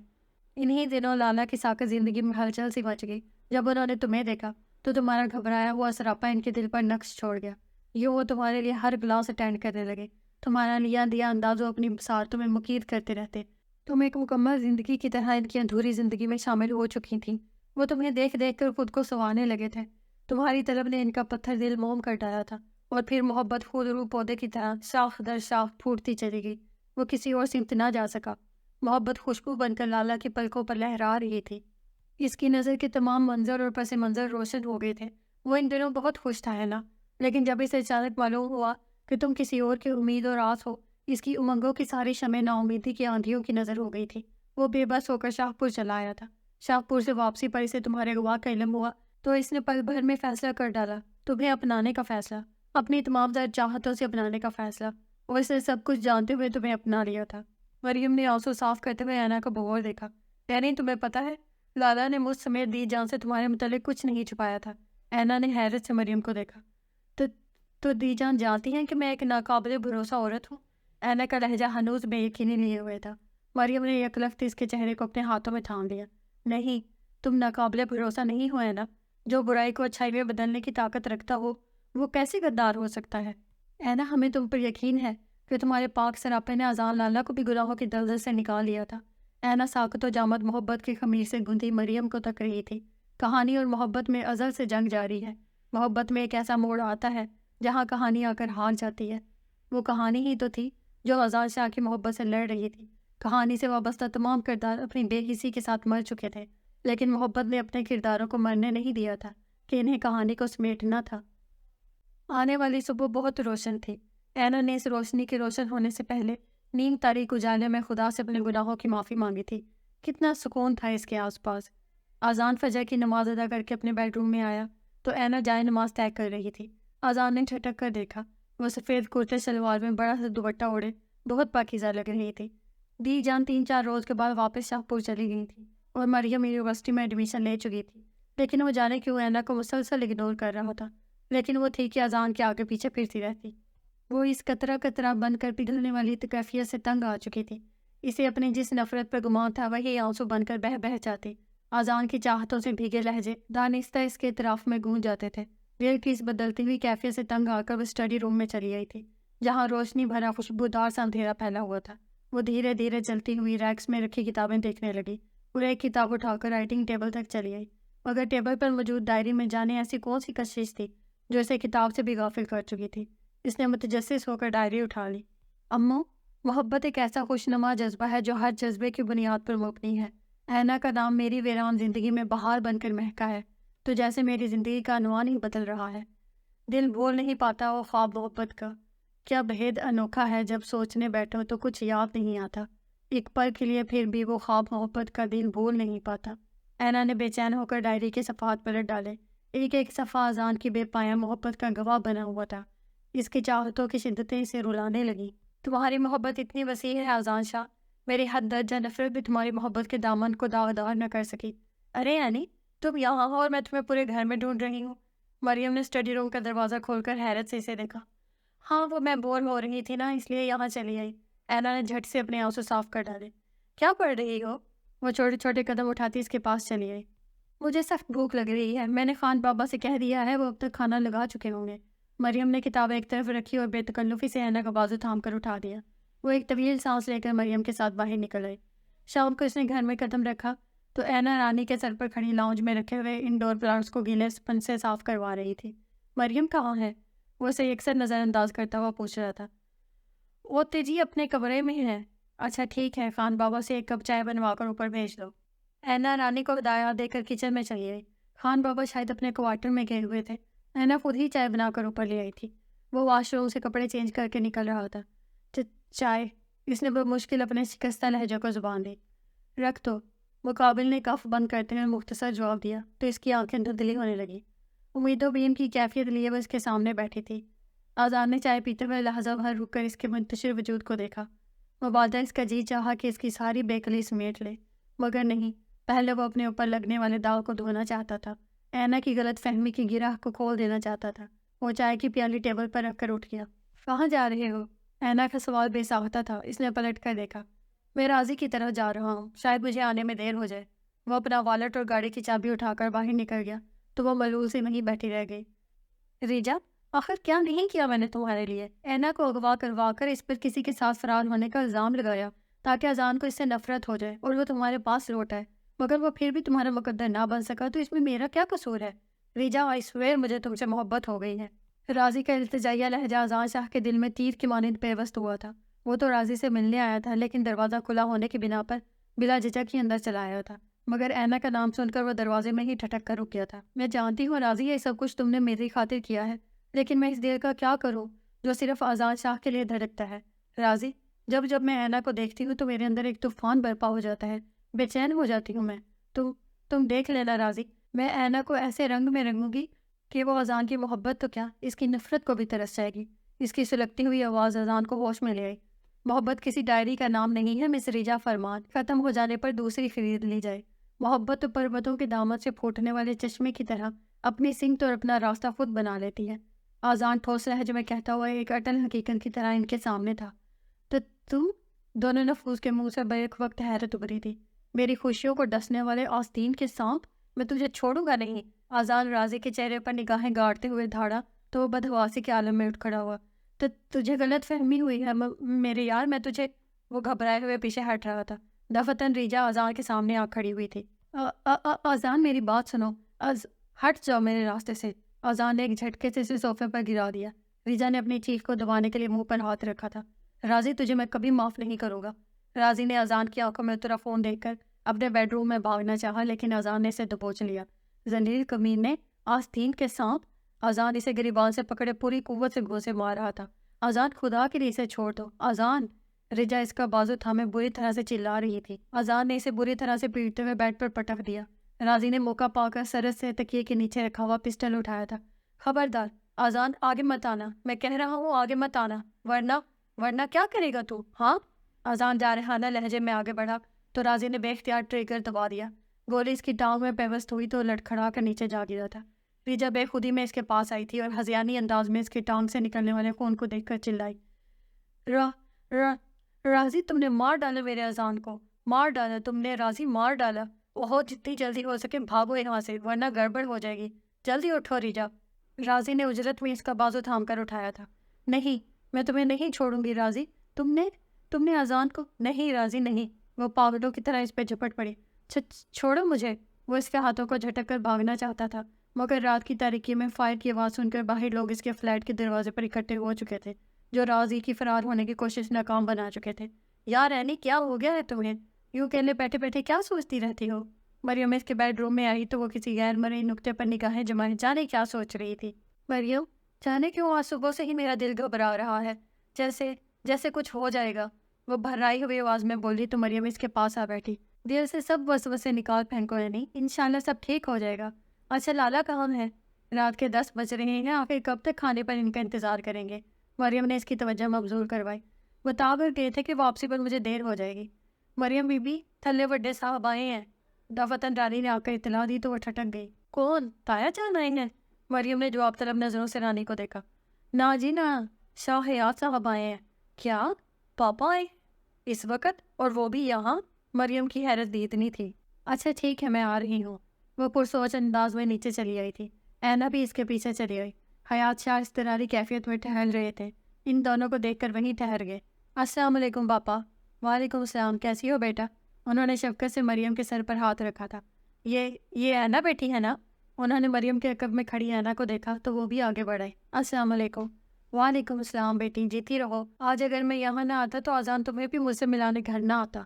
انہی دنوں لالا کی ساکت زندگی میں ہلچل سی مچ گئی۔ جب انہوں نے تمہیں دیکھا تو تمہارا گھبرایا ہوا سراپا ان کے دل پر نقش چھوڑ گیا۔ یوں وہ تمہارے لیے ہر گلاس اٹینڈ کرنے لگے، تمہارا لیا دیا انداز و اپنی بصارتوں میں مقید کرتے رہتے۔ تم ایک مکمل زندگی کی طرح ان کی ادھوری زندگی میں شامل ہو چکی تھیں۔ وہ تمہیں دیکھ دیکھ کر خود کو سنوانے لگے تھے۔ تمہاری طلب نے ان کا پتھر دل موم کر ڈالا تھا اور پھر محبت خود رو پودے کی طرح شاخ در شاخ پھوٹتی چلی گئی۔ وہ کسی اور سمت نہ جا سکا۔ محبت خوشبو بن کر لالا کی پلکوں پر لہرا رہی تھی۔ اس کی نظر کے تمام منظر اور پس منظر روشن ہو گئے تھے۔ وہ ان دنوں بہت خوش تھا ہے نا، لیکن جب اسے اچانک معلوم ہوا کہ تم کسی اور کی امید اور آس ہو، اس کی امنگوں کی ساری شمع نا امیدی کی آندھیوں کی نظر ہو گئی تھی۔ وہ بے بس ہو کر شاہپور چلا آیا تھا۔ شاہپور سے واپسی پر اسے تمہارے گواہ کا علم ہوا تو اس نے پل بھر میں فیصلہ کر ڈالا، تمہیں اپنانے کا فیصلہ، اپنی تمام در چاہتوں سے اپنانے کا فیصلہ۔ وہ اس نے سب کچھ جانتے ہوئے تمہیں اپنا لیا تھا۔ مریم نے آنسو صاف کرتے ہوئے اینا کو بغور دیکھا۔ یعنی تمہیں پتہ ہے لالا نے مجھ سمیت دی جان سے تمہارے متعلق کچھ نہیں چھپایا تھا۔ اینا نے حیرت سے مریم کو دیکھا۔ تو دی جان جانتی ہیں کہ میں ایک ناقابل بھروسہ عورت ہوں؟ اینا کا لہجہ ہنوز بے یقینی لیے ہوئے تھا۔ مریم نے یکلخت اس کے چہرے کو اپنے ہاتھوں میں تھام لیا۔ نہیں، تم ناقابل بھروسہ نہیں ہو اینا۔ جو برائی کو اچھائی میں بدلنے کی طاقت رکھتا ہو وہ کیسے غدار ہو سکتا ہے؟ اینا، ہمیں تم پر یقین ہے کہ تمہارے پاک سراپے نے اذان لالا کو بھی گناہوں کی دلدل سے نکال لیا تھا۔ اینا ساکت و جامد محبت کی خمیر سے گندھی مریم کو تک رہی تھی۔ کہانی اور محبت میں ازل سے جنگ جاری ہے۔ محبت میں ایک ایسا موڑ آتا ہے جہاں کہانی آ کر ہار جاتی ہے۔ وہ کہانی ہی تو تھی جو اذان شاہ کی محبت سے لڑ رہی تھی۔ کہانی سے وابستہ تمام کردار اپنی بے حسی کے ساتھ مر چکے تھے، لیکن محبت نے اپنے کرداروں کو مرنے نہیں دیا تھا کہ انہیں کہانی کو سمیٹنا تھا۔ آنے والی صبح بہت روشن تھی۔ اینا نے اس روشنی کے روشن ہونے سے پہلے نیم تاریک اجالے میں خدا سے اپنے گناہوں کی معافی مانگی تھی۔ کتنا سکون تھا اس کے آس پاس۔ اذان فجر کی نماز ادا کر کے اپنے بیڈ روم میں آیا تو اینا جائے نماز طے کر رہی تھی۔ اذان نے ٹھٹک کر دیکھا۔ وہ سفید کرتے شلوار میں بڑا سا دوپٹہ اوڑھے بہت پاکیزہ لگ رہی تھی۔ دی جان 3-4 روز کے بعد واپس شاہ پور چلی گئی تھی اور مریم یونیورسٹی میں ایڈمیشن لے چکی تھی، لیکن وہ جانے کیوں اینا کو مسلسل اگنور کر رہا تھا۔ لیکن وہ تھی کہ اذان کے آگے پیچھے پھرتی رہتی۔ وہ اس قطرہ قطرہ بن کر پگھلنے والی کیفیت سے تنگ آ چکی تھی۔ اسے اپنی جس نفرت پر گمان تھا وہی آنسو بن کر بہہ بہہ جاتی۔ اذان کی چاہتوں سے بھیگے لہجے دانستہ اس کے اطراف میں گونج جاتے تھے۔ دل کی اس بدلتی ہوئی کیفیت سے تنگ آ کر وہ اسٹڈی روم میں چلی آئی تھی، جہاں روشنی بھرا خوشبودار سا اندھیرا پھیلا ہوا تھا۔ وہ دھیرے دھیرے چلتی ہوئی ریکس میں رکھی کتابیں دیکھنے لگی اور ایک کتاب اٹھا کر رائٹنگ ٹیبل تک چلی آئی، مگر ٹیبل پر موجود ڈائری میں جانے ایسی کون سی کشش تھی جو اسے کتاب سے بھی غافل کر چکی تھی۔ اس نے متجسس ہو کر ڈائری اٹھا لی۔ اماں، محبت ایک ایسا خوشنما جذبہ ہے جو ہر جذبے کی بنیاد پر مبنی ہے۔ اینا کا نام میری ویران زندگی میں بہار بن کر مہکا ہے، تو جیسے میری زندگی کا عنوان ہی بدل رہا ہے۔ دل بھول نہیں پاتا وہ خواب محبت کا، کیا بھید انوکھا ہے جب سوچنے بیٹھو تو کچھ یاد نہیں آتا۔ ایک پل کے لیے پھر بھی وہ خواب محبت کا دل بھول نہیں پاتا۔ اینا نے بے چین ہو کر ڈائری کے صفحات پلٹ ڈالے۔ ایک ایک صفحہ اذان کی بے پایہ محبت کا گواہ بنا ہوا تھا۔ اس کی چاہتوں کی شدتیں اسے رلانے لگیں۔ تمہاری محبت اتنی وسیع ہے اذان شاہ، میری حد درجہ نفرت بھی تمہاری محبت کے دامن کو داغدار نہ کر سکی۔ ارے یعنی تم یہاں ہو اور میں تمہیں پورے گھر میں ڈھونڈ رہی ہوں؟ مریم نے اسٹڈی روم کا دروازہ کھول کر حیرت سے اسے دیکھا۔ ہاں، وہ میں بور ہو رہی تھی نا، اس لیے یہاں چلی آئی۔ اینا نے جھٹ سے اپنے آنسو صاف کر ڈالے۔ کیا پڑھ رہی ہو؟ وہ چھوٹے چھوٹے قدم اٹھاتی اس کے پاس چلی آئی۔ مجھے سخت بھوک لگ رہی ہے، میں نے خان بابا سے کہہ دیا ہے، وہ اب تک کھانا لگا چکے ہوں گے۔ مریم نے کتاب ایک طرف رکھی اور بے تکلفی سے اینا کا بازو تھام کر اٹھا دیا۔ وہ ایک طویل سانس لے کر مریم کے ساتھ باہر نکل آئی۔ شام کو اس نے گھر میں قدم رکھا تو اینا رانی کے سر پر کھڑی لاؤنج میں رکھے ہوئے انڈور پلانٹس کو گیلے اسپنج سے صاف کروا رہی تھی۔ مریم کہاں ہے؟ وہ اسے یکسر نظر انداز کرتا ہوا پوچھ رہا تھا۔ وہ تیجی اپنے کمرے میں ہے۔ اچھا ٹھیک ہے، خان بابا سے ایک کپ چائے بنوا کر اوپر بھیج دو۔ اینا رانی کو ہدایات دے کر کچن میں چلی گئی۔ خان بابا شاید اپنے کوارٹر میں گئے ہوئے تھے۔ اینا خود ہی چائے بنا کر اوپر لے آئی تھی۔ وہ واش روم سے کپڑے چینج کر کے نکل رہا تھا۔ چائے، اس نے بمشکل اپنے شکستہ لہجے کو زبان دی۔ رکھ دو، مقابل نے کف بند کرتے ہوئے مختصر جواب دیا تو اس کی آنکھیں دھندلی ہونے لگی۔ امید و بیم کی کیفیت لیے وہ اس کے سامنے بیٹھی تھی۔ اذان نے چائے پیتے ہوئے لحظہ بھر رک کر اس کے منتشر وجود کو دیکھا۔ مبادہ اس کا جی چاہا کہ اس کی ساری بےقلی سمیٹ لے، مگر نہیں، پہلے وہ اپنے اوپر لگنے والے داغ کو دھونا چاہتا تھا، اینا کی غلط فہمی کی گرہ کو کھول دینا چاہتا تھا۔ وہ چائے کی پیالی ٹیبل پر رکھ کر اٹھ گیا۔ کہاں جا رہے ہو؟ اینا کا سوال بے ساختہ تھا۔ اس نے پلٹ کر دیکھا۔ میں راضی کی طرف جا رہا ہوں، شاید مجھے آنے میں دیر ہو جائے۔ وہ اپنا والٹ اور گاڑی کی چابی اٹھا کر باہر نکل گیا تو وہ ملول سے وہیں بیٹھی رہ گئی۔ ریجا، آخر کیا نہیں کیا میں نے تمہارے لیے؟ اینا کو اغوا کروا کر اس پر کسی کے ساتھ فرار ہونے کا الزام لگایا تاکہ اذان کو اس سے نفرت ہو جائے اور وہ تمہارے پاس لوٹ آئے، مگر وہ پھر بھی تمہارا مقدر نہ بن سکا، تو اس میں میرا کیا قصور ہے؟ ریجا، آئی سویر مجھے تم سے محبت ہو گئی ہے۔ راضی کا التجائیہ لہجہ اذان شاہ کے دل میں تیر کی مانند پیوست ہوا تھا۔ وہ تو راضی سے ملنے آیا تھا، لیکن دروازہ کھلا ہونے کی بنا پر بلا جھجک ہی اندر چلا آیا تھا، مگر اینا کا نام سن کر وہ دروازے میں ہی ٹھٹک کر رک گیا تھا۔ میں جانتی ہوں راضی، یہ سب کچھ تم نے میری خاطر کیا ہے، لیکن میں اس دل کا کیا کروں جو صرف اذان شاہ کے لیے دھڑکتا ہے۔ راضی، جب جب میں اینا کو دیکھتی ہوں تو میرے اندر ایک طوفان برپا ہو جاتا ہے، بے چین ہو جاتی ہوں میں۔ تم دیکھ لینا راضی، میں اینا کو ایسے رنگ میں رنگوں گی کہ وہ اذان کی محبت تو کیا، اس کی نفرت کو بھی ترس جائے گی۔ اس کی سلگتی ہوئی آواز اذان کو ہوش میں لے آئی۔ محبت کسی ڈائری کا نام نہیں ہے مس ریجا فرمان، ختم ہو جانے پر دوسری خرید لی جائے۔ محبت تو پروتوں کے دامن سے پھوٹنے والے چشمے کی طرح اپنی سمت اور اپنا راستہ خود بنا لیتی ہے۔ اذان ٹھوس لہجے میں کہتا ہوا ایک اٹل حقیقت کی طرح ان کے سامنے تھا۔ تو تم؟ دونوں نفوس کے منہ سے بیک وقت حیرت ابری تھی۔ میری خوشیوں کو ڈسنے والے آستین کے سانپ، میں تجھے چھوڑوں گا نہیں۔ اذان راضی کے چہرے پر نگاہیں گاڑتے ہوئے دھاڑا تو وہ بدحواسی کے عالم میں اٹھ کھڑا ہوا۔ تو تجھے غلط فہمی ہوئی ہے میرے یار، میں تجھے… وہ گھبرائے ہوئے پیچھے ہٹ رہا تھا۔ دفتن ریجا اذان کے سامنے آ کھڑی ہوئی تھی۔ اذان میری بات سنو، ہٹ جاؤ میرے راستے سے۔ اذان نے ایک جھٹکے سے اسے صوفے پر گرا دیا۔ ریجا نے اپنی چیخ کو دبانے کے لیے منہ پر ہاتھ رکھا تھا۔ راضی تجھے میں کبھی معاف نہیں کروں گا۔ راضی نے اذان کی آنکھوں میں اترا فون دیکھ کر اپنے بیڈ روم میں بھاگنا چاہا، لیکن اذان نے اسے دبوچ لیا۔ ذلیل کمینے، آستین کے سانپ! اذان اسے گریبان سے پکڑے پوری قوت سے گھوسے مار رہا تھا۔ اذان خدا کے لیے اسے چھوڑ دو، اذان! رجا اس کا بازو تھامے بری طرح سے چلا رہی تھی۔ اذان نے اسے بری طرح سے پیٹتے ہوئے بیڈ پر پٹک دیا۔ راضی نے موقع پا کر سرد سے تکیے کے نیچے رکھا ہوا پسٹل اٹھایا تھا۔ خبردار اذان، آگے مت آنا، میں کہہ رہا ہوں آگے مت آنا، ورنہ کیا کرے گا تو؟ ہاں؟ اذان جارحانہ لہجے میں آگے بڑھا تو راضی نے بے اختیار ٹریگر دبا دیا۔ گولی اس کی ٹانگ میں پیوست ہوئی تو لڑکھڑا کر نیچے جا گرا تھا۔ ریجا بے خودی میں اس کے پاس آئی تھی اور ہذیانی انداز میں اس کی ٹانگ سے نکلنے والے خون کو دیکھ کر چلائی، راضی تم نے مار ڈالا میرے اذان کو، مار ڈالا تم نے راضی، مار ڈالا۔ وہ جتنی جلدی ہو سکے بھاگو یہاں سے، ورنہ گڑبڑ ہو جائے گی۔ جلدی اٹھو ریجا۔ راضی نے اجرت میں اس کا بازو تھام کر اٹھایا تھا۔ نہیں، میں تمہیں نہیں چھوڑوں گی راضی۔ تم نے اذان کو… نہیں راضی نہیں۔ وہ پاگلوں کی طرح اس پہ جھپٹ پڑی۔ چھوڑو مجھے۔ وہ اس کے ہاتھوں کو جھٹک کر بھاگنا چاہتا تھا، مگر رات کی تاریکی میں فائر کی آواز سن کر باہر لوگ اس کے فلیٹ کے دروازے پر اکٹھے ہو چکے تھے، جو راضی کی فرار ہونے کی کوشش ناکام بنا چکے تھے۔ یار اینی، کیا ہو گیا ہے تمہیں؟ یوں اکیلے بیٹھے بیٹھے کیا سوچتی رہتی ہو؟ مریم اس کے بیڈ روم میں آئی تو وہ کسی غیر مرئی نقطے پر نگاہیں جمائے جانے کیا سوچ رہی تھی۔ مریم، جانے کیوں آج صبح سے ہی میرا دل گھبرا رہا ہے، جیسے کچھ ہو جائے گا۔ وہ بھرائی ہوئی آواز میں بولی تو مریم اس کے پاس آ بیٹھی۔ دل سے سب وسوسے نکال پھینکو اینی، انشاءاللہ سب ٹھیک ہو جائے گا۔ اچھا لالا کہاں ہے؟ رات کے 10 بج رہے ہیں، آخر کب تک کھانے پر ان کا انتظار کریں گے؟ مریم نے اس کی توجہ مبذول کروائی۔ بتا کر گئے تھے کہ واپسی پر مجھے دیر ہو جائے گی۔ مریم بی بی، تھلے وڈے صاحب آئے ہیں۔ دفتن رانی نے آ کر اطلاع دی تو وہ ٹھٹک گئی۔ کون؟ تایا جان آئے ہیں؟ مریم نے جواب طلب نظروں سے رانی کو دیکھا۔ نا جی نا، شاہ حیات صاحب آئے ہیں۔ کیا؟ پاپا آئے اس وقت، اور وہ بھی یہاں؟ مریم کی حیرت بھی اتنی تھی۔ اچھا ٹھیک ہے، میں آ رہی ہوں۔ وہ پرسوچ انداز میں نیچے چلی آئی تھی۔ اینا بھی اس کے پیچھے چلی آئی۔ حیات شاہ اضطراری کیفیت میں ٹہل رہے تھے، ان دونوں کو دیکھ کر وہیں ٹھہر گئے۔ السلام علیکم پاپا۔ وعلیکم السلام، کیسی ہو بیٹا؟ انہوں نے شفقت سے مریم کے سر پر ہاتھ رکھا تھا۔ یہ اینا بیٹھی ہے نا؟ انہوں نے مریم کے عقب میں کھڑی اینا کو دیکھا تو وہ بھی آگے بڑھے۔ السلام علیکم۔ وعلیکم السلام بیٹی، جیتی رہو۔ آج اگر میں یہاں نہ آتا تو اذان تمہیں بھی مجھ سے ملانے گھر نہ آتا۔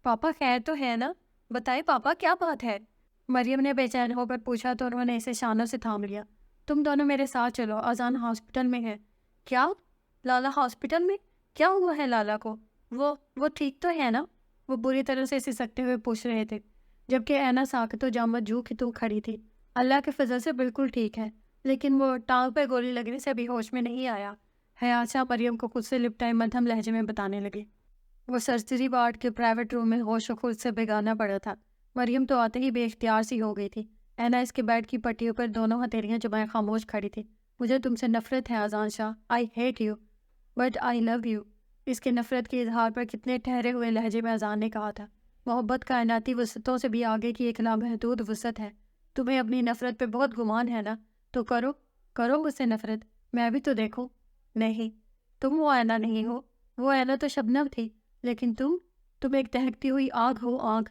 پاپا خیر تو ہے نا؟ بتائے پاپا کیا بات ہے؟ مریم نے بے چین ہو کر پوچھا تو انہوں نے اسے شانوں سے تھام لیا۔ تم دونوں میرے ساتھ چلو، اذان ہاسپٹل میں ہے۔ کیا؟ لالا ہاسپٹل میں؟ کیا ہوا ہے لالا کو؟ وہ ٹھیک تو ہے نا؟ وہ بری طرح سے سسکتے ہوئے پوچھ رہے تھے، جبکہ اینا ساکت و جامد جو کہ تو کھڑی تھی۔ اللہ کے فضل سے بالکل ٹھیک ہے، لیکن وہ ٹانگ پہ گولی لگنے سے بھی ہوش میں نہیں آیا۔ حیات شاہ مریم کو خود سے لپٹائے مدھم لہجے میں بتانے لگے۔ وہ سرجری وارڈ کے پرائیویٹ روم میں ہوش و خود سے بھگانا پڑا تھا۔ مریم تو آتے ہی بے اختیار سی ہو گئی تھی۔ اینا اس کے بیڈ کی پٹیوں پر دونوں ہتھیلیاں جمائے خاموش کھڑی تھی۔ مجھے تم سے نفرت ہے Azaan Shah, I hate you but I love you. اس کے نفرت کے اظہار پر کتنے ٹھہرے ہوئے لہجے میں اذان نے کہا تھا، محبت کائناتی وسعتوں سے بھی آگے کی ایک لامحدود وسعت ہے۔ تمہیں اپنی نفرت پہ بہت گمان ہے نا، تو کرو مجھ سے نفرت، میں بھی تو دیکھوں۔ نہیں، تم وہ اینا نہیں ہو، وہ اینا تو شبنم تھی، لیکن تم ایک دہکتی ہوئی آگ ہو، آگ۔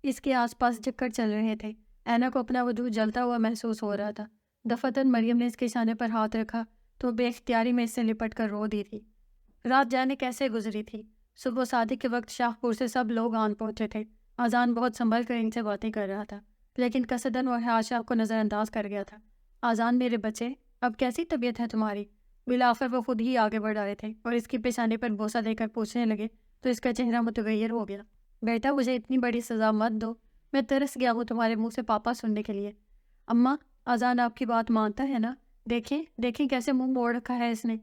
اس کے آس پاس چکر چل رہے تھے۔ اینا کو اپنا وجود جلتا ہوا محسوس ہو رہا تھا۔ دفتن مریم نے اس کے شانے پر ہاتھ رکھا تو بے اختیاری میں اس سے لپٹ کر رو دی تھی۔ رات جانے کیسے گزری تھی۔ صبح صادق کے وقت شاہ پور سے سب لوگ آن پہنچے تھے۔ اذان بہت سنبھل کر ان سے باتیں کر رہا تھا، لیکن قصدن وہ حیات شاہ کو نظر انداز کر گیا تھا۔ اذان میرے بچے، اب کیسی طبیعت ہے تمہاری؟ بالآخر وہ خود ہی آگے بڑھ آئے تھے اور اس کی پیشانی پر بوسہ دے کر پوچھنے لگے تو اس کا چہرہ متغیر ہو گیا۔ بیٹا مجھے اتنی بڑی سزا مت دو، میں ترس گیا ہوں تمہارے منہ سے پاپا سننے کے لیے۔ اماں، اذان آپ کی بات مانتا ہے نا؟ دیکھیں دیکھیں کیسے منہ موڑ رکھا ہے اس نے۔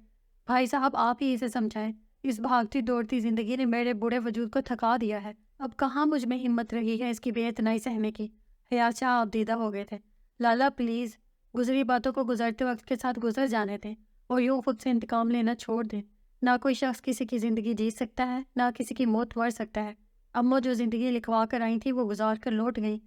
بھائی صاحب آپ ہی اسے سمجھائیں، اس بھاگتی دوڑتی زندگی نے میرے بوڑھے وجود کو تھکا دیا ہے، اب کہاں مجھ میں ہمت رہی ہے اس کی بے اتنائی سہنے کی۔ حیات شاہ آپ دیدہ ہو گئے تھے۔ لالا پلیز، گزری باتوں کو گزرتے وقت کے ساتھ گزر جانے دیں اور یوں خود سے انتقام لینا چھوڑ دیں۔ نہ کوئی شخص کسی کی زندگی جی سکتا ہے، نہ کسی کی موت مر سکتا ہے۔ اماں جو زندگی لکھوا کر آئی تھی وہ گزار کر لوٹ گئی،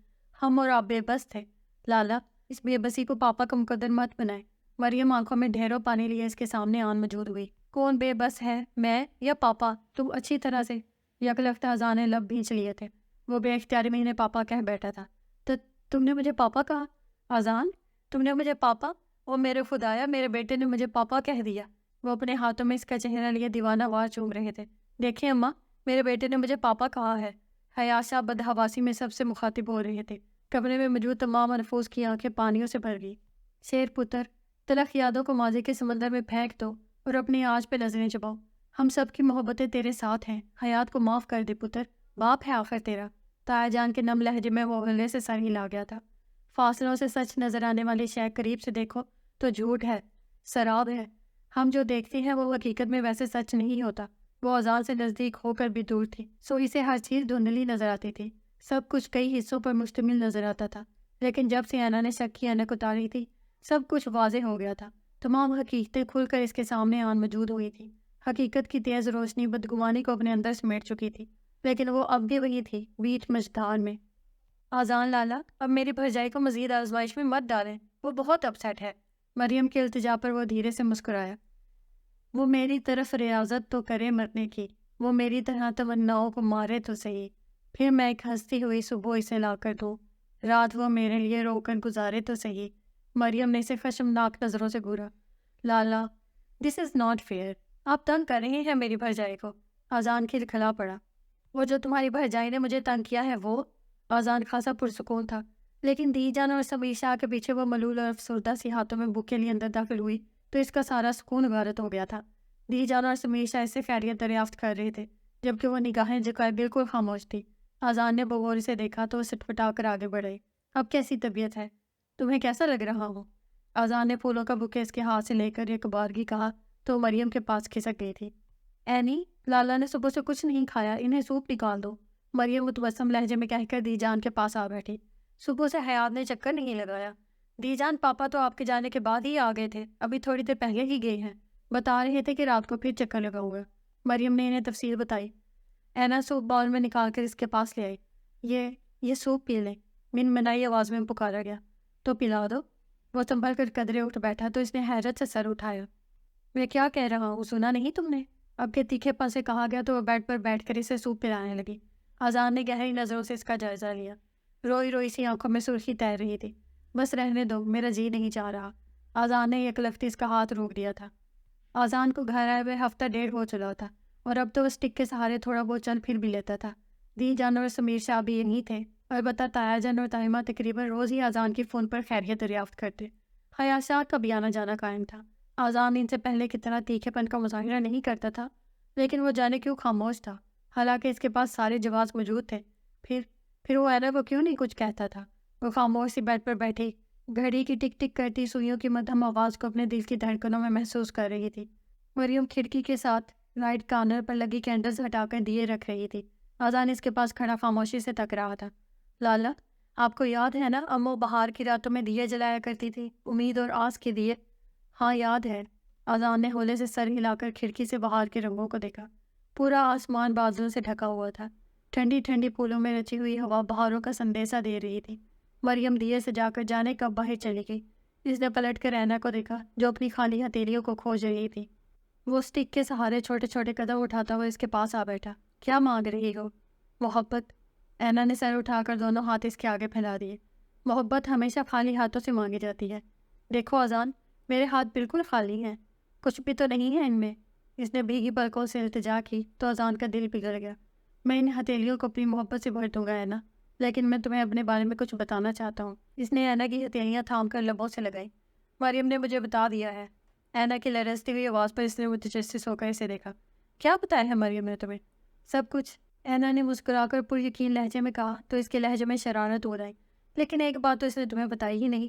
ہم اور آپ بے بس تھے۔ لالا، اس بے بسی کو پاپا کا مقدر مت بنائے۔ مریم آنکھوں میں ڈھیروں پانی لیے اس کے سامنے آن موجود ہوئی۔ کون بے بس ہے، میں یا پاپا؟ تم اچھی طرح سے۔ یکلخت اذان نے لب بھینچ لیے تھے، وہ بے اختیاری میں انہیں پاپا کہہ بیٹھا تھا۔ تو تم نے مجھے پاپا کہا؟ اذان، تم نے مجھے پاپا؟ او میرے خدایا، میرے بیٹے نے مجھے پاپا کہہ دیا۔ وہ اپنے ہاتھوں میں اس کا چہرہ لیے دیوانہ وار چوم رہے تھے۔ دیکھیں اماں، میرے بیٹے نے مجھے پاپا کہا ہے۔ حیات شاہ بدحواسی میں سب سے مخاطب ہو رہے تھے۔ کمرے میں موجود تمام نفوس کی آنکھیں پانیوں سے بھر گئی۔ شیر پتر، تلخ یادوں کو ماضی کے سمندر میں پھینک دو اور اپنی آج پہ نظریں چباؤ۔ ہم سب کی محبتیں تیرے ساتھ ہیں، حیات کو معاف کر دے پتر، باپ ہے آخر تیرا۔ تایا جان کے نم لہجے میں وہ غلے سے سر ہلا گیا تھا۔ فاصلوں سے سچ نظر آنے والی شے قریب سے دیکھو تو جھوٹ ہے، سراب ہے۔ ہم جو دیکھتے ہیں وہ حقیقت میں ویسے سچ نہیں ہوتا۔ وہ اذان سے نزدیک ہو کر بھی دور تھی، سو اسے ہر چیز دھندلی نظر آتی تھی، سب کچھ کئی حصوں پر مشتمل نظر آتا تھا۔ لیکن جب سے اینا نے شک کی اینک اتاری تھی، سب کچھ واضح ہو گیا تھا۔ تمام حقیقتیں کھل کر اس کے سامنے آن موجود ہوئی تھی۔ حقیقت کی تیز روشنی بدگمانی کو اپنے اندر سمیٹ چکی تھی، لیکن وہ اب بھی وہی تھی، بیچ مجدار میں۔ اذان لالا، اب میری بھرجائی کو مزید آزمائش میں مت ڈالیں، وہ بہت اپسیٹ ہے۔ مریم کے التجا پر وہ دھیرے سے مسکرایا۔ وہ میری طرف ریاضت تو کرے مرنے کی، وہ میری طرح تمناؤں کو مارے تو صحیح، پھر میں ایک ہنستی ہوئی صبح اسے لا کر دوں، رات وہ میرے لیے رو کر گزارے تو صحیح۔ مریم نے اسے خشمناک نظروں سے گھورا۔ لالا، دس از ناٹ فیئر، آپ تنگ کر رہے ہیں میری بھرجائی کو۔ اذان کھلکھلا پڑا۔ وہ جو تمہاری بھرجائی نے مجھے تنگ کیا ہے وہ؟ اذان خاصا پرسکون تھا، لیکن دی جان اور سمیر شاہ کے پیچھے وہ ملول اور افسردہ سی ہاتھوں میں بک کے لیے اندر داخل ہوئی تو اس کا سارا سکون غارت ہو گیا تھا۔ دی جان اور سمیر شاہ اس سے خیریت دریافت کر رہے تھے، جبکہ وہ نگاہیں جھکائے بالکل خاموش تھی۔ اذان نے بغور سے دیکھا تو وہ سٹپٹا کر آگے بڑھے۔ اب کیسی طبیعت ہے؟ تمہیں کیسا لگ رہا ہو؟ اذان نے پھولوں کا بکے اس کے ہاتھ سے لے کر ایک بارگی کہا تو مریم کے پاس کھسک گئی تھی۔ اینی، لالا نے صبح سے کچھ نہیں کھایا، انہیں سوپ نکال دو، مریم متبسم لہجے میں کہہ کر دی جان کے پاس آ بیٹھی۔ صبح سے حیات نے چکر نہیں لگایا۔ دی جان، پاپا تو آپ کے جانے کے بعد ہی آ گئے تھے، ابھی تھوڑی دیر پہلے ہی گئے ہیں، بتا رہے تھے کہ رات کو پھر چکر لگاؤں گا۔ مریم نے انہیں تفصیل بتائی۔ اینا سوپ باؤل میں نکال کر اس کے پاس لے آئی۔ یہ سوپ پی لیں، من منائی آواز میں پکارا گیا۔ تو پلا دو۔ وہ سنبھل کر قدرے اٹھ بیٹھا تو اس نے حیرت سے سر اٹھایا۔ میں کیا کہہ رہا ہوں، سنا نہیں تم نے؟ اب کے تیکھے پن سے کہا گیا تو وہ بیڈ پر بیٹھ کر اسے سوپ پلانے لگی۔ اذان نے گہری نظروں سے اس کا جائزہ لیا۔ روئی روئی سی آنکھوں میں سرخی تیر رہی تھی۔ بس رہنے دو، میرا جی نہیں چاہ رہا۔ اذان نے یک لگتی اس کا ہاتھ روک دیا تھا۔ اذان کو گھر آئے ہوئے ہفتہ ڈیڑھ ہو چلا تھا اور اب تو وہ اسٹک کے سہارے تھوڑا بہت چل پھر بھی لیتا تھا۔ دی جان اور سمیر شاہ بھی یہیں تھے، البتہ تایا جان اور تائمہ تقریباً روز ہی اذان کی فون پر خیریت دریافت کرتے۔ حیات شاہ کا بھی آنا جانا قائم تھا۔ اذان ان سے پہلے کی طرح تیکھے پن کا مظاہرہ نہیں کرتا تھا، لیکن وہ جانے کیوں خاموش تھا، حالانکہ اس کے پاس سارے جواز موجود تھے۔ پھر وہ اینا کو کیوں نہیں کچھ کہتا تھا؟ وہ خاموش سی بیڈ پر بیٹھی گھڑی کی ٹک ٹک کرتی سوئیوں کی مدھم آواز کو اپنے دل کی دھڑکنوں میں محسوس کر رہی تھی۔ مریم کھڑکی کے ساتھ رائٹ کارنر پر لگی کینڈلز ہٹا کر دیے رکھ رہی تھی۔ اذان اس کے پاس کھڑا خاموشی سے تک رہا تھا۔ لالا، آپ کو یاد ہے نا امو بہار کی راتوں میں دیے جلایا کرتی تھی، امید اور آس کے دیے؟ ہاں یاد ہے۔ اذان نے ہولے سے سر ہلا کر کھڑکی سے باہر کے رنگوں کو دیکھا۔ پورا آسمان بادلوں سے ڈھکا ہوا تھا، ٹھنڈی ٹھنڈی پھولوں میں رچی ہوئی ہوا بہاروں کا سندیسہ دے رہی تھی۔ مریم دیے سے جا کر جانے کب باہر چلی گئی۔ اس نے پلٹ کر اینا کو دیکھا جو اپنی خالی ہتھیلیوں کو کھوج رہی تھی۔ وہ اسٹک کے سہارے چھوٹے چھوٹے قدم اٹھاتا ہوا اس کے پاس آ بیٹھا۔ کیا مانگ رہی ہو؟ محبت۔ اینا نے سر اٹھا کر دونوں ہاتھ اس کے آگے پھیلا دیے۔ محبت ہمیشہ خالی ہاتھوں سے مانگی جاتی ہے۔ دیکھو اذان، میرے ہاتھ بالکل خالی ہیں، کچھ بھی تو نہیں ہے ان میں۔ اس نے بھیگی پلکوں سے التجا کی تو اذان کا دل پگھل گیا۔ میں ان ہتھیلیوں کو اپنی محبت سے بھر دوں گا اینا، لیکن میں تمہیں اپنے بارے میں کچھ بتانا چاہتا ہوں۔ اس نے اینا کی ہتھیلیاں تھام کر لبوں سے لگائی۔ مریم نے مجھے بتا دیا ہے۔ اینا کی لرزتی ہوئی آواز پر اس نے متجسس ہو کر اسے دیکھا۔ کیا بتایا ہے مریم نے تمہیں؟ سب کچھ، اینا نے مسکرا کر پر یقین لہجے میں کہا تو اس کے لہجے میں شرارت ہو رہی۔ لیکن ایک بات تو اس نے تمہیں بتائی ہی نہیں۔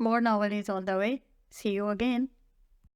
More novel is on the way. See you again.